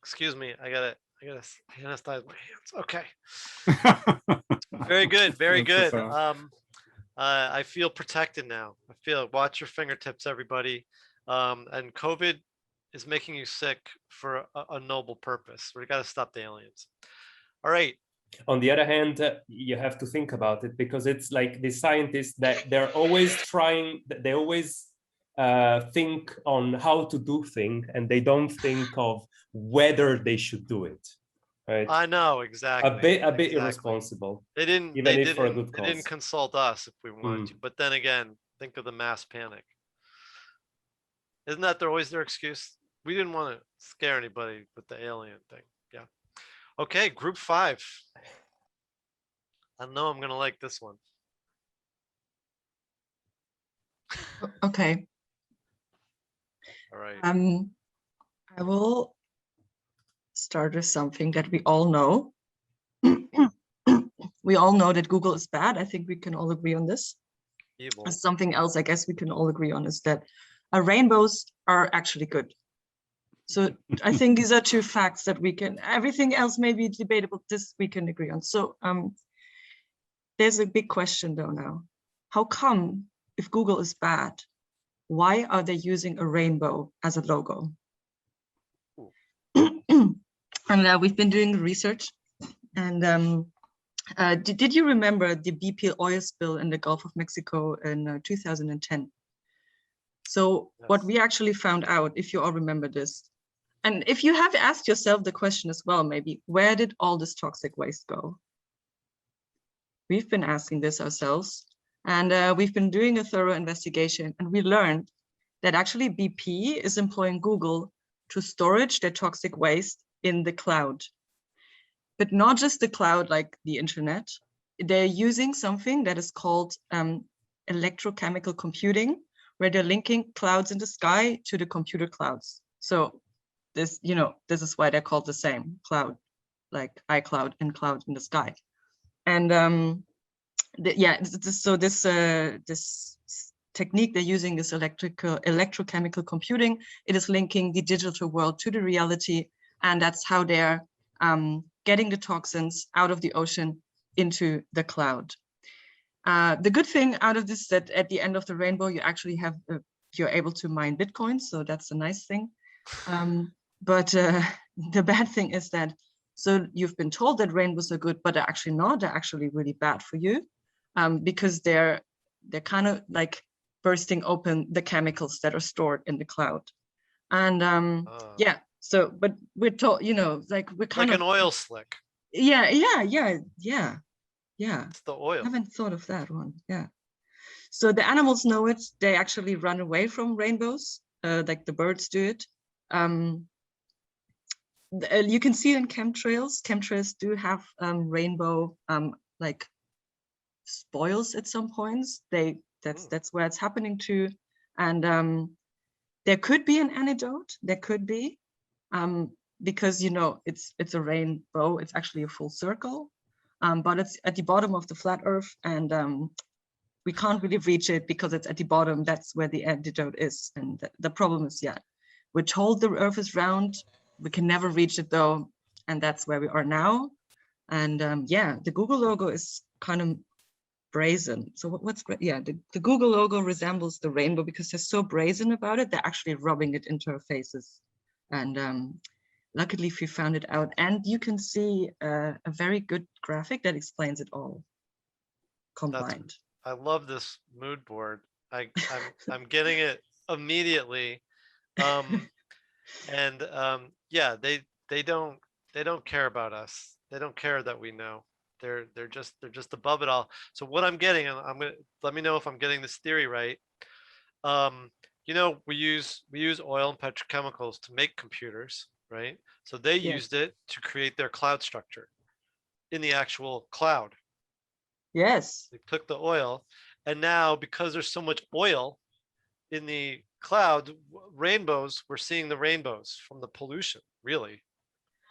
Excuse me. I gotta anesthetize my hands. Okay. Very good. Very good. I feel protected now. Watch your fingertips, everybody. And COVID is making you sick for a noble purpose. We got to stop the aliens. All right. On the other hand, you have to think about it, because it's like the scientists that they're always trying, they always think on how to do things, and they don't think of whether they should do it. Right? I know, exactly. A bit irresponsible. They didn't consult us if we wanted to. But then again, think of the mass panic. Isn't that always their excuse? We didn't want to scare anybody with the alien thing. Yeah. Okay, group 5. I know I'm gonna like this one. Okay. All right. I will start with something that we all know. We all know that Google is bad. I think we can all agree on this. Evil. Something else I guess we can all agree on is that rainbows are actually good. So I think these are 2 facts that we can, everything else may be debatable, this we can agree on. So there's a big question though now. How come, if Google is bad, why are they using a rainbow as a logo? And we've been doing research, and did you remember the BP oil spill in the Gulf of Mexico in 2010? So what we actually found out, if you all remember this, and if you have asked yourself the question as well, maybe, where did all this toxic waste go? We've been asking this ourselves, and we've been doing a thorough investigation, and we learned that actually BP is employing Google to storage their toxic waste in the cloud. But not just the cloud like the internet. They're using something that is called electrochemical computing, where they're linking clouds in the sky to the computer clouds. So this, you know, this is why they're called the same cloud, like iCloud and cloud in the sky. And this technique they're using is electrochemical computing. It is linking the digital world to the reality, and that's how they're getting the toxins out of the ocean into the cloud. The good thing out of this is that at the end of the rainbow, you actually have, you're able to mine Bitcoins, so that's a nice thing. But the bad thing is that, so you've been told that rainbows are good, but they're actually not. They're actually really bad for you, because they're kind of like bursting open the chemicals that are stored in the cloud. And yeah, so, but we're told, you know, like we're kind like of an oil slick. Yeah. It's the oil. I haven't thought of that one. Yeah. So the animals know it. They actually run away from rainbows, like the birds do it. You can see in chemtrails. Chemtrails do have rainbow like spoils at some points. That's where it's happening to, and there could be an antidote. There could be, because you know it's a rainbow. It's actually a full circle, but it's at the bottom of the flat Earth, and we can't really reach it because it's at the bottom. That's where the antidote is, and the problem is, yeah, we're told the Earth is round. We can never reach it though, and that's where we are now. And yeah, the Google logo is kind of brazen. So what's great? Yeah, the Google logo resembles the rainbow because they're so brazen about it. They're actually rubbing it into our faces, and luckily we found it out. And you can see a very good graphic that explains it all combined. I love this mood board. I'm getting it immediately. Yeah, they don't care about us. They don't care that we know. They're just above it all. So what I'm getting, and I'm gonna let me know if I'm getting this theory right. You know, we use oil and petrochemicals to make computers, right? So they used it to create their cloud structure in the actual cloud. Yes. They took the oil, and now because there's so much oil in the cloud, rainbows, we're seeing the rainbows from the pollution, really.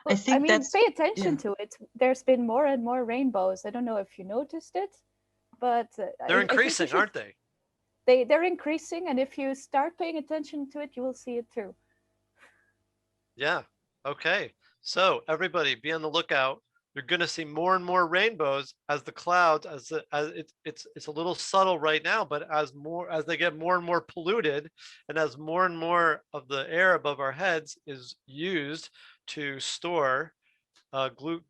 Well, I mean, pay attention to it. There's been more and more rainbows. I don't know if you noticed it, but they're increasing, aren't they? They're increasing, and if you start paying attention to it, you will see it too. Yeah. Okay. So everybody, be on the lookout. You're going to see more and more rainbows as the clouds, it's a little subtle right now, but as they get more and more polluted, and as more and more of the air above our heads is used to store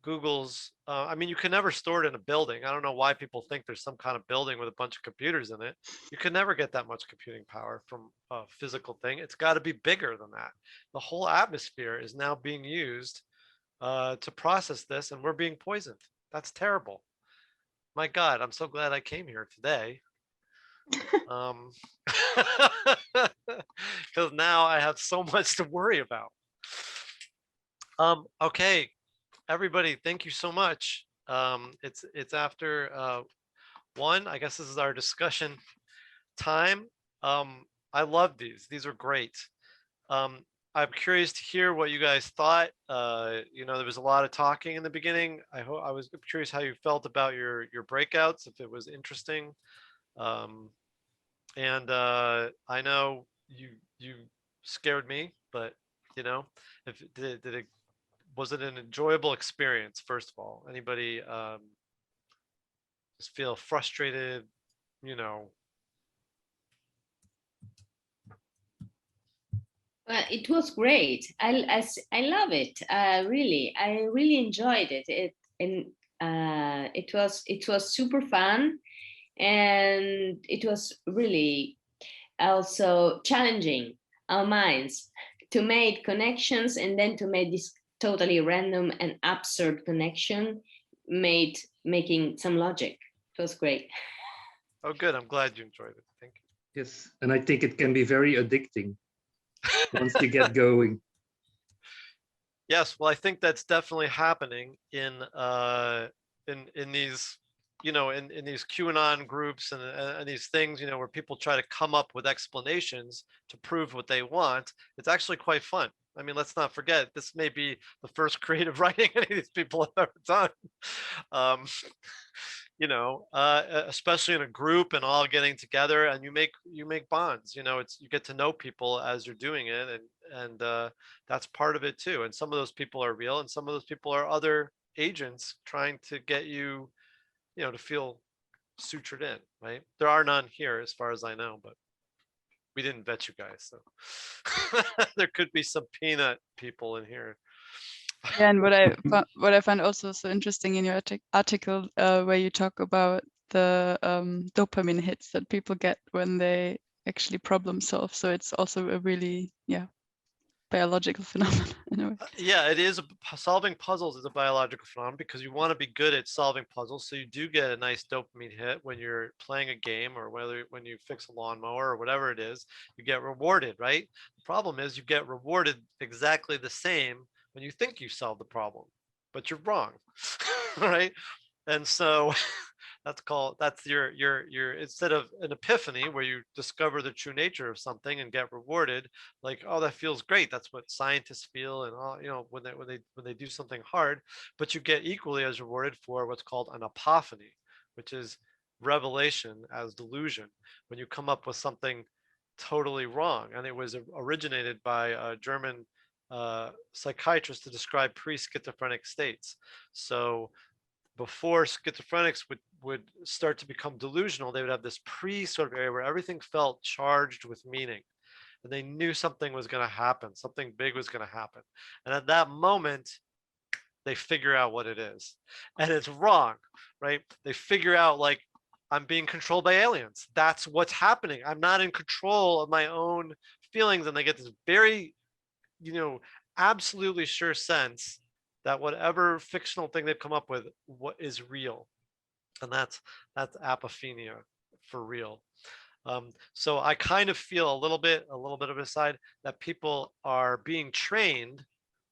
Google's, I mean, you can never store it in a building. I don't know why people think there's some kind of building with a bunch of computers in it. You can never get that much computing power from a physical thing. It's got to be bigger than that. The whole atmosphere is now being used to process this, and we're being poisoned. That's terrible. My God, I'm so glad I came here today. Because now I have so much to worry about. Okay, everybody, thank you so much. It's after 1. I guess this is our discussion time. I love these. These are great. I'm curious to hear what you guys thought. You know, there was a lot of I beginning. I was curious how you felt about your breakouts, if it was interesting. And I know you scared me, but you know, was it an enjoyable experience? First of all, anybody just feel frustrated? You know. Well, it was great. I love it. Really, I really enjoyed it. It was super fun, and it was really also challenging our minds to make connections, and then to make this totally random and absurd connection, making some logic. It was great. Oh, good. I'm glad you enjoyed it. Thank you. Yes, and I think it can be very addicting once you get going. Yes, well, I think that's definitely happening in these, in these QAnon groups and these things, where people try to come up with explanations to prove what they want. It's actually quite fun. I mean, let's not forget, this may be the first creative writing any of these people have ever done. Especially in a group and all getting together, and you make bonds. You get to know people as you're doing it, and that's part of it too. And some of those people are real, and some of those people are other agents trying to get you, to feel sutured in. Right? There are none here, as far as I know, but we didn't vet you guys, so there could be some peanut people in here. Yeah, and what I find also so interesting in your article, where you talk about the dopamine hits that people get when they actually problem solve. So it's also a really biological phenomenon in a way. Yeah, it is. Solving puzzles is a biological phenomenon because you want to be good at solving puzzles. So you do get a nice dopamine hit when you're playing a game, or when you fix a lawnmower or whatever it is, you get rewarded, right? The problem is you get rewarded exactly the same when you think you solved the problem, but you're wrong, right? And so that's your instead of an epiphany where you discover the true nature of something and get rewarded, like, oh, that feels great. That's what scientists feel, and all, when they do something hard, but you get equally as rewarded for what's called an apopheny, which is revelation as delusion, when you come up with something totally wrong. And it was originated by a German psychiatrist to describe pre-schizophrenic states. So before schizophrenics would start to become delusional, they would have this sort of area where everything felt charged with meaning, and they knew something was going to happen, something big was going to happen, and at that moment they figure out what it is, and it's wrong, right? They figure out, like, I'm being controlled by aliens. That's what's happening. I'm not in control of my own feelings, and they get this very, absolutely sure sense that whatever fictional thing they've come up with, what is real, and that's apophenia for real. So I kind of feel a little bit of a side that people are being trained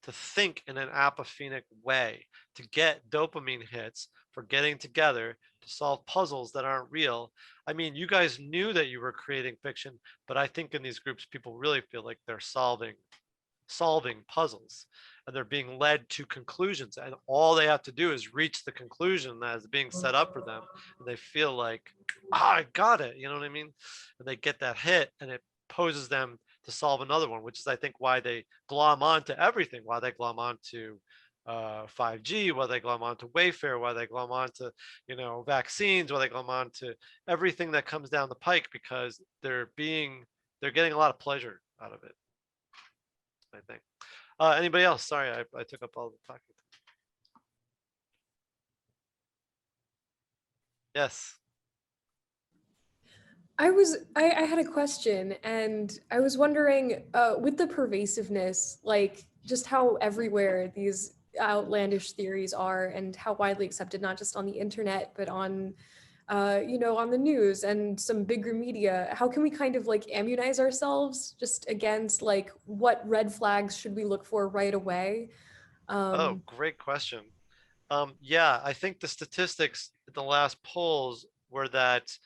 to think in an apophenic way, to get dopamine hits for getting together to solve puzzles that aren't real. I mean, you guys knew that you were creating fiction, but I think in these groups, people really feel like they're solving puzzles, and they're being led to conclusions, and all they have to do is reach the conclusion that is being set up for them, and they feel like, I got it, you know what I mean? And they get that hit, and it poses them to solve another one, which is, I think, why they glom onto everything, why they glom onto 5G, why they glom onto Wayfair, why they glom onto vaccines, why they glom onto everything that comes down the pike, because they're getting a lot of pleasure out of it, I think. Anybody else? Sorry, I took up all the talking. Yes. I had a question, and I was wondering, with the pervasiveness, like just how everywhere these outlandish theories are, and how widely accepted, not just on the internet, but on on the news and some bigger media, how can we kind of like immunize ourselves just against, like, what red flags should we look for right away? Oh, great question. Yeah, I think the statistics at the last polls were that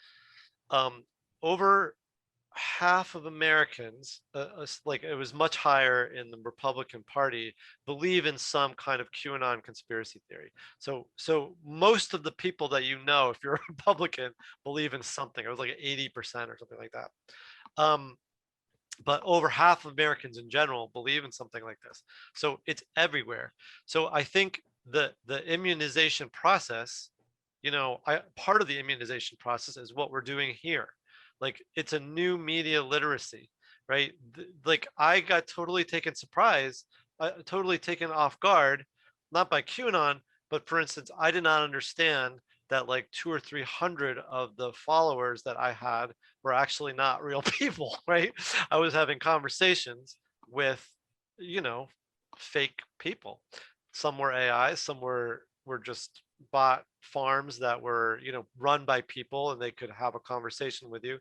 over half of Americans, like it was much higher in the Republican Party, believe in some kind of QAnon conspiracy theory. So most of the people that if you're a Republican, believe in something. It was like 80% or something like that. But over half of Americans in general believe in something like this. So it's everywhere. So I think the immunization process, part of the immunization process is what we're doing here. Like, it's a new media literacy, right? Like, I got totally taken off guard, not by QAnon, but for instance, I did not understand that like 200 or 300 of the followers that I had were actually not real people, right? I was having conversations with, fake people. Some were AI, some were just bot farms that were, run by people, and they could have a conversation with you.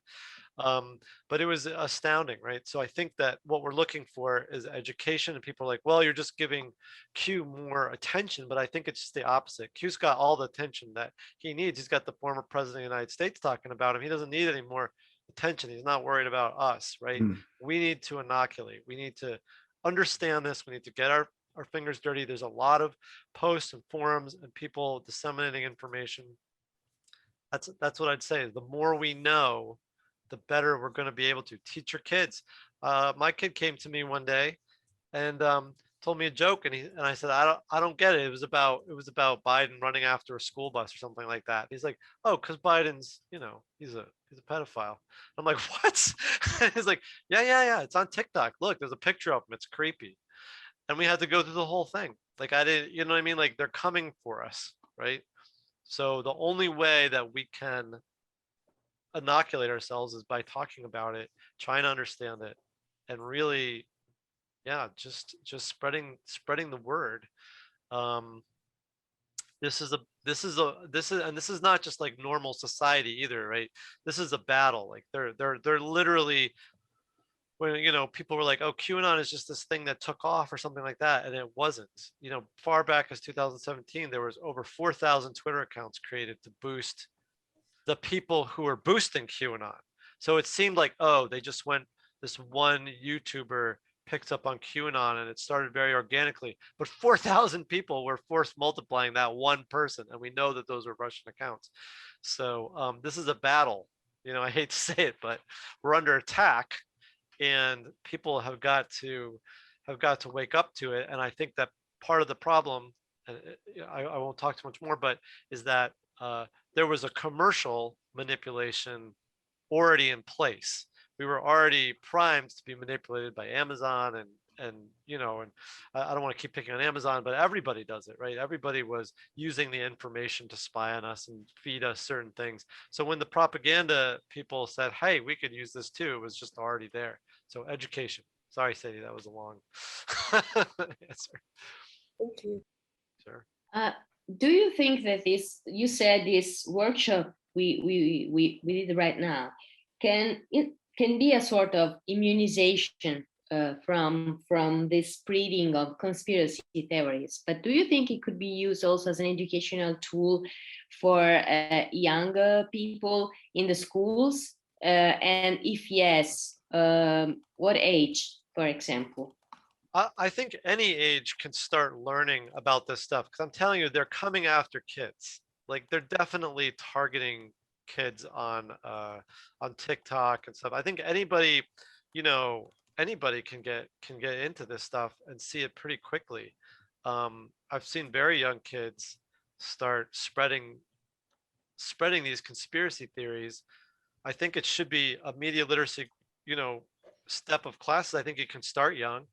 But it was astounding, right? So I think that what we're looking for is education, and people are like, well, you're just giving Q more attention, but I think it's just the opposite. Q's got all the attention that he needs. He's got the former president of the United States talking about him. He doesn't need any more attention. He's not worried about us, right? We need to inoculate. We need to understand this. We need to get our fingers dirty. There's a lot of posts and forums and people disseminating information. That's what I'd say. The more we know, the better we're going to be able to teach your kids. My kid came to me one day and told me a joke, and I said, I don't get it. It was about Biden running after a school bus or something like that. He's like, oh, because Biden's, he's a pedophile. I'm like, what? He's like, yeah, it's on TikTok. Look, there's a picture of him. It's creepy. And we had to go through the whole thing. Like, I didn't, you know what I mean? Like, they're coming for us, right? So the only way that we can inoculate ourselves is by talking about it, trying to understand it, and really, just spreading the word. This is not just like normal society either, right? This is a battle. Like they're literally, when people were like, oh, QAnon is just this thing that took off or something like that, and it wasn't. Far back as 2017, there was over 4,000 Twitter accounts created to boost the people who were boosting QAnon. So it seemed like, oh, they just went, this one YouTuber picked up on QAnon and it started very organically, but 4,000 people were force multiplying that one person, and we know that those were Russian accounts. So this is a battle. I hate to say it, but we're under attack, and people have got to wake up to it. And I think that part of the problem, and I won't talk too much more, but is that there was a commercial manipulation already in place. We were already primed to be manipulated by Amazon, and I don't want to keep picking on Amazon, but everybody does it, right? Everybody was using the information to spy on us and feed us certain things. So when the propaganda people said, hey, we could use this too, it was just already there. So education. Sorry, Sadie, that was a long answer. Thank you. Sure. Do you think that you said this workshop we did right now can be a sort of immunization from this spreading of conspiracy theories, but do you think it could be used also as an educational tool for younger people in the schools? And if yes, what age, for example? I think any age can start learning about this stuff, because I'm telling you, they're coming after kids. Like, they're definitely targeting kids on TikTok and stuff. I think anybody can get into this stuff and see it pretty quickly. I've seen very young kids start spreading these conspiracy theories. I think it should be a media literacy, step of classes. I think it can start young,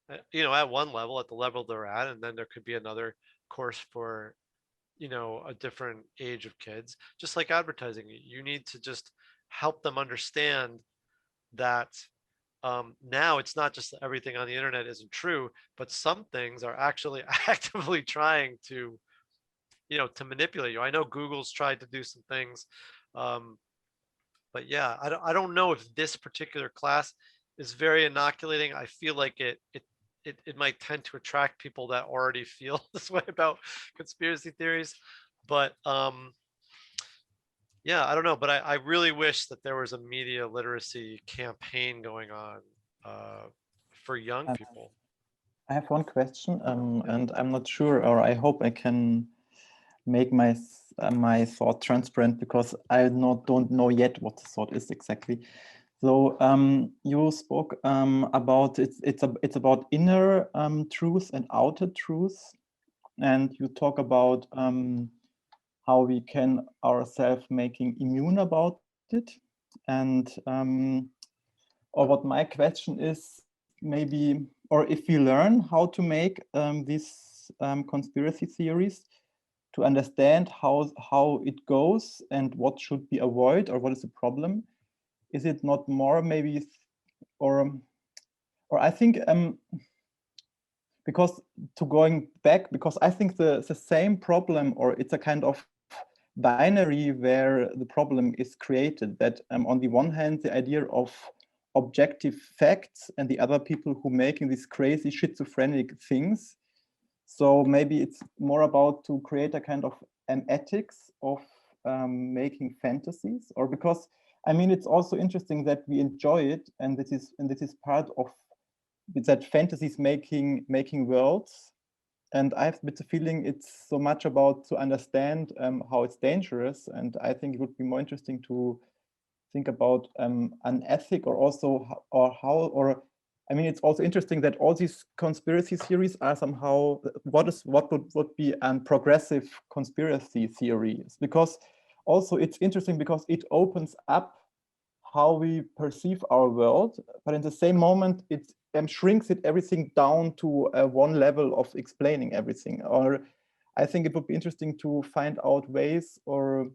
at one level, at the level they're at, and then there could be another course for a different age of kids. Just like advertising, you need to just help them understand that now it's not just that everything on the internet isn't true, but some things are actually actively trying to manipulate you. I know Google's tried to do some things, but yeah, I don't know if this particular class is very inoculating. I feel like it might tend to attract people that already feel this way about conspiracy theories. But yeah, I don't know. But I really wish that there was a media literacy campaign going on for young people. I have one question, and I'm not sure, or I hope I can make my thought transparent, because I don't know yet what the thought is exactly. So you spoke about it's about inner truth and outer truth, and you talk about how we can ourselves making immune about it. And or what my question is, maybe, or if we learn how to make these conspiracy theories, to understand how it goes and what should be avoided, or what is the problem, is it not more maybe, or I think because to going back, because I think the same problem, or it's a kind of binary where the problem is created, that on the one hand, the idea of objective facts and the other people who making these crazy schizophrenic things. So maybe it's more about to create a kind of an ethics of making fantasies, or because I mean it's also interesting that we enjoy it, and this is part of that fantasies making worlds. And I have a bit the feeling it's so much about to understand how it's dangerous, and I think it would be more interesting to think about an ethic, or also I mean, it's also interesting that all these conspiracy theories are somehow what would be a progressive conspiracy theories, because also it's interesting because it opens up how we perceive our world, but in the same moment it shrinks everything down to one level of explaining everything. Or I think it would be interesting to find out ways or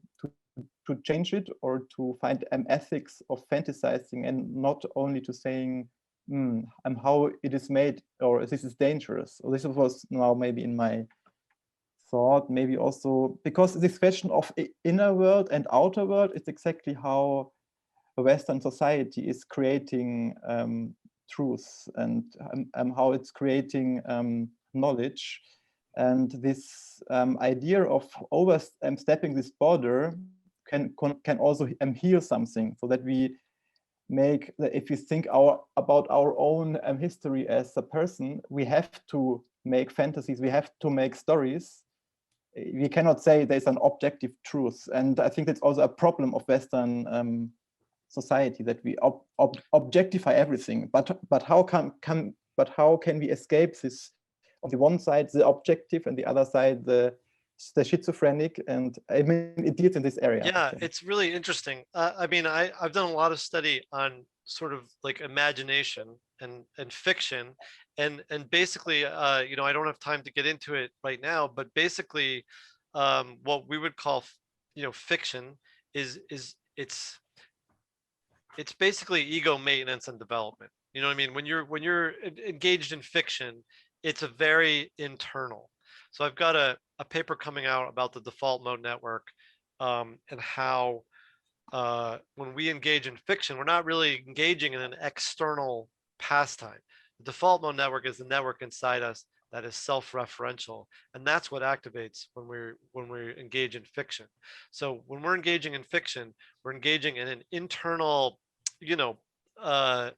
to change it, or to find ethics of fantasizing, and not only to saying how it is made, or this is dangerous. Or this was now maybe in my thought, maybe also because this question of inner world and outer world is exactly how a Western society is creating truth, and how it's creating knowledge. And this idea of overstepping this border can also heal something, so that we make, if we think about our own history as a person, we have to make fantasies, we have to make stories. We cannot say there's an objective truth, and I think that's also a problem of Western society, that we objectify everything. But how can we escape this? On the one side, the objective, and the other side, the schizophrenic, and I mean it deals in this area. Yeah, it's really interesting. I mean, I've done a lot of study on sort of like imagination and fiction, and basically, you know, I don't have time to get into it right now, but basically, what we would call, you know, fiction is it's basically ego maintenance and development. You know what I mean? When you're engaged in fiction, it's a very internal. So I've got a paper coming out about the default mode network, and how when we engage in fiction, we're not really engaging in an external pastime. The default mode network is the network inside us that is self-referential, and that's what activates when we engage in fiction. So when we're engaging in fiction, we're engaging in an internal, you know,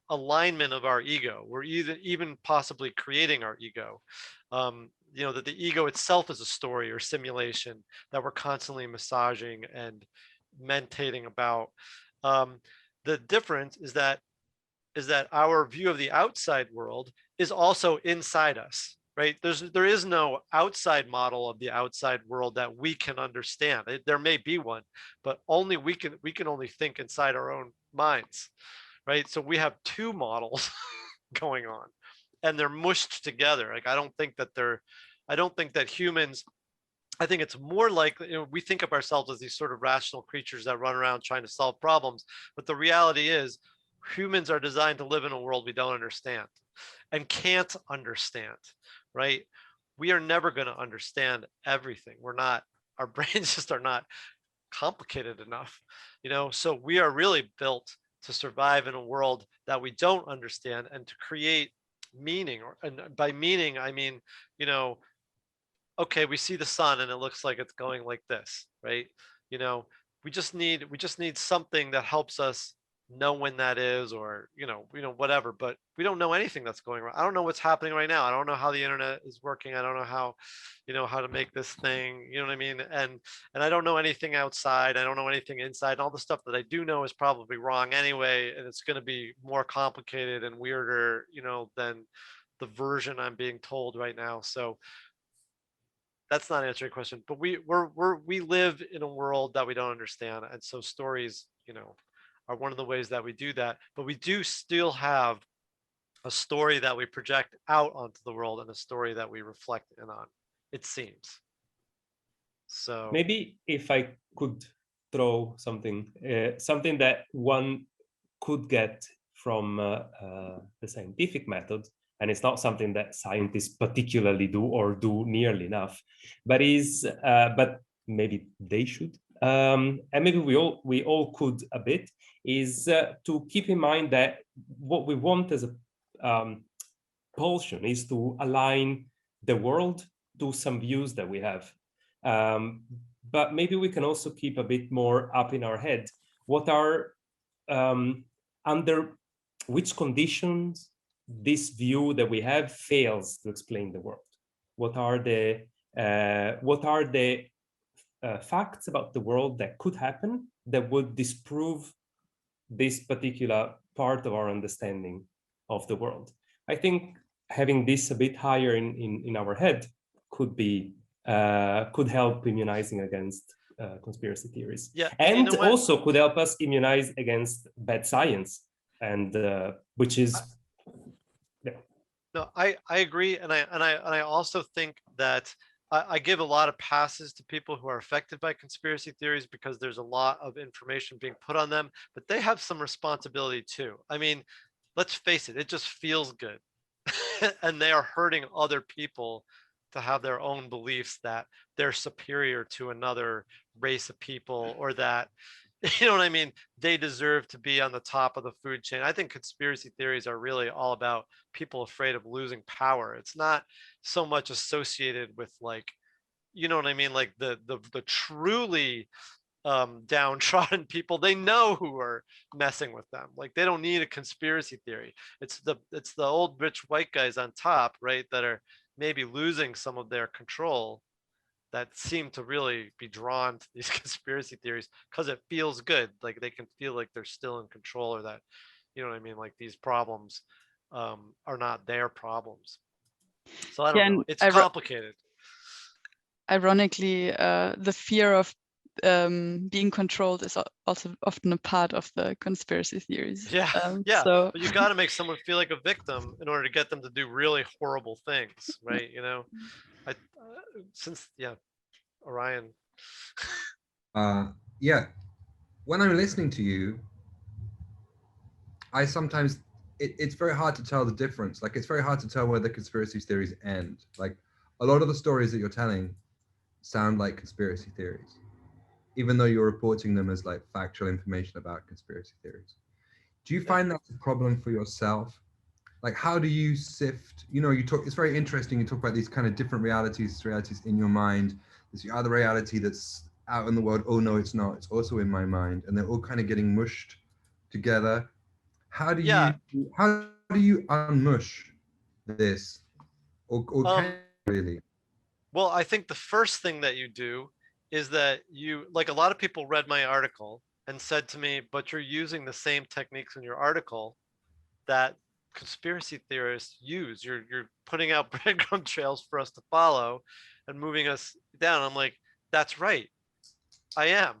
alignment of our ego. We're even possibly creating our ego. You know, that the ego itself is a story or simulation that we're constantly massaging and meditating about. The difference is that our view of the outside world is also inside us, right? There is no outside model of the outside world that we can understand. There may be one, but only we can only think inside our own minds, right? So we have two models going on, and they're mushed together. Like I don't think that humans, I think it's more likely, you know, we think of ourselves as these sort of rational creatures that run around trying to solve problems, but the reality is humans are designed to live in a world we don't understand and can't understand, right? We are never going to understand everything. Our brains just are not complicated enough, you know, so we are really built to survive in a world that we don't understand and to create meaning. And by meaning, I mean, you know, okay, we see the sun and it looks like it's going like this, right? You know, we just need something that helps us know when that is, or you know, whatever. But we don't know anything that's going on. I don't know what's happening right now. I don't know how the internet is working. I don't know how, you know, how to make this thing. You know what I mean? And I don't know anything outside. I don't know anything inside. And all the stuff that I do know is probably wrong anyway, and it's going to be more complicated and weirder, you know, than the version I'm being told right now. So that's not answering your question, but we live in a world that we don't understand, and so stories, you know, are one of the ways that we do that. But we do still have a story that we project out onto the world and a story that we reflect in on, it seems. So maybe if I could throw something that one could get from the scientific method, and it's not something that scientists particularly do or do nearly enough, but maybe they should, and maybe we all could a bit, is to keep in mind that what we want as a pulsion is to align the world to some views that we have. But maybe we can also keep a bit more up in our head. What are, under which conditions this view that we have fails to explain the world? What are the facts about the world that could happen that would disprove this particular part of our understanding of the world? I think having this a bit higher in our head could be could help immunizing against conspiracy theories. Yeah, and you know what? also could help us immunize against bad science, and which is No, I agree, and I also think that I give a lot of passes to people who are affected by conspiracy theories because there's a lot of information being put on them, but they have some responsibility too. I mean, let's face it, it just feels good. And they are hurting other people to have their own beliefs that they're superior to another race of people, or that, you know what I mean, they deserve to be on the top of the food chain. I think conspiracy theories are really all about people afraid of losing power. It's not so much associated with, like, you know what I mean, like the truly downtrodden people. They know who are messing with them. Like, they don't need a conspiracy theory. It's the old rich white guys on top, right, that are maybe losing some of their control, that seem to really be drawn to these conspiracy theories because it feels good. Like, they can feel like they're still in control, or that, you know what I mean, like these problems are not their problems. So I don't know. It's complicated. Ironically, the fear of being controlled is also often a part of the conspiracy theories. Yeah, So but you got to make someone feel like a victim in order to get them to do really horrible things, right? You know, Orion. Yeah, when I'm listening to you, I sometimes it's very hard to tell the difference. Like, it's very hard to tell where the conspiracy theories end. Like, a lot of the stories that you're telling sound like conspiracy theories, even though you're reporting them as like factual information about conspiracy theories. Do you find that's a problem for yourself? Like, how do you sift, you know, it's very interesting, you talk about these kind of different realities in your mind. There's the other reality that's out in the world. Oh no, it's not, it's also in my mind, and they're all kind of getting mushed together. How do you unmush this, or can you really? Well, I think the first thing that you do is that you, like, a lot of people read my article and said to me, but you're using the same techniques in your article that conspiracy theorists use. You're putting out breadcrumb trails for us to follow and moving us down. I'm like, that's right. I am,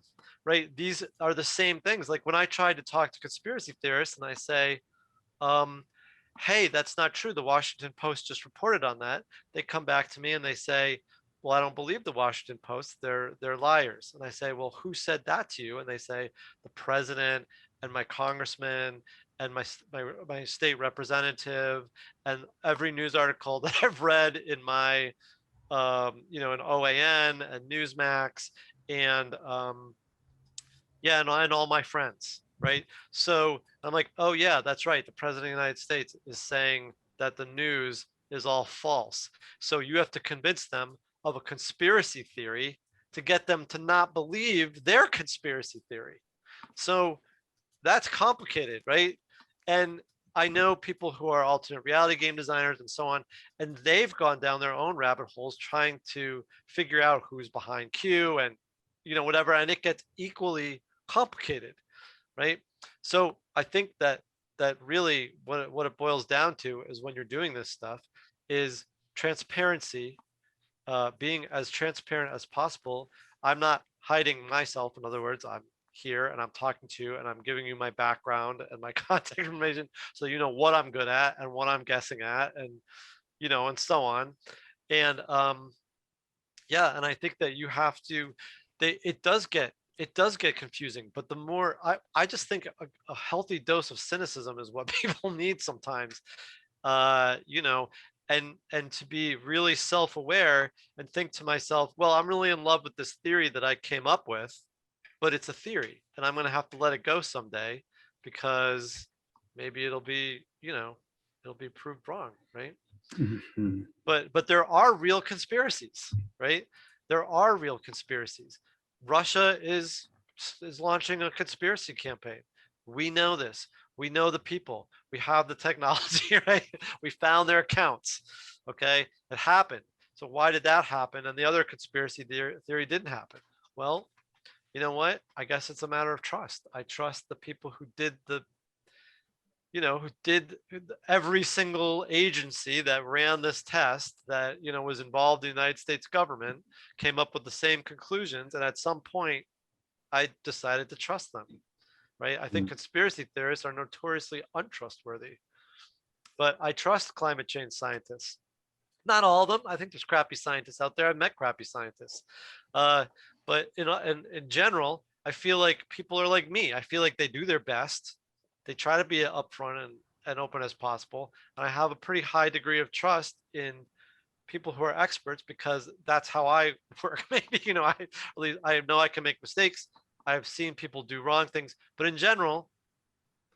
right? These are the same things. Like, when I tried to talk to conspiracy theorists and I say, hey, that's not true, the Washington Post just reported on that, they come back to me and they say, well, I don't believe the Washington Post, they're liars. And I say, well, who said that to you? And they say, the president and my congressman and my state representative, and every news article that I've read in my you know, in OAN and Newsmax, and and all my friends, right? So I'm like, oh yeah, that's right, the president of the United States is saying that the news is all false. So you have to convince them of a conspiracy theory to get them to not believe their conspiracy theory. So that's complicated, right? And I know people who are alternate reality game designers and so on, and they've gone down their own rabbit holes trying to figure out who's behind Q and, you know, whatever, and it gets equally complicated, right? So I think that really what it boils down to is, when you're doing this stuff, is transparency, being as transparent as possible. I'm not hiding myself. In other words, I'm here and I'm talking to you and I'm giving you my background and my contact information, so you know what I'm good at and what I'm guessing at, and, you know, and so on. And yeah, and I think that you have to, it does get confusing, but the more I just think a healthy dose of cynicism is what people need sometimes, you know, and to be really self-aware and think to myself, well, I'm really in love with this theory that I came up with, but it's a theory, and I'm going to have to let it go someday because maybe it'll be, you know, it'll be proved wrong, right? But there are real conspiracies, right? There are real conspiracies. Russia is launching a conspiracy campaign. We know this. We know the people. We have the technology, right? We found their accounts. Okay, it happened. So why did that happen? And the other conspiracy theory didn't happen. Well, you know what? I guess it's a matter of trust. I trust the people who did the, you know, who did every single agency that ran this test that, you know, was involved in the United States government came up with the same conclusions. And at some point, I decided to trust them, right? I think conspiracy theorists are notoriously untrustworthy, but I trust climate change scientists. Not all of them. I think there's crappy scientists out there. I've met crappy scientists. But in general, I feel like people are like me. I feel like they do their best. They try to be upfront and open as possible. And I have a pretty high degree of trust in people who are experts because that's how I work. Maybe, you know, I know I can make mistakes. I've seen people do wrong things. But in general,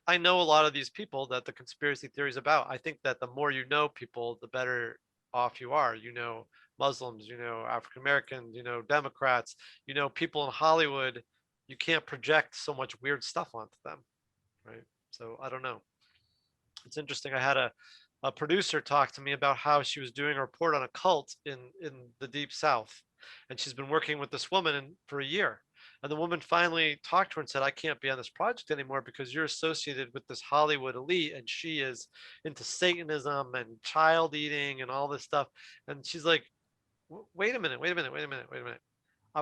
I know a lot of these people that the conspiracy theory is about. I think that the more you know people, the better off you are. You know, Muslims, you know, African Americans, you know, Democrats, you know, people in Hollywood. You can't project so much weird stuff onto them, right? So I don't know. It's interesting. I had a producer talk to me about how she was doing a report on a cult in the Deep South, and she's been working with this woman for a year. And the woman finally talked to her and said, I can't be on this project anymore because you're associated with this Hollywood elite, and she is into Satanism and child eating and all this stuff. And she's like, wait a minute.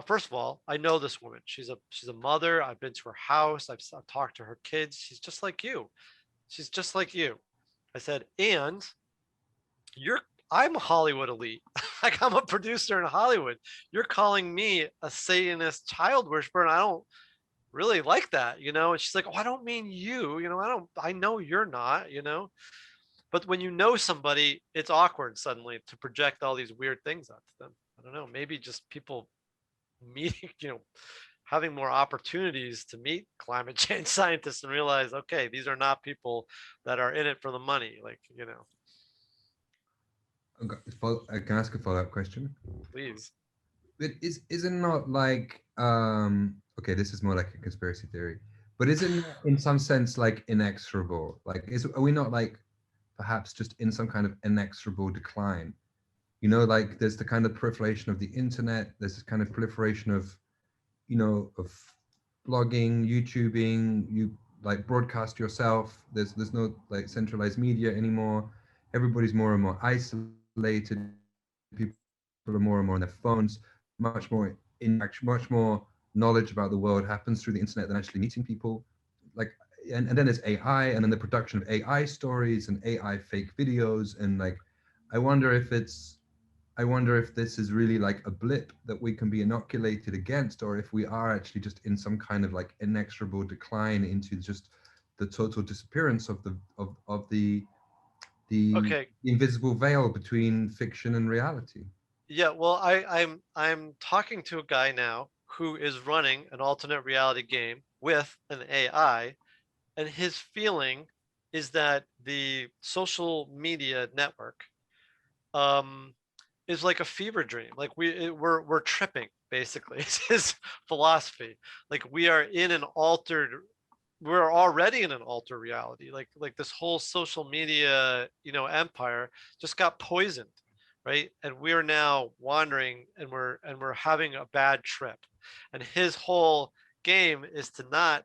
First of all, I know this woman. She's a mother. I've been to her house. I've talked to her kids. She's just like you. She's just like you. I said, and I'm a Hollywood elite. Like, I'm a producer in Hollywood. You're calling me a Satanist child worshiper, and I don't really like that, you know? And she's like, oh, I don't mean you, you know, I know you're not, you know? But when you know somebody, it's awkward suddenly to project all these weird things onto them. I don't know, maybe just people meeting, you know, having more opportunities to meet climate change scientists and realize, okay, these are not people that are in it for the money, like, you know. I can ask a follow-up question. Please. But is it not like okay, this is more like a conspiracy theory, but is it not in some sense like inexorable? Like, are we not like perhaps just in some kind of inexorable decline? You know, like there's the kind of proliferation of the internet, there's this kind of proliferation of, you know, of blogging, YouTubing, you like broadcast yourself. There's no like centralized media anymore. Everybody's more and more isolated. People are more and more on their phones. Much more interaction, much more knowledge about the world happens through the internet than actually meeting people. Like, and then there's AI, and then the production of AI stories and AI fake videos, and like, I wonder if this is really like a blip that we can be inoculated against, or if we are actually just in some kind of like inexorable decline into just the total disappearance of the invisible veil between fiction and reality. Yeah, well, I'm talking to a guy now who is running an alternate reality game with an AI, and his feeling is that the social media network is like a fever dream. Like we're tripping, basically. It's his philosophy. Like we're already in an altered reality. Like this whole social media, you know, empire just got poisoned, right? And we're now wandering, and we're having a bad trip. And his whole game is to not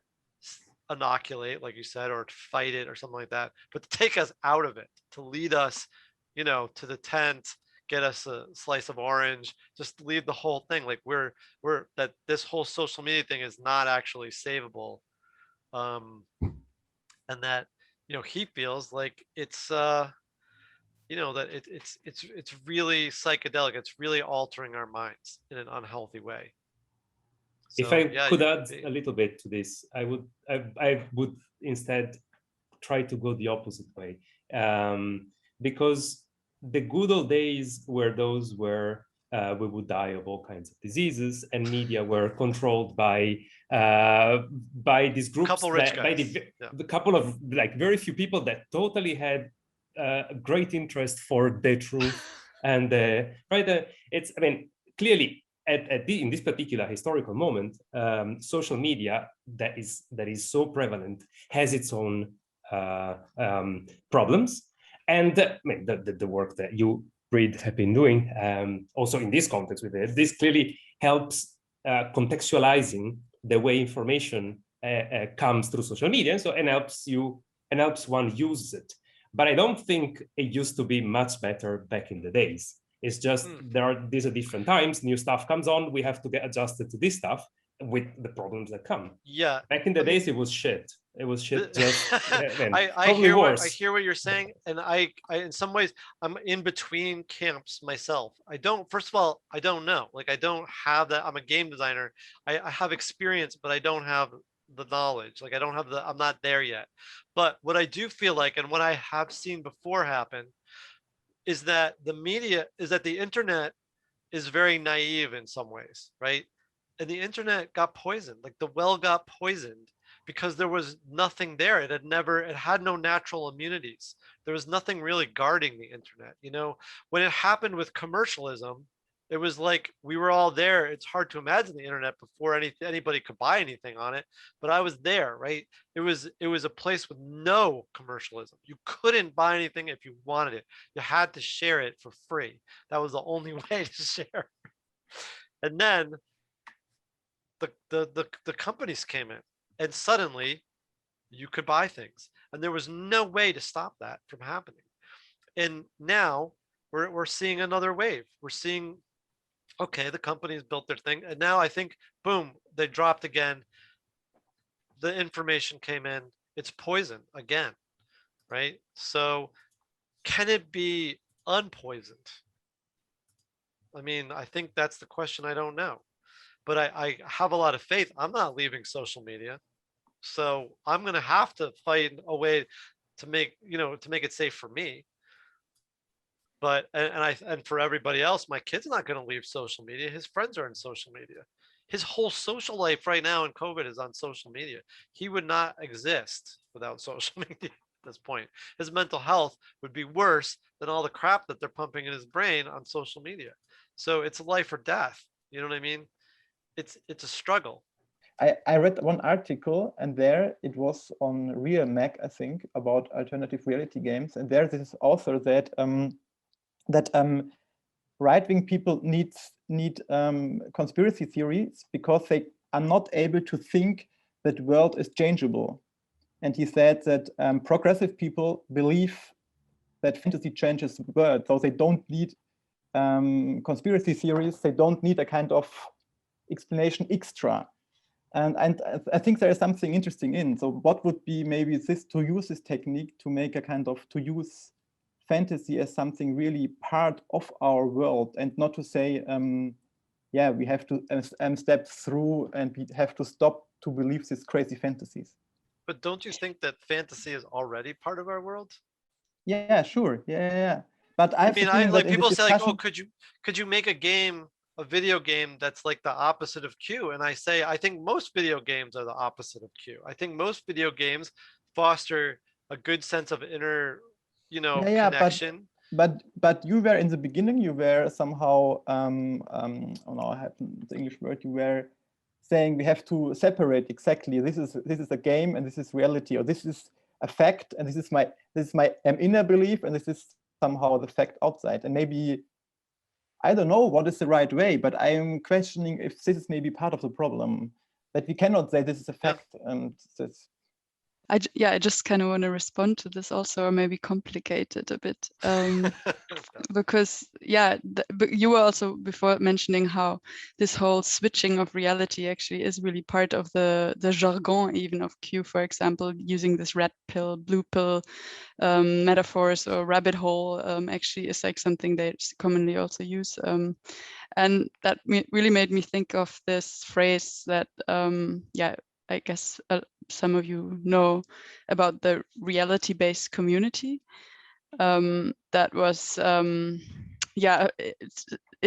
inoculate, like you said, or to fight it or something like that, but to take us out of it, to lead us, you know, to the tent, get us a slice of orange, just leave the whole thing. Like we're that this whole social media thing is not actually savable. And that, you know, he feels like it's you know, that it's really psychedelic. It's really altering our minds in an unhealthy way. So, if I could add be a little bit to this, I would instead try to go the opposite way, because the good old days were those where we would die of all kinds of diseases, and media were controlled by these groups, the couple of like very few people that totally had great interest for the truth. And it's, I mean, clearly in this particular historical moment, social media that is so prevalent has its own problems. And I mean, the work that you, Reid, have been doing also in this context with it, this clearly helps contextualizing the way information comes through social media, and helps one use it. But I don't think it used to be much better back in the days. It's just these are different times, new stuff comes on, we have to get adjusted to this stuff with the problems that come. Yeah. Back in the days, it was shit. It was shit. Just I hear what you're saying, and I in some ways I'm in between camps myself. First of all, I don't know. Like, I don't have that. I'm a game designer. I have experience, but I don't have the knowledge. Like, I'm not there yet. But what I do feel like, and what I have seen before happen, is that the internet is very naive in some ways, right? And the internet got poisoned. Like, the well got poisoned because there was nothing there. It had no natural immunities. There was nothing really guarding the internet. You know, when it happened with commercialism, it was like we were all there. It's hard to imagine the internet before anybody could buy anything on it, but I was there, right? It was a place with no commercialism. You couldn't buy anything if you wanted it. You had to share it for free. That was the only way to share. And then the companies came in, and suddenly you could buy things, and there was no way to stop that from happening. And now we're seeing another wave. We're seeing, okay, the companies built their thing, and now I think, boom, they dropped again. The information came in. It's poison again, right? So can it be unpoisoned? I mean, I think that's the question. I don't know. But I have a lot of faith. I'm not leaving social media. So I'm going to have to find a way to make it safe for me. But, and for everybody else, my kid's not going to leave social media. His friends are in social media. His whole social life right now in COVID is on social media. He would not exist without social media at this point. His mental health would be worse than all the crap that they're pumping in his brain on social media. So it's life or death. You know what I mean? It's a struggle. I read one article, and there it was on Real Mag, I think, about alternative reality games. And there this author said that right-wing people need conspiracy theories because they are not able to think that the world is changeable. And he said that progressive people believe that fantasy changes the world, so they don't need conspiracy theories. They don't need a kind of explanation extra. And I think there is something interesting in. So what would be maybe to use this technique to make a kind of, to use fantasy as something really part of our world, and not to say, yeah, we have to step through and we have to stop to believe these crazy fantasies. But don't you think that fantasy is already part of our world? Yeah, sure. Yeah. But I mean, like people say, like, oh, could you make a video game that's like the opposite of Q? And I say, I think most video games are the opposite of Q. I think most video games foster a good sense of inner, connection. But you were in the beginning, you were somehow, oh no, I have the English word, you were saying we have to separate exactly, this is a game and this is reality, or this is a fact and this is my inner belief and this is somehow the fact outside. And maybe, I don't know what is the right way, but I am questioning if this is maybe part of the problem, that we cannot say this is a fact and this. I just kind of want to respond to this also, or maybe complicate it a bit, because but you were also before mentioning how this whole switching of reality actually is really part of the jargon even of Q, for example, using this red pill, blue pill metaphors, or rabbit hole actually is like something they commonly also use, and that really made me think of this phrase that I guess some of you know about the reality-based community. That was,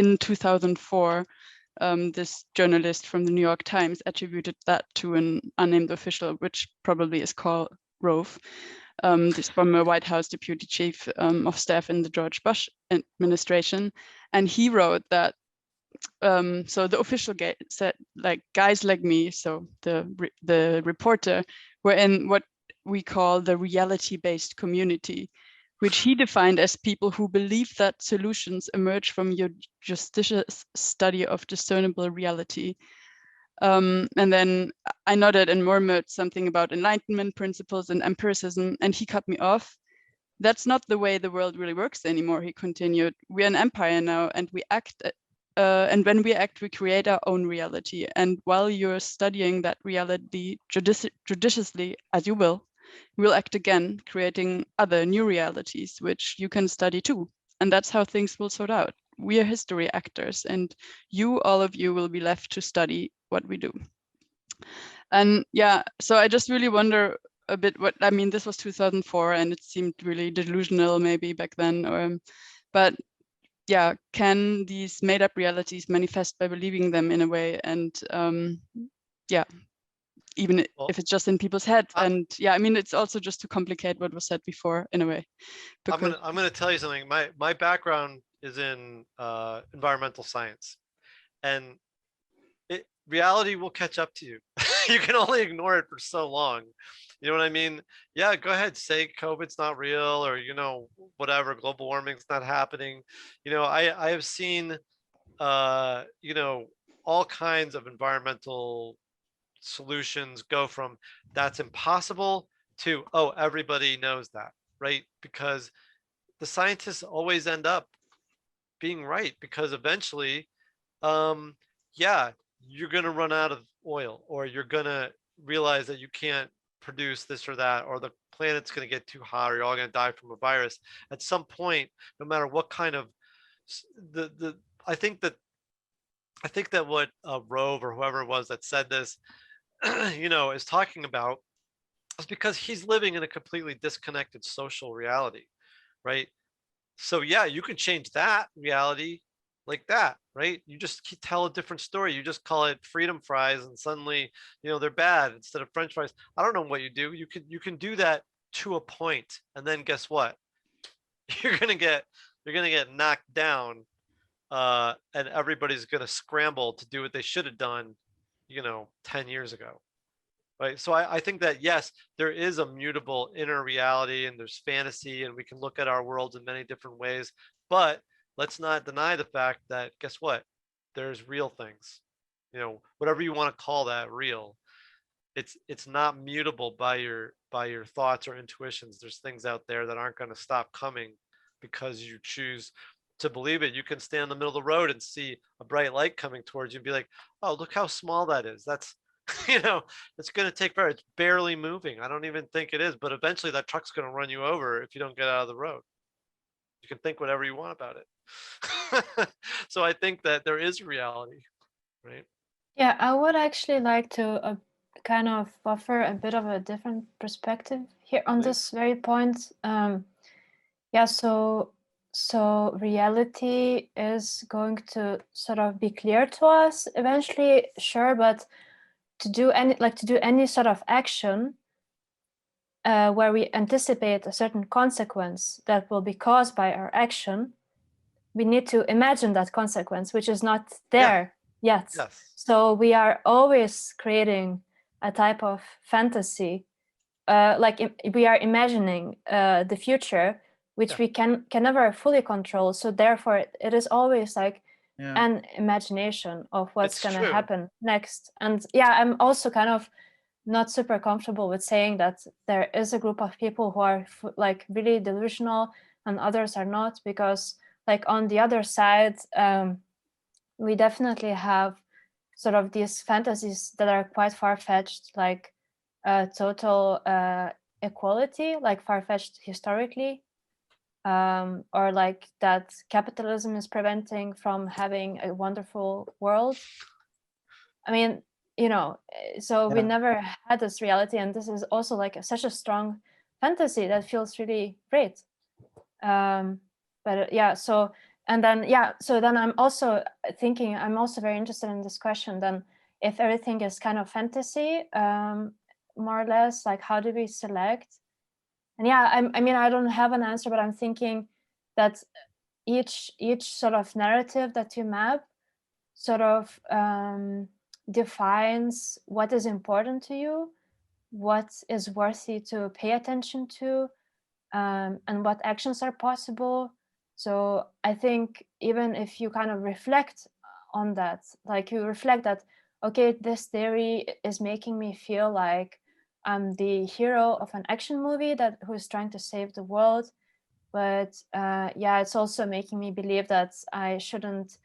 in 2004, this journalist from the New York Times attributed that to an unnamed official, which probably is called Rove. This former White House Deputy Chief of Staff in the George Bush administration. And he wrote that, so the official said, like, guys like me, so the reporter, were in what we call the reality-based community, which he defined as people who believe that solutions emerge from your justitious study of discernible reality. And then I nodded and murmured something about Enlightenment principles and empiricism, and he cut me off. That's not the way the world really works anymore, he continued. We're an empire now, and we act, and when we act, we create our own reality. And while you're studying that reality judiciously, as you will, we'll act again, creating other new realities, which you can study too. And that's how things will sort out. We are history actors, and you, all of you, will be left to study what we do. And yeah, so I just really wonder a bit what, I mean, this was 2004 and it seemed really delusional maybe back then, but yeah, can these made up realities manifest by believing them in a way? And yeah, even if it's just in people's heads. And yeah, I mean, it's also just to complicate what was said before in a way. I'm gonna tell you something. My background is in environmental science, and reality will catch up to you. You can only ignore it for so long. You know what I mean? Yeah, go ahead, say COVID's not real, or, you know, whatever, global warming's not happening. You know, I have seen, you know, all kinds of environmental solutions go from that's impossible to, oh, everybody knows that, right? Because the scientists always end up being right, because eventually, yeah, you're going to run out of oil, or you're going to realize that you can't produce this or that, or the planet's going to get too hot, or you're all going to die from a virus at some point, no matter what kind of I think that what Rove or whoever it was that said this, you know, is talking about is because he's living in a completely disconnected social reality, right? So yeah, you can change that reality like that, right? You just tell a different story. You just call it freedom fries, and suddenly, you know, they're bad instead of French fries. I don't know what you do. You can do that to a point, and then guess what? You're gonna get knocked down, and everybody's gonna scramble to do what they should have done, you know, 10 years ago. Right. So I think that, yes, there is a mutable inner reality, and there's fantasy, and we can look at our worlds in many different ways. But let's not deny the fact that, guess what? There's real things, you know, whatever you want to call that real. It's not mutable by your thoughts or intuitions. There's things out there that aren't going to stop coming because you choose to believe it. You can stand in the middle of the road and see a bright light coming towards you and be like, oh, look how small that is. That's, you know, it's going to take forever. It's barely moving. I don't even think it is, but eventually that truck's going to run you over if you don't get out of the road. You can think whatever you want about it. So I think that there is reality, right? Yeah, I would actually like to kind of offer a bit of a different perspective here on this very point. Yeah, so reality is going to sort of be clear to us eventually, sure, but to do any sort of action where we anticipate a certain consequence that will be caused by our action, we need to imagine that consequence, which is not there yet. Yes. So we are always creating a type of fantasy, we are imagining the future, which we can never fully control. So therefore, it is always like an imagination of what's going to happen next. And yeah, I'm also kind of not super comfortable with saying that there is a group of people who are like really delusional and others are not, because like on the other side, we definitely have sort of these fantasies that are quite far-fetched, like total equality, like far-fetched historically, or like that capitalism is preventing from having a wonderful world. I mean, you know, so we never had this reality, and this is also like such a strong fantasy that feels really great. But yeah, so And then, yeah, so then I'm also thinking, I'm also very interested in this question then, if everything is kind of fantasy, more or less, like how do we select? And yeah, I mean, I don't have an answer, but I'm thinking that each sort of narrative that you map sort of defines what is important to you, what is worthy to pay attention to, and what actions are possible. So I think even if you kind of reflect on that, like you reflect that, okay, this theory is making me feel like I'm the hero of an action movie who is trying to save the world. But yeah, it's also making me believe that I shouldn't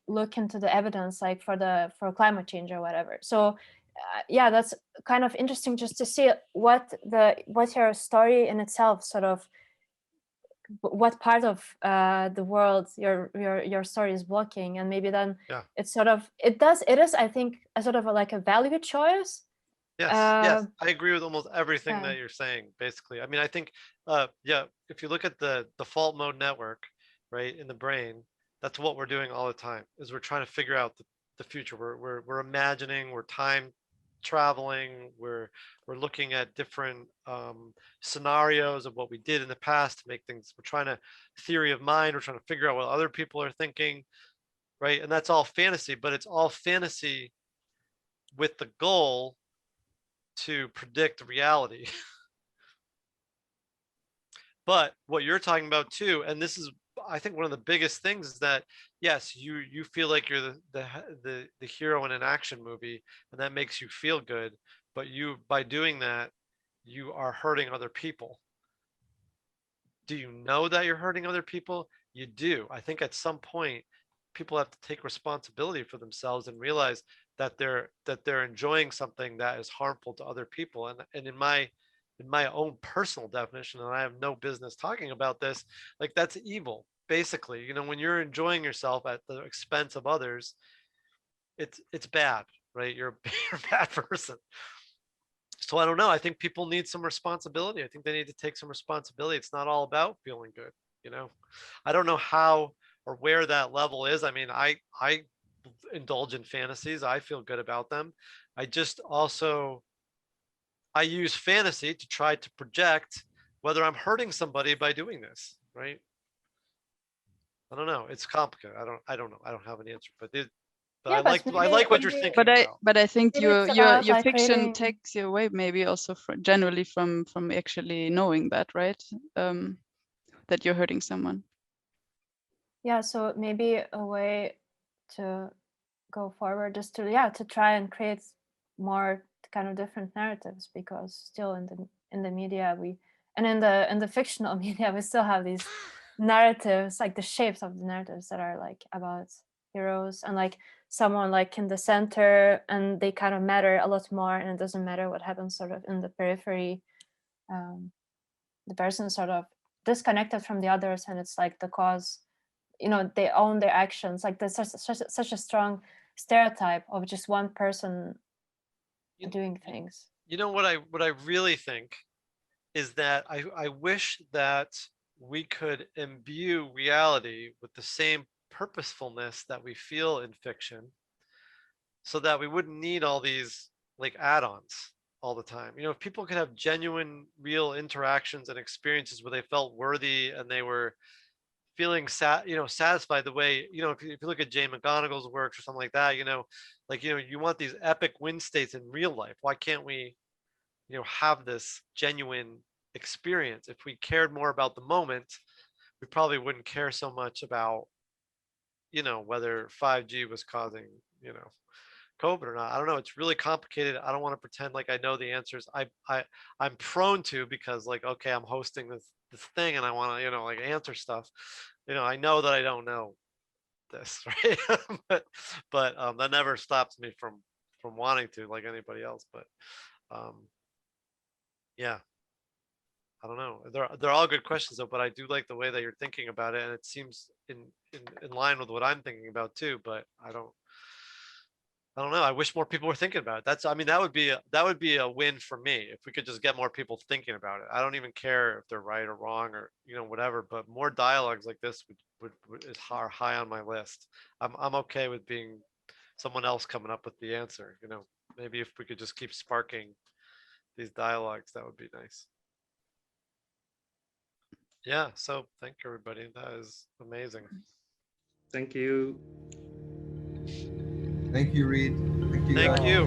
look into the evidence, like for climate change or whatever. So yeah, that's kind of interesting just to see what your story in itself sort of, what part of the world your story is blocking, and maybe then it's sort of it is I think a sort of like a value choice. Yes, I agree with almost everything that you're saying, basically. I mean, I think yeah, if you look at the default mode network, right, in the brain, that's what we're doing all the time, is we're trying to figure out the future. We're imagining, we're time traveling, we're looking at different scenarios of what we did in the past to make things, we're trying to theory of mind, we're trying to figure out what other people are thinking, right? And that's all fantasy, but it's all fantasy with the goal to predict reality. But what you're talking about too, and this is I think one of the biggest things, is that yes, you feel like you're the hero in an action movie, and that makes you feel good, but by doing that, you are hurting other people. Do you know that you're hurting other people? You do. I think at some point people have to take responsibility for themselves and realize that they're enjoying something that is harmful to other people. And in my own personal definition, and I have no business talking about this, like that's evil. Basically, you know, when you're enjoying yourself at the expense of others, it's bad, right? You're a bad person. So I don't know. I think people need some responsibility. I think they need to take some responsibility. It's not all about feeling good, you know. I don't know how or where that level is. I mean, I indulge in fantasies. I feel good about them. I just also I use fantasy to try to project whether I'm hurting somebody by doing this, right? I don't know. It's complicated. I don't know. I don't have an answer, but I like what you're thinking about. But I think your like fiction creating... takes you away maybe also generally from actually knowing that, right? That you're hurting someone. Yeah, so maybe a way to go forward is to try and create more kind of different narratives, because still in the media in the fictional media we still have these narratives, like the shapes of the narratives that are like about heroes and like someone like in the center, and they kind of matter a lot more, and it doesn't matter what happens sort of in the periphery. The person is sort of disconnected from the others, and it's like the cause, you know, they own their actions. Like there's such a strong stereotype of just one person doing things. You know what I really think is that I wish that we could imbue reality with the same purposefulness that we feel in fiction, so that we wouldn't need all these like add-ons all the time. You know, if people could have genuine, real interactions and experiences where they felt worthy and they were feeling satisfied the way, you know, if you look at Jane McGonigal's works or something like that, you know, like, you know, you want these epic win states in real life. Why can't we, you know, have this genuine experience? If we cared more about the moment, we probably wouldn't care so much about, you know, whether 5G was causing, you know, COVID or not. I don't know. It's really complicated. I don't want to pretend like I know the answers. I'm prone to, because like, okay, I'm hosting this thing and I want to, you know, like answer stuff. You know, I know that I don't know this, right? but that never stops me from wanting to, like anybody else. But yeah, I don't know. They're all good questions though, but I do like the way that you're thinking about it, and it seems in line with what I'm thinking about too. But I don't. I don't know. I wish more people were thinking about it. That's, I mean, that would be a win for me if we could just get more people thinking about it. I don't even care if they're right or wrong or, you know, whatever, but more dialogues like this is high on my list. I'm okay with being someone else coming up with the answer. You know, maybe if we could just keep sparking these dialogues, that would be nice. Yeah. So thank you, everybody. That is amazing. Thank you. Thank you, Reed. Thank you. Thank you.